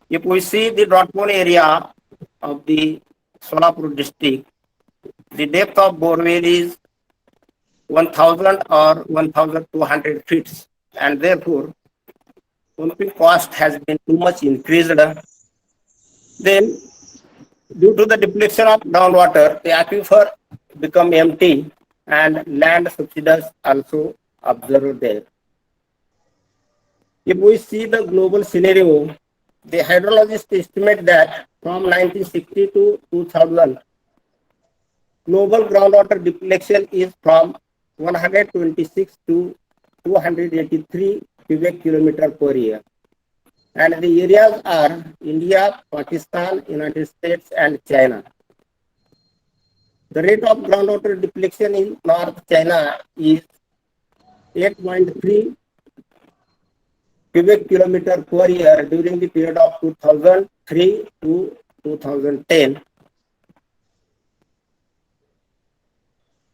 If we see the drought-prone area of the Solapur district, the depth of borewell is 1,000 or 1,200 feet, and therefore pumping cost has been too much increased. Then, due to the depletion of groundwater, the aquifer become empty, and land subsidence also observed there. If we see the global scenario, the hydrologists estimate that from 1960 to 2000, global groundwater depletion is from 126 to 283 cubic kilometer per year. And the areas are India, Pakistan, United States, and China. The rate of groundwater depletion in North China is 8.3 cubic kilometer per year during the period of 2003 to 2010.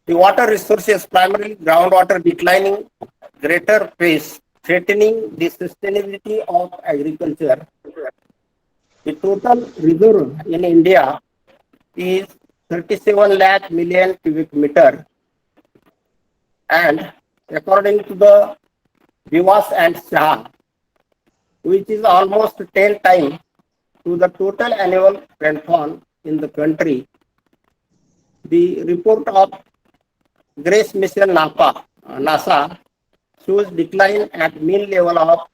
The water resources, primarily groundwater, declining greater pace, threatening the sustainability of agriculture. The total reserve in India is 37 lakh million cubic meter, and according to the Vivas and Shah, which is almost 10 times to the total annual rainfall in the country, the report of Grace Mission NASA shows decline at mean level of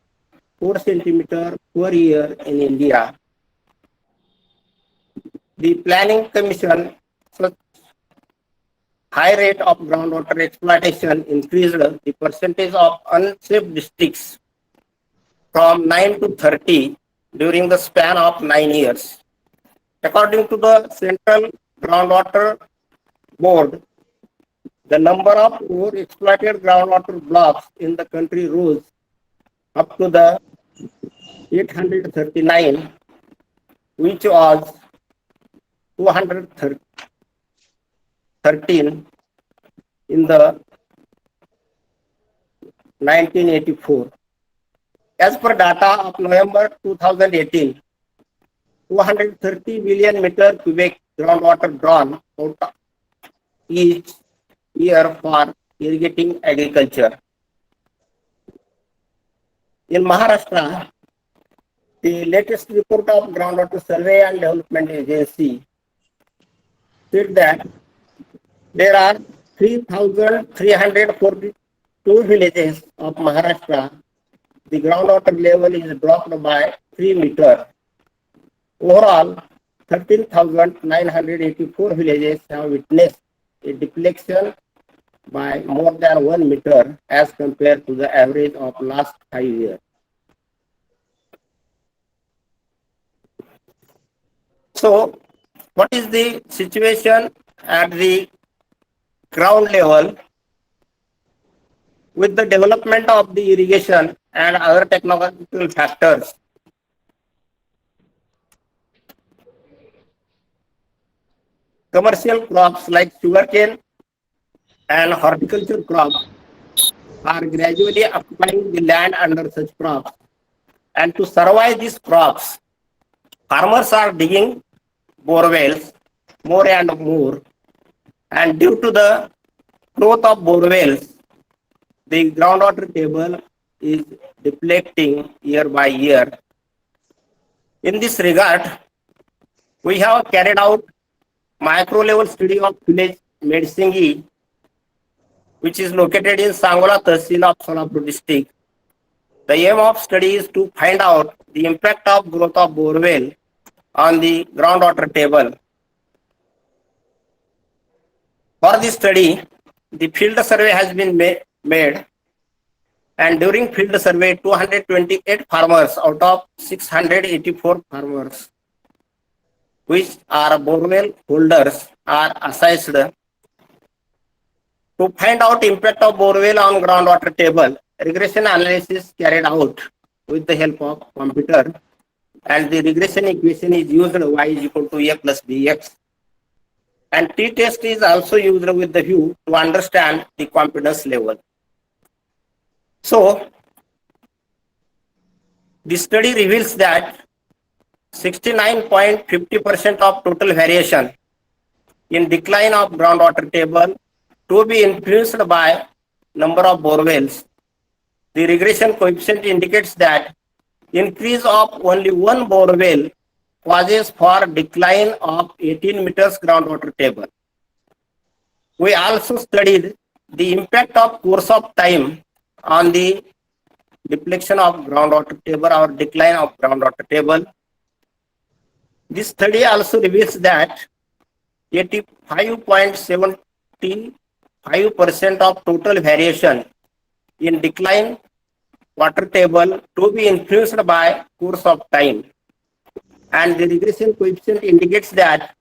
4 centimeter per year in India. The Planning Commission, such high rate of groundwater exploitation increased the percentage of unsafe districts from 9 to 30 during the span of 9 years. According to the Central Groundwater Board, the number of overexploited groundwater blocks in the country rose up to the 839, which was 213 in the 1984. As per data of November 2018, 230 million meter cubic groundwater drawn out each year for irrigating agriculture. In Maharashtra, the latest report of Groundwater Survey and Development Agency said that there are 3,342 villages of Maharashtra. The groundwater level is dropped by 3 meters, Overall, 13,984 villages have witnessed a depletion by more than 1 meter as compared to the average of last 5 years. So, what is the situation at the ground level with the development of the irrigation and other technological factors? Commercial crops like sugarcane and horticulture crops are gradually occupying the land under such crops. And to survive these crops, farmers are digging bore wells more and more. And due to the growth of bore wells, the groundwater table is depleting year by year. In this regard, we have carried out micro level study of village Medsingi, which is located in Sangola Tahsil of Solapur district. The aim of study is to find out the impact of growth of borewell on the groundwater table. For this study, the field survey has been made, and during field survey, 228 farmers out of 684 farmers, which are borewell holders, are assessed. To find out impact of borewell on groundwater table, regression analysis carried out with the help of computer, and the regression equation is used y is equal to a plus bx. And t-test is also used with the view to understand the confidence level. So, the study reveals that 69.50% of total variation in decline of groundwater table to be influenced by number of borewells. The regression coefficient indicates that increase of only one borewell causes for decline of 18 meters groundwater table. We also studied the impact of course of time on the depletion of groundwater table or decline of groundwater table. This study also reveals that 85.75% of total variation in decline water table to be influenced by course of time. And the regression coefficient indicates that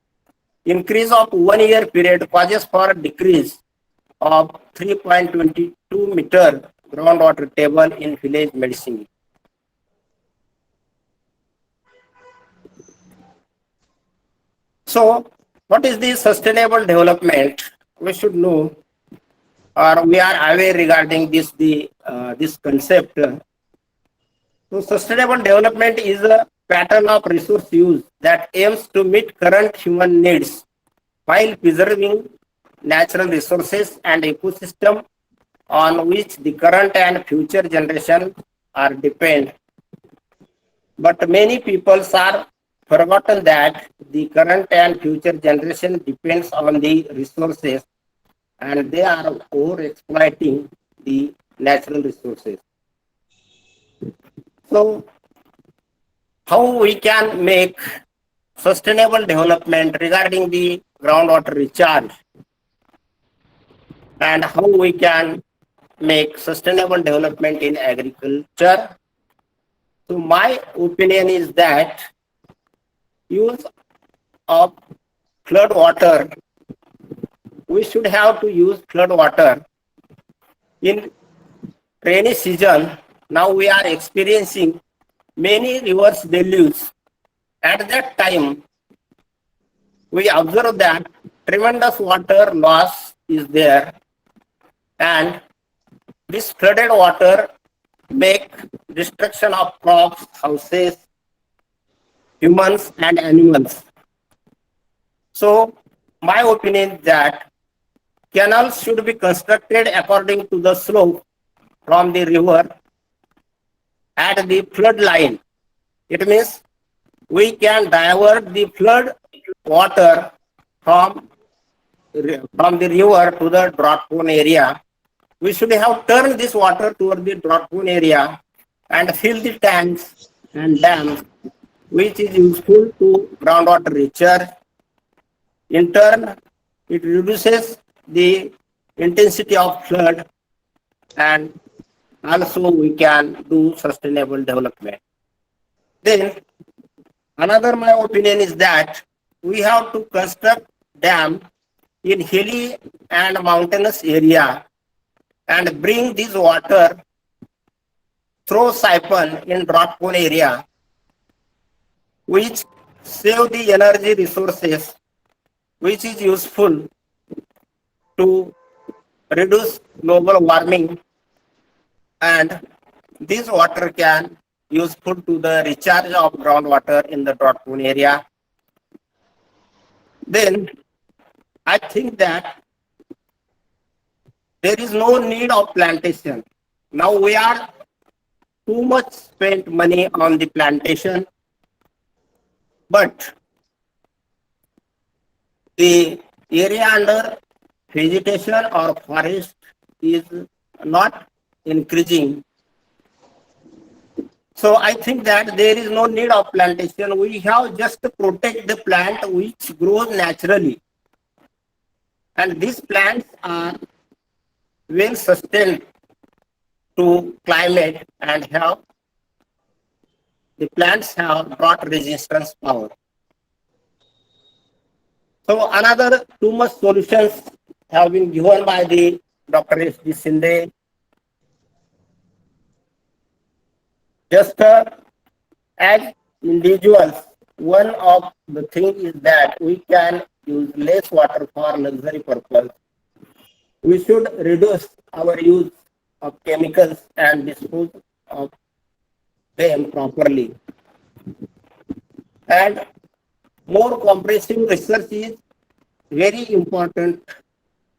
increase of 1 year period causes for decrease of 3.22 meter groundwater table in village medicine. So, what is the sustainable development? We should know, or we are aware regarding this this concept. So, sustainable development is a pattern of resource use that aims to meet current human needs while preserving natural resources and ecosystem on which the current and future generations are depend. But many people are forgotten that the current and future generation depends on the resources, and they are over exploiting the natural resources. So, how we can make sustainable development regarding the groundwater recharge, and how we can make sustainable development in agriculture. So my opinion is that use of flood water, we should have to use flood water in rainy season. Now we are experiencing many rivers deluge. At that time, we observe that tremendous water loss is there, and this flooded water make destruction of crops, houses, humans and animals. So my opinion is that canals should be constructed according to the slope from the river at the flood line. It means we can divert the flood water from the river to the drought prone area. We should have turned this water toward the drought prone area and fill the tanks and dams which is useful to groundwater recharge. In turn, it reduces the intensity of flood, and also we can do sustainable development. Then another my opinion is that we have to construct dam in hilly and mountainous area and bring this water through siphon in drought prone area, which save the energy resources, which is useful to reduce global warming, and this water can useful to the recharge of groundwater in the drought prone area. Then I think that there is no need of plantation. Now we are too much spent money on the plantation, but the area under vegetation or forest is not increasing. So I think that there is no need of plantation. We have just to protect the plant which grows naturally. And these plants are well sustained to climate and have the plants have drought resistance power. So another too much solutions have been given by the Dr. S.D. Sinde. Just as individuals, one of the things is that we can use less water for luxury purpose. We should reduce our use of chemicals and dispose of them properly. And more comprehensive research is very important.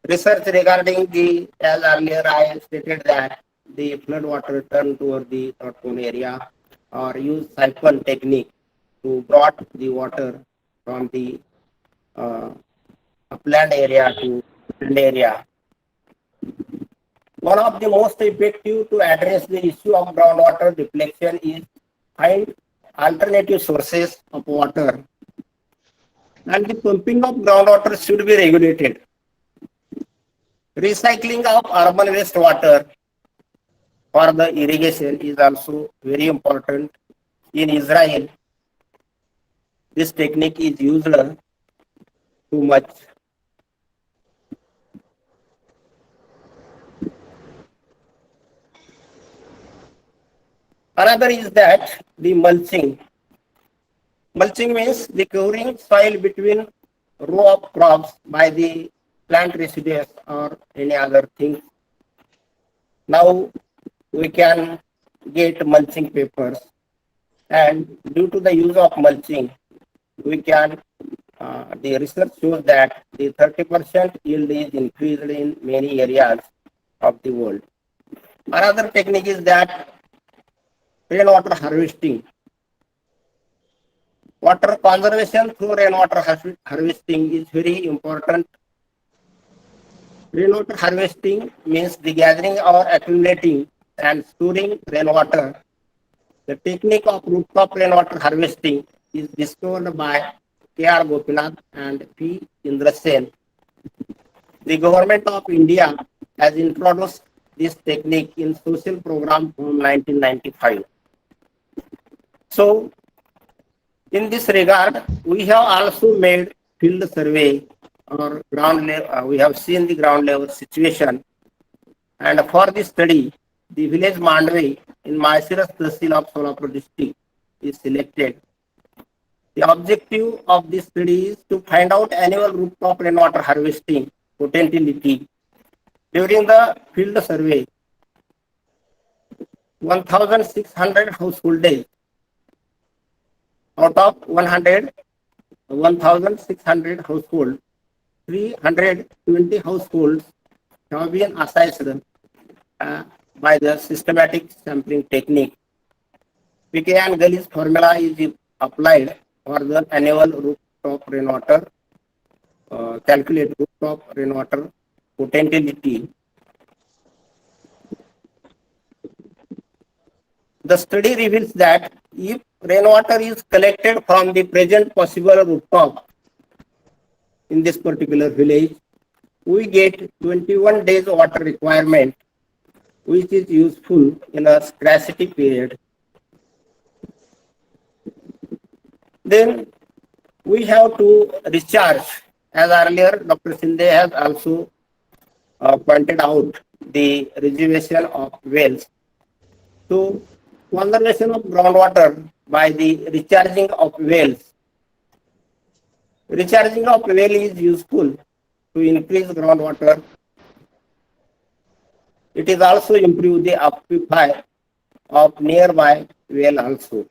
Research regarding the, as earlier I stated that the flood water turn toward the drought prone area or use siphon technique to brought the water from the upland area to inland area. One of the most effective to address the issue of groundwater depletion is find alternative sources of water, and the pumping of groundwater should be regulated. Recycling of urban wastewater for the irrigation is also very important. In Israel, this technique is used too much. Another is that the mulching. Mulching means the covering soil between row of crops by the plant residues or any other thing. Now we can get mulching papers, and due to the use of mulching, we can the research shows that the 30% yield is increased in many areas of the world. Another technique is that rainwater harvesting. Water conservation through rainwater harvesting is very important. Rainwater harvesting means the gathering or accumulating and storing rainwater. The technique of rooftop rainwater harvesting is discovered by K.R. Gopinath and P. Indra Sen. The government of India has introduced this technique in social program from 1995. So, in this regard, we have also made field survey or ground level. We have seen the ground level situation, and for this study, the village Mandvi in Maisiras Tahsil of Solapur district is selected. The objective of this study is to find out annual rooftop rainwater harvesting potentiality. During the field survey, 1,600 household days out of 1,600 households, 320 households have been assessed by the systematic sampling technique. PK and Gully's formula is applied for the annual rooftop rainwater, calculate rooftop rainwater potentiality. The study reveals that if rainwater is collected from the present possible rooftop in this particular village, we get 21 days water requirement, which is useful in a scarcity period. Then we have to recharge, as earlier Dr. Sinde has also pointed out, the reservation of wells. So conservation of groundwater by the recharging of wells. Recharging of well is useful to increase groundwater. It is also improve the aquifer of nearby well also.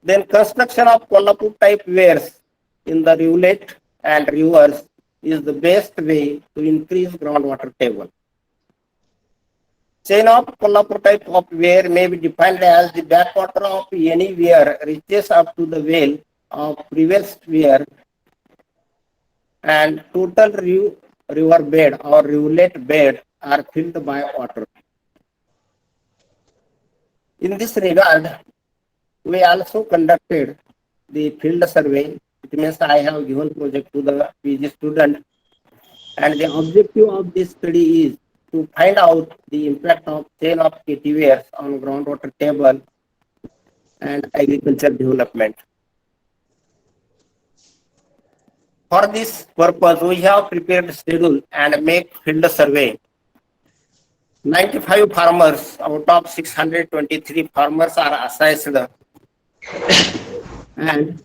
Then construction of Kolhapur type weirs in the rivulet and rivers is the best way to increase groundwater table. Chain of Kolhapur type of weir may be defined as the backwater of any weir reaches up to the well of previous weir and total river bed or rivulet bed are filled by water. In this regard, we also conducted the field survey. It means I have given project to the PG student, and the objective of this study is to find out the impact of sale of KTVs on groundwater table and agriculture development. For this purpose, we have prepared schedule and make field survey. 95 farmers out of 623 farmers are assessed and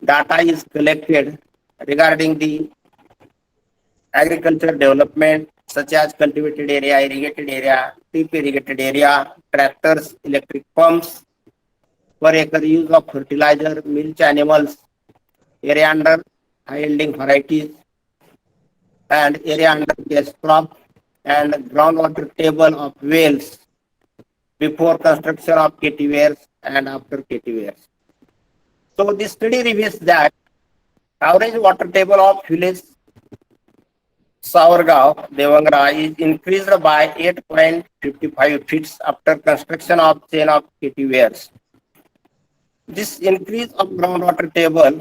data is collected regarding the agriculture development such as cultivated area, irrigated area, deep irrigated area, tractors, electric pumps, per acre use of fertilizer, milch animals, area under high yielding varieties, and area under cash crop, and groundwater table of wells before construction of KTVs and after KTVs. So this study reveals that average water table of village Saurgaon, Devangra is increased by 8.55 feet after construction of chain of KTVs. This increase of groundwater table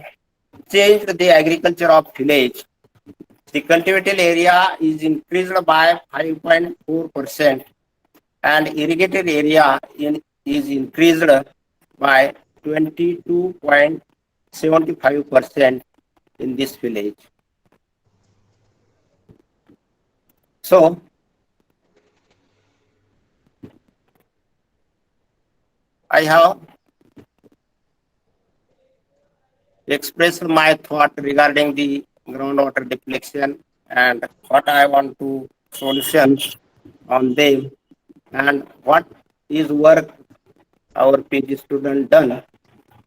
changed the agriculture of village. The cultivated area is increased by 5.4% and irrigated area is increased by 22.75% in this village. So, I have expressed my thought regarding the groundwater depletion and what I want to solutions on them and what is work our PG student done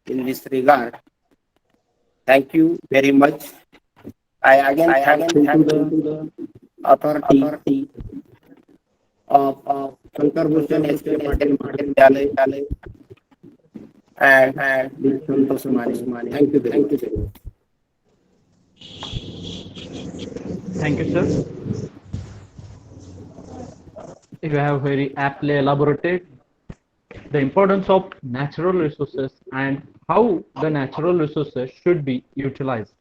in this regard. Thank you very much. I again thank to the authority of Shankar Bhushan SK Patil Mahavidyalaya and Santosh Mani. Thank you very much. Thank you, sir. You have very aptly elaborated the importance of natural resources and how the natural resources should be utilized,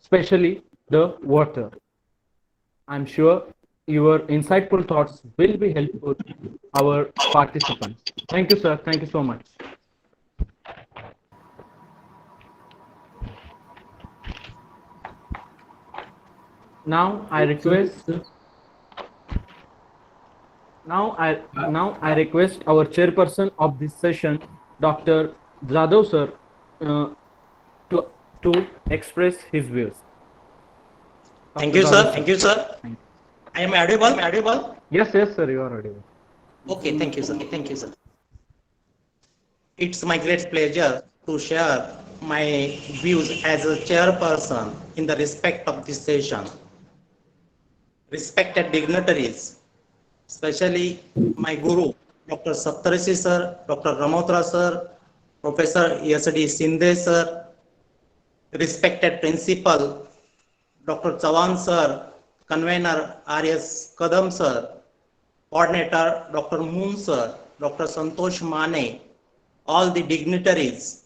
especially the water. I'm sure your insightful thoughts will be helpful to our participants. Thank you, sir. Thank you so much. Now I request our chairperson of this session, Dr. Jadhav sir, to express his views. Thank you, sir. Thank you, sir. I am audible. Yes, sir. You are audible. Okay. Thank you, sir. Thank you, sir. It's my great pleasure to share my views as a chairperson in the respect of this session. Respected dignitaries, especially my guru, Dr. Saptarshi sir, Dr. Ramotra sir, Professor S.D. Sinde sir, respected principal, Dr. Chavan sir, convener R.S. Kadam sir, coordinator, Dr. Moon sir, Dr. Santosh Mane, all the dignitaries,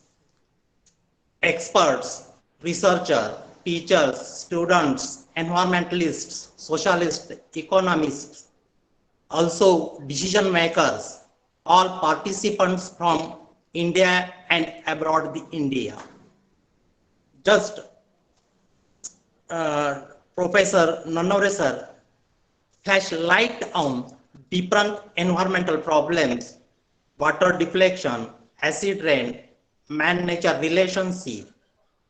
experts, researchers, teachers, students, environmentalists, socialists, economists, also decision makers, all participants from India and abroad the India. Just Professor Nanore sir flash light on different environmental problems, water deflection, acid rain, man-nature relationship,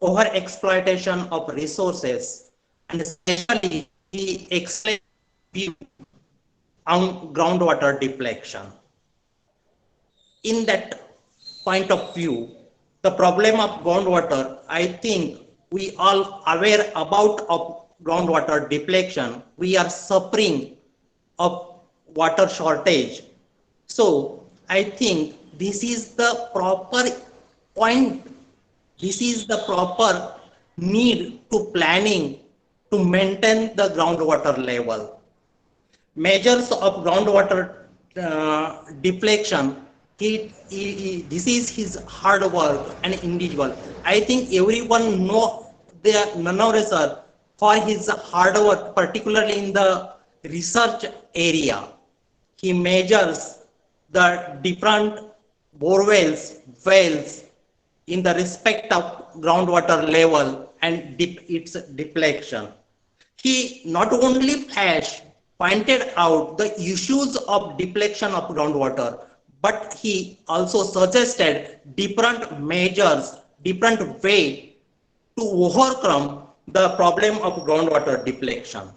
over-exploitation of resources, and especially the excellent view on groundwater deflection. In that point of view, the problem of groundwater, I think we all aware about of groundwater depletion. We are suffering of water shortage. So I think this is the proper point. This is the proper need to planning to maintain the groundwater level. Measures of groundwater deflection, this is his hard work and individual. I think everyone know the Nanore sir for his hard work, particularly in the research area. He measures the different bore wells in the respect of groundwater level and its deflection. He not only pointed out the issues of deflection of groundwater, but he also suggested different measures, different way to overcome the problem of groundwater deflection.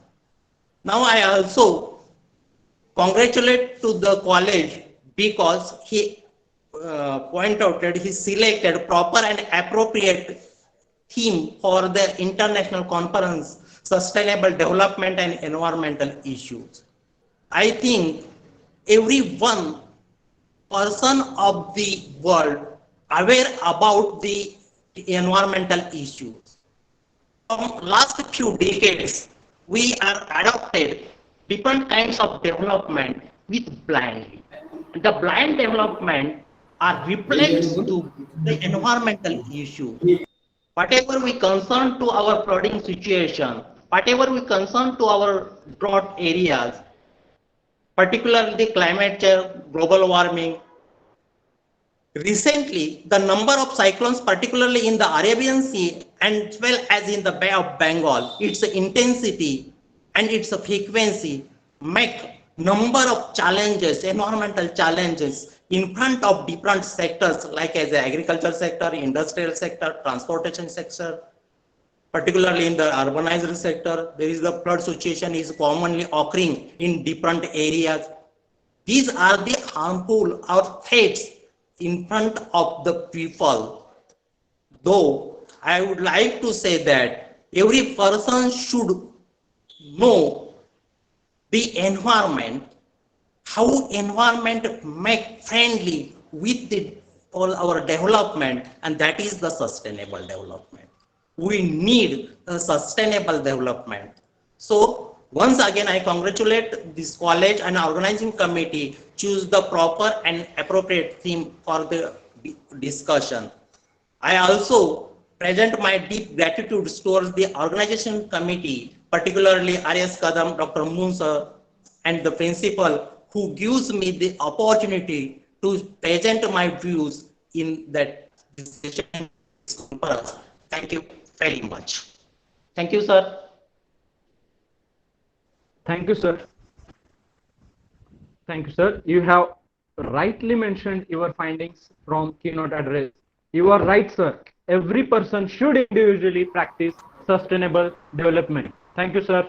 Now I also congratulate to the college because he point out that he selected proper and appropriate theme for the international conference, sustainable development and environmental issues. I think every one person of the world aware about the environmental issues. From last few decades, we are adopted different kinds of development with blind. The blind development are reflects to the environmental issue. Whatever we concern to our flooding situation, whatever we concern to our drought areas, particularly climate change, global warming. Recently, the number of cyclones, particularly in the Arabian Sea and as well as in the Bay of Bengal, its intensity and its frequency make number of challenges, environmental challenges in front of different sectors like as the agriculture sector, industrial sector, transportation sector, particularly in the urbanized sector. There is the flood situation is commonly occurring in different areas. These are the harmful or threats in front of the people. Though I would like to say that every person should know the environment, how environment make friendly with all our development, and that is the sustainable development. We need a sustainable development. So once again, I congratulate this college and organizing committee choose the proper and appropriate theme for the discussion. I also present my deep gratitude towards the organization committee, particularly R.S. Kadam, Dr. Moon sir, and the principal who gives me the opportunity to present my views in that discussion. Thank you very much. Thank you, sir. Thank you, sir. Thank you, sir. You have rightly mentioned your findings from keynote address. You are right, sir. Every person should individually practice sustainable development. Thank you, sir.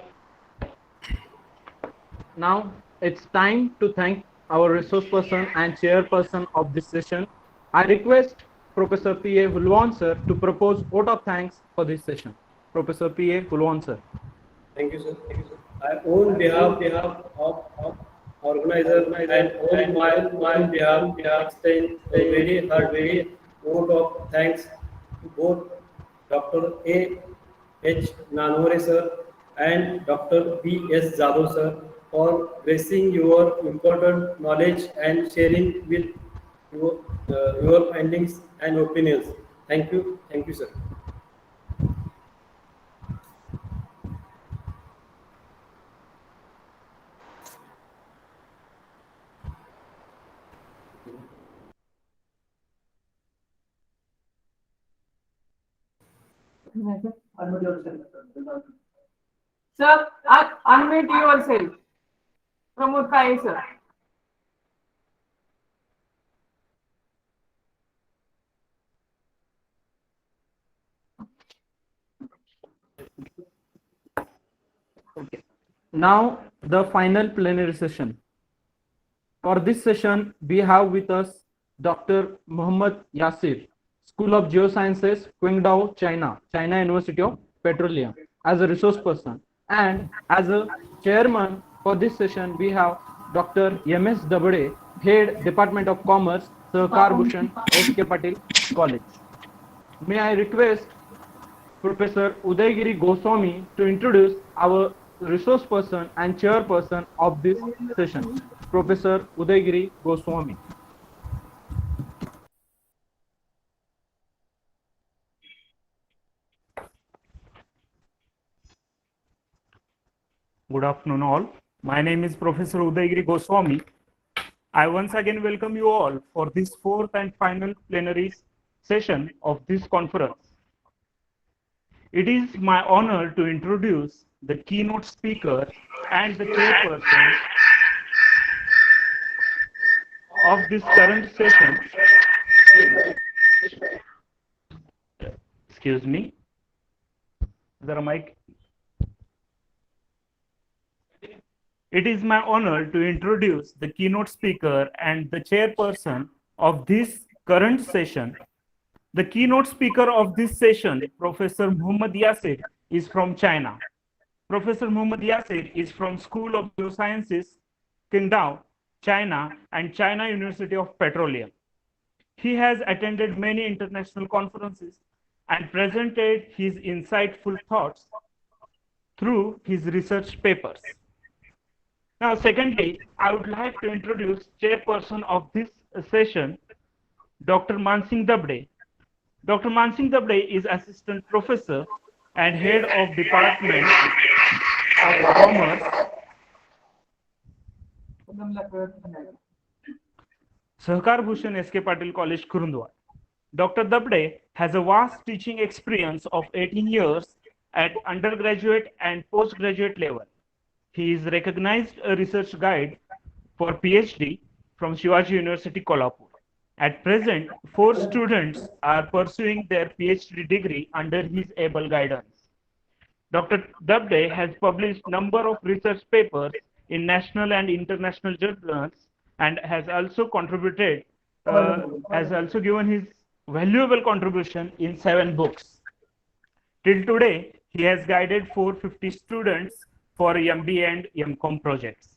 Now it's time to thank our resource person and chairperson of this session. I request Professor P.A. Hulwan, sir, to propose vote of thanks for this session. Professor P.A. Hulwan, sir. Thank you, sir. I, on behalf of organizer and on my behalf, extend a very hearty vote of thanks to both Dr. A. H. Nanore sir and Dr. B. S. Jadhav sir for raising your important knowledge and sharing with your findings and opinions. Thank you. Thank you, sir. Sir, unmute yourself. Pramod Kai, sir. Okay. Now the final plenary session. For this session, we have with us Dr. Muhammad Yasir, School of Geosciences, Qingdao, China, China University of Petroleum, as a resource person. And as a chairman for this session, we have Dr. M.S. Dabade, Head Department of Commerce, Sahkar Bhushan, S.K. Patil College. May I request Professor Udayagiri Goswami to introduce our resource person and chairperson of this session. Professor Udayagiri Goswami. Good afternoon all. My name is Professor Udayagiri Goswami. I once again welcome you all for this fourth and final plenary session of this conference. It is my honor to introduce the keynote speaker and the chairperson of this current session. Excuse me. Is there a mic? It is my honor to introduce the keynote speaker and the chairperson of this current session. The keynote speaker of this session, Professor Muhammad Yasir, is from China. Professor Muhammad Yasir is from School of Geosciences, Qingdao, China, and China University of Petroleum. He has attended many international conferences and presented his insightful thoughts through his research papers. Now, secondly, I would like to introduce chairperson of this session, Dr. Mansingh Dabde. Dr. Mansingh Dabde is assistant professor and head of Department of Commerce, Sahkar Bhushan S.K. Patil College, Kurundwad. Dr. Dabde has a vast teaching experience of 18 years at undergraduate and postgraduate level. He is recognized a research guide for PhD from Shivaji University, Kolhapur. At present, 4 students are pursuing their PhD degree under his able guidance. Dr. Dabde has published number of research papers in national and international journals and has also contributed, has also given his valuable contribution in 7 books. Till today, he has guided 450 students for MBA and MCOM projects.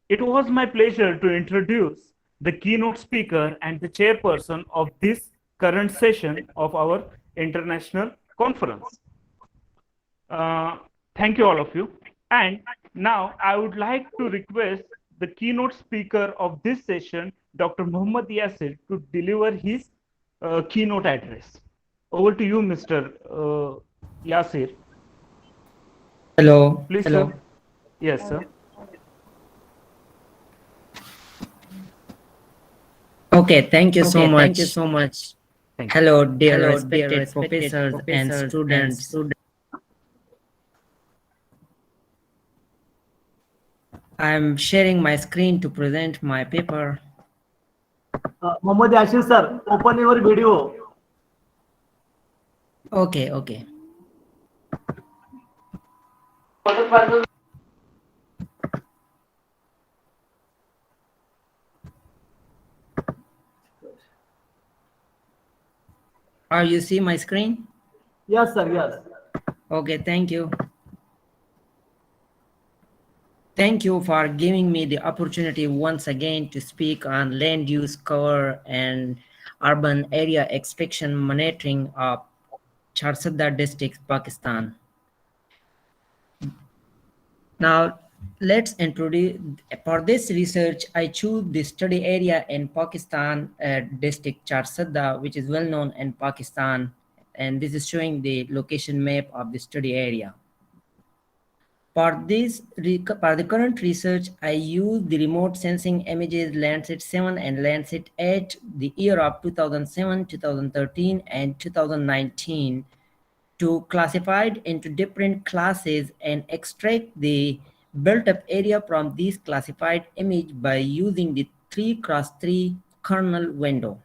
It was my pleasure to introduce the keynote speaker and the chairperson of this current session of our international conference. Thank you all of you. And now I would like to request the keynote speaker of this session, Dr. Muhammad Yasir, to deliver his keynote address. Over to you, Mr. Yasir. Hello. Please, Hello. sir. Yes, sir. Okay, thank you so much. Thank you so much. Hello, dear respected professors and students. I'm sharing my screen to present my paper. Muhammad Yasir sir, open your video. Okay, okay. You see my screen? Yes, sir, yes. Okay, thank you. Thank you for giving me the opportunity once again to speak on land use cover and urban area inspection monitoring of Charsadda district, Pakistan. Now, let's introduce, for this research, I choose the study area in Pakistan, district Charsadda, which is well known in Pakistan. And this is showing the location map of the study area. For the current research, I use the remote sensing images Landsat 7 and Landsat 8, the year of 2007, 2013, and 2019, to classify it into different classes and extract the built-up area from these classified image by using the 3x3 kernel window.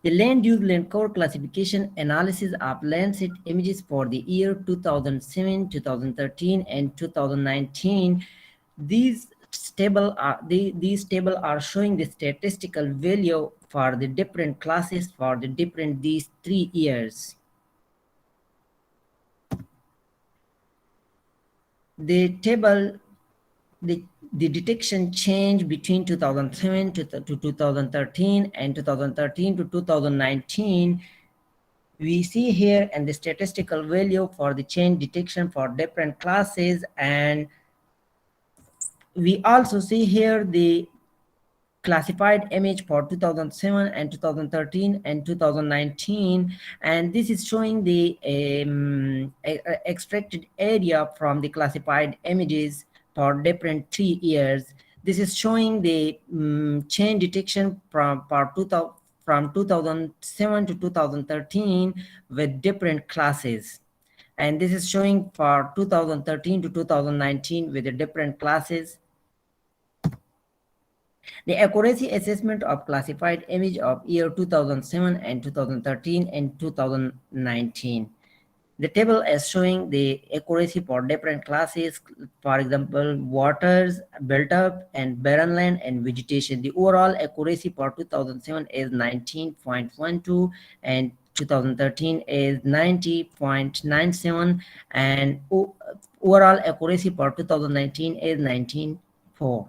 The land use land cover classification analysis of Landsat images for the year 2007, 2013, and 2019. These tables are showing the statistical value for the different classes for the different these 3 years. The table, the detection change between 2007 to 2013 and 2013 to 2019, we see here, and the statistical value for the change detection for different classes. And we also see here the classified image for 2007 and 2013 and 2019, and this is showing the extracted area from the classified images for different 3 years. This is showing the change detection from 2007 to 2013 with different classes, and this is showing for 2013 to 2019 with the different classes. The accuracy assessment of classified image of year 2007 and 2013 and 2019. The table is showing the accuracy for different classes, for example, waters, built up, and barren land and vegetation. The overall accuracy for 2007 is 19.12 and 2013 is 90.97, and overall accuracy for 2019 is 19.4.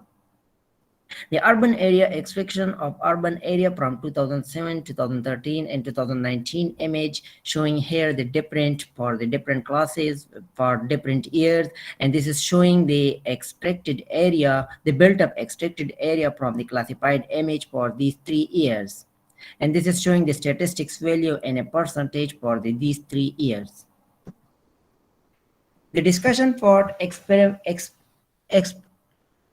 The urban area extraction of urban area from 2007, 2013, and 2019 image, showing here the different for the different classes for different years, and this is showing the extracted area, the built-up extracted area from the classified image for these 3 years, and this is showing the statistics value in a percentage for these 3 years. The discussion for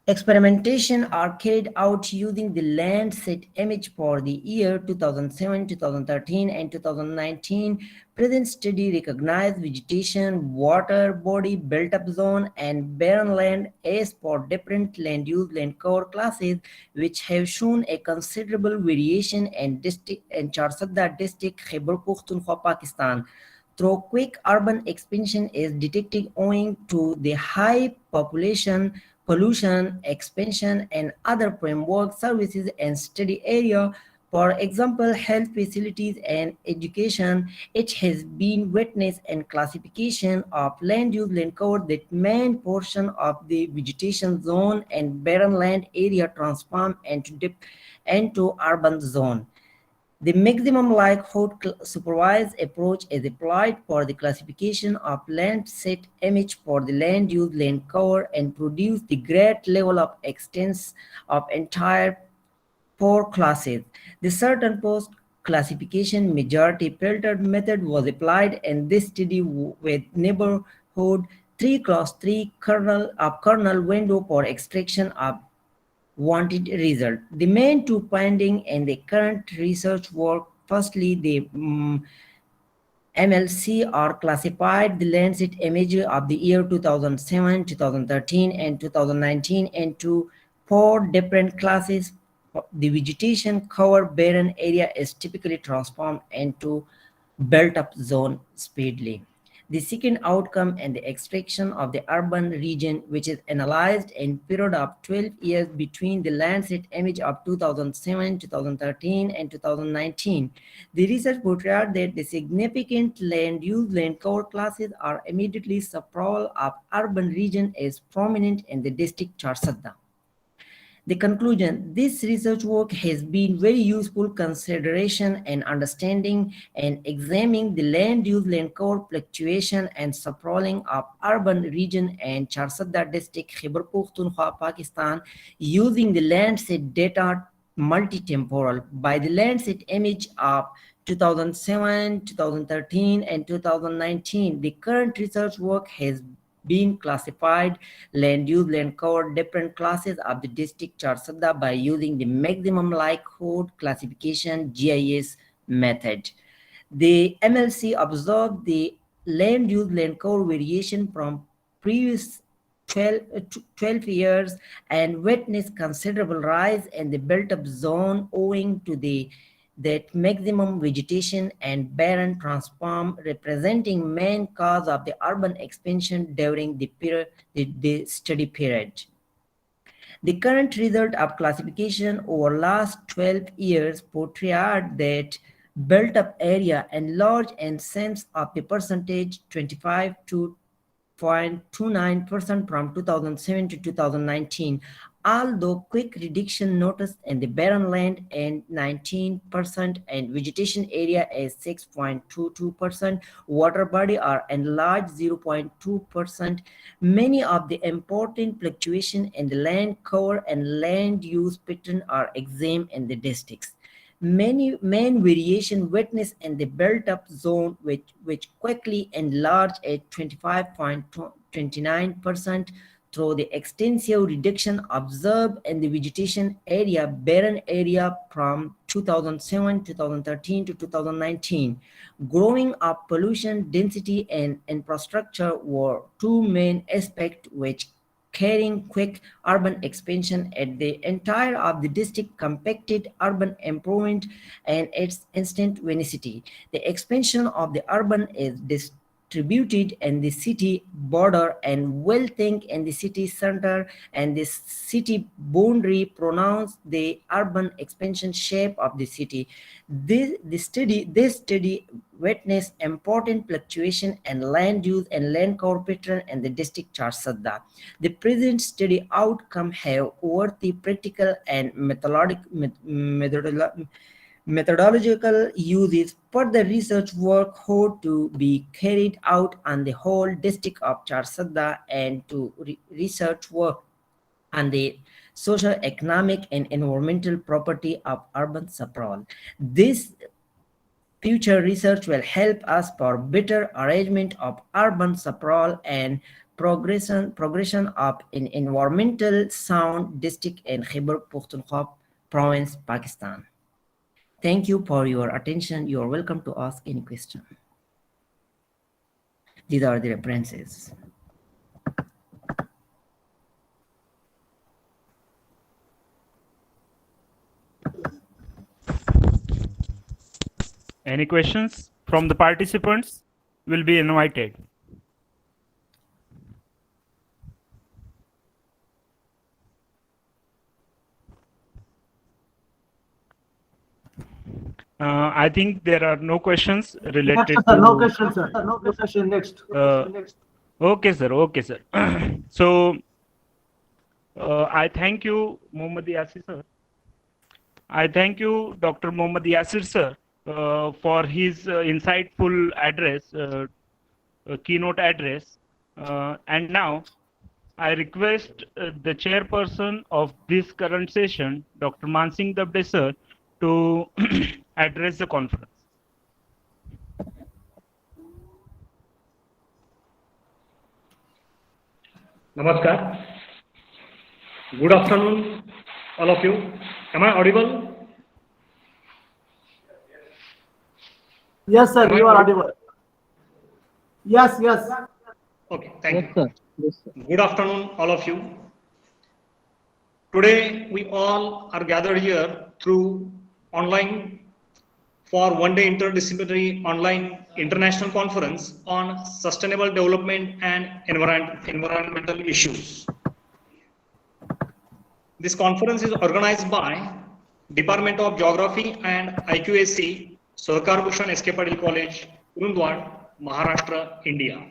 experimentation are carried out using the Landsat image for the year 2007, 2013, and 2019. Present study recognized vegetation, water body, built-up zone, and barren land as for different land use land cover classes, which have shown a considerable variation in Charsadda district, Khyber Pakhtunkhwa, Pakistan. Through quick urban expansion is detected owing to the high population, pollution, expansion, and other framework services and study area. For example, health facilities and education. It has been witnessed in classification of land use land cover that main portion of the vegetation zone and barren land area transform into urban zone. The maximum likelihood supervised approach is applied for the classification of Landsat image for the land use land cover and produce the great level of extents of entire 4 classes. The certain post classification majority filtered method was applied in this study with neighborhood 3x3 kernel window for extraction of wanted result. The main 2 findings in the current research work: firstly, the MLC are classified the Landsat image of the year 2007, 2013, and 2019 into 4 different classes. The vegetation cover barren area is typically transformed into built-up zone speedily. The second outcome and the extraction of the urban region, which is analyzed in period of 12 years between the Landsat image of 2007, 2013, and 2019. The research portrayed that the significant land use land cover classes are immediately several of urban region is prominent in the district Charsadda. The conclusion, this research work has been very useful consideration and understanding and examining the land use, land cover fluctuation and sprawling of urban region and Charsadda district, Khyber Pakhtunkhwa, Pakistan, using the Landsat data multi-temporal by the Landsat image of 2007, 2013, and 2019. The current research work has been classified land use, land cover, different classes of the district Charsadda by using the maximum likelihood classification GIS method. The MLC observed the land use, land cover variation from previous 12 years and witnessed considerable rise in the built-up zone owing to that maximum vegetation and barren transform representing main cause of the urban expansion during the study period. The current result of classification over last 12 years portrayed that built up area enlarged in sense of the percentage 25 to 0.29% from 2007 to 2019, although quick reduction noticed in the barren land and 19% and vegetation area is 6.22%, water body are enlarged 0.2%. Many of the important fluctuation in the land cover and land use pattern are examined in the districts. Many main variation witnessed in the built-up zone, which quickly enlarged at 25.29% through the extensive reduction observed in the vegetation area, barren area from 2007, 2013 to 2019. Growing of pollution density and infrastructure were two main aspects which carrying quick urban expansion at the entire of the district compacted urban improvement and its instant venicity. The expansion of the urban is distributed in the city border and will think in the city center and the city boundary pronounce the urban expansion shape of the city. This study witnessed important fluctuation in land use and land cover pattern in the district Charsadda. The present study outcome have over the practical and methodological uses for the research work ought to be carried out on the whole district of Charsadda and to research work on the social, economic, and environmental property of urban sprawl. This future research will help us for better arrangement of urban sprawl and progression of an environmental sound district in Khyber Pakhtunkhwa province, Pakistan. Thank you for your attention. You are welcome to ask any question. These are the references. Any questions from the participants will be invited. I think there are no questions related Next, to... No question, sir. No question. Next. Okay, sir. Okay, sir. So, I thank you, Mohammad Yasir, sir. I thank you, Dr. Mohammad Yasir, sir, for his insightful address, keynote address. And now, I request the chairperson of this current session, Dr. Mansingh Dabde, sir, to address the conference. Namaskar. Good afternoon, all of you. Am I audible? Yes, sir. You are audible. Yes. Okay, thank you. Yes, sir. Good afternoon, all of you. Today, we all are gathered here through online for one-day interdisciplinary online international conference on sustainable development and environmental issues. This conference is organized by Department of Geography and IQAC, Sarkar Bhushan SK Patil College, Kurundwad, Maharashtra, India.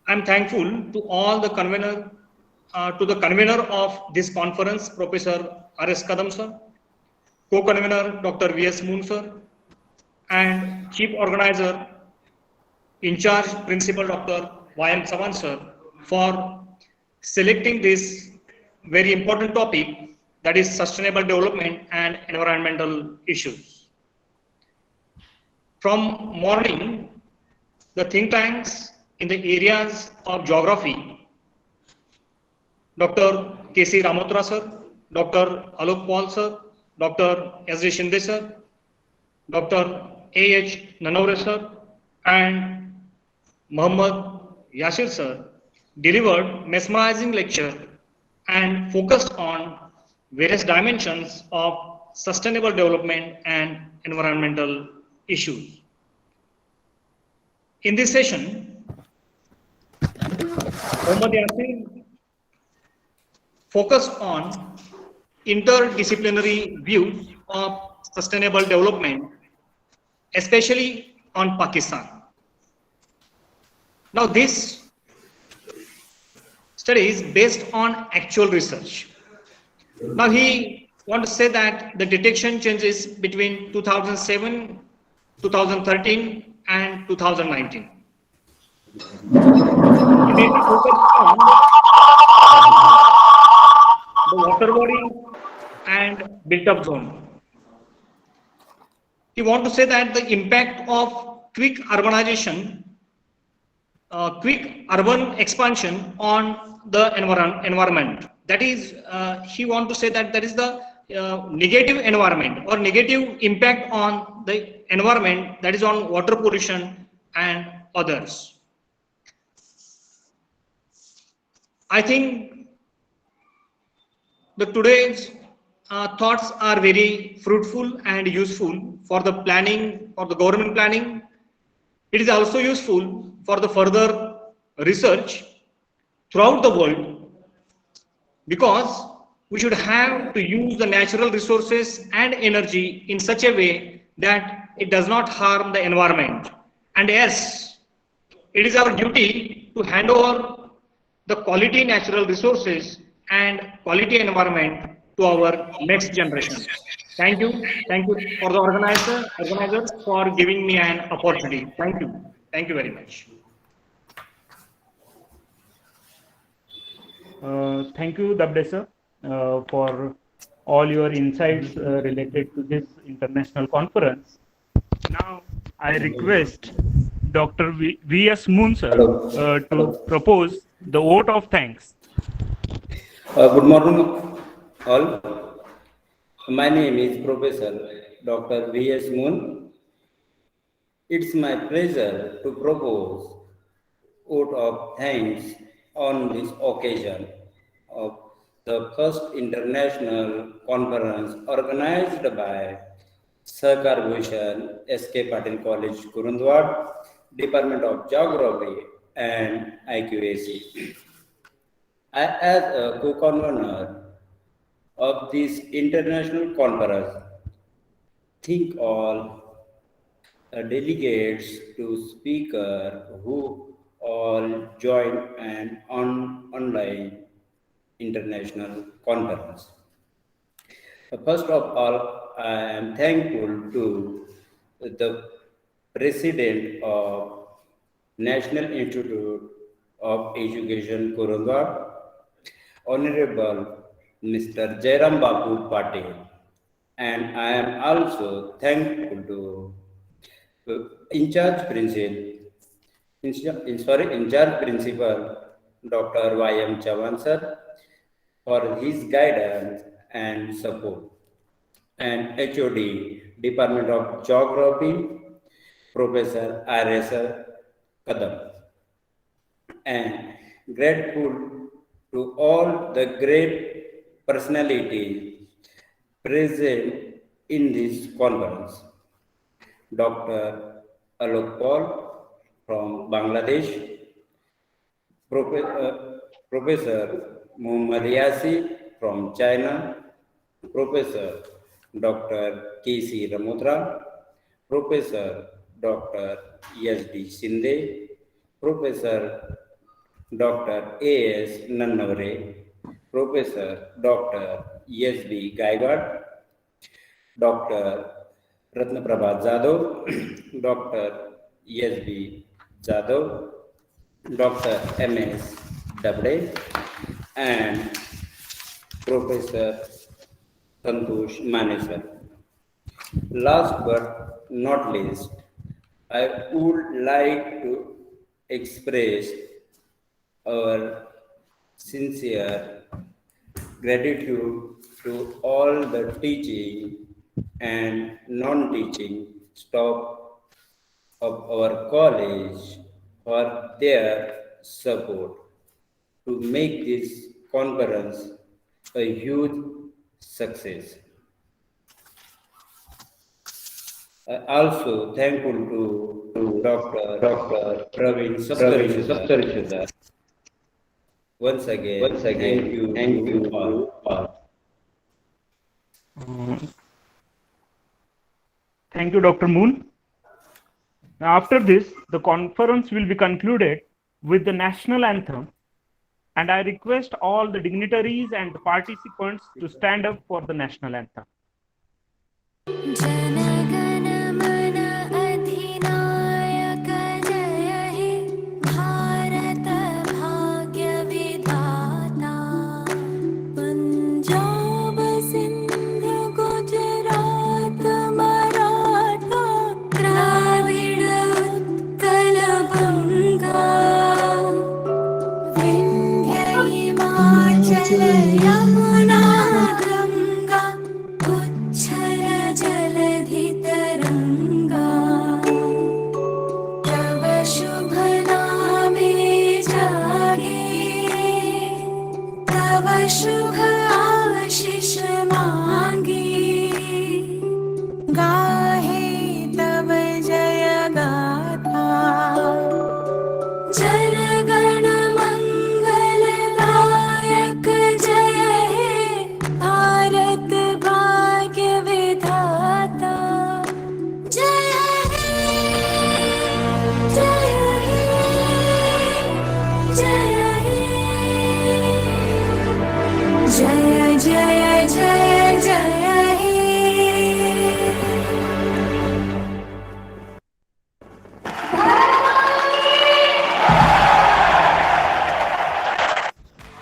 I am thankful to all the conveners to the convener of this conference, Professor R.S. Kadam sir, co-convener Dr. V.S. Moon sir, and chief organizer, in charge principal Dr. Y.M. Savan sir, for selecting this very important topic, that is sustainable development and environmental issues. From morning, the think tanks in the areas of geography, Dr. K.C. Ramotra sir, Dr. Alok Paul sir, Dr. S.J. Shinde sir, Dr. A.H. Nanavre sir, and Muhammad Yashir sir delivered mesmerizing lecture and focused on various dimensions of sustainable development and environmental issues. In this session, Muhammad Yashir focused on interdisciplinary views of sustainable development, especially on Pakistan. Now, this study is based on actual research. Now, he wants to say that the detection changes between 2007, 2013, and 2019. He mainly focused on the water body and built-up zone. He wants to say that the impact of quick urbanization, quick urban expansion on the environment. That is, he wants to say that there is the negative environment or negative impact on the environment, that is on water pollution and others. I think the today's thoughts are very fruitful and useful for the planning, for the government planning. It is also useful for the further research throughout the world, because we should have to use the natural resources and energy in such a way that it does not harm the environment. And yes, it is our duty to hand over the quality natural resources and quality environment to our next generation. Thank you. Thank you for the organizers for giving me an opportunity. Thank you. Thank you very much. Thank you, Dabde sir, for all your insights related to this international conference. Now, I request Dr. V.S. Moon sir to propose the vote of thanks. Good morning, all. My name is Professor Dr. V.S. Moon. It's my pleasure to propose vote of thanks on this occasion of the first international conference organized by Sahakar Bhushan, S.K. Patil College, Kurundwad, Department of Geography and IQAC. I, as a co-convener of this international conference, thank all delegates to speaker who all joined an online international conference. First of all, I am thankful to the President of National Institute of Education, Kurundwad, Honorable Mr. Jairam Babu Patil, and I am also thankful to in-charge principal, Dr. Y.M. Chavan sir, for his guidance and support, and HOD, Department of Geography, Professor R.S. Kadam, and grateful to all the great personalities present in this conference. Dr. Alok Paul from Bangladesh, Professor Muhammad Yasi from China, Professor Dr. K.C. Ramotra, Professor Dr. S.D. Shinde, Professor Dr. A.S. Nannavare, Professor Dr. S.B. Gaiwad, Dr. Ratnaprabha Jadhav, Dr. S.B. Jadhav, Dr. M.S. Dabde, and Professor Santosh Manesar. Last but not least, I would like to express our sincere gratitude to all the teaching and non-teaching staff of our college for their support to make this conference a huge success. Also thankful to Dr. Praveen Saptarishadar. Once again, thank you to all. Thank you, Dr. Moon. Now, after this, the conference will be concluded with the national anthem, and I request all the dignitaries and the participants to stand up for the national anthem.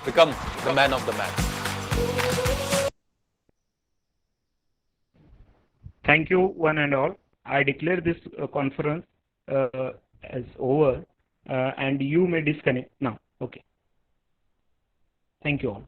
Become the man of the match. Thank you, one and all. I declare this conference as over, and you may disconnect now. Okay. Thank you all.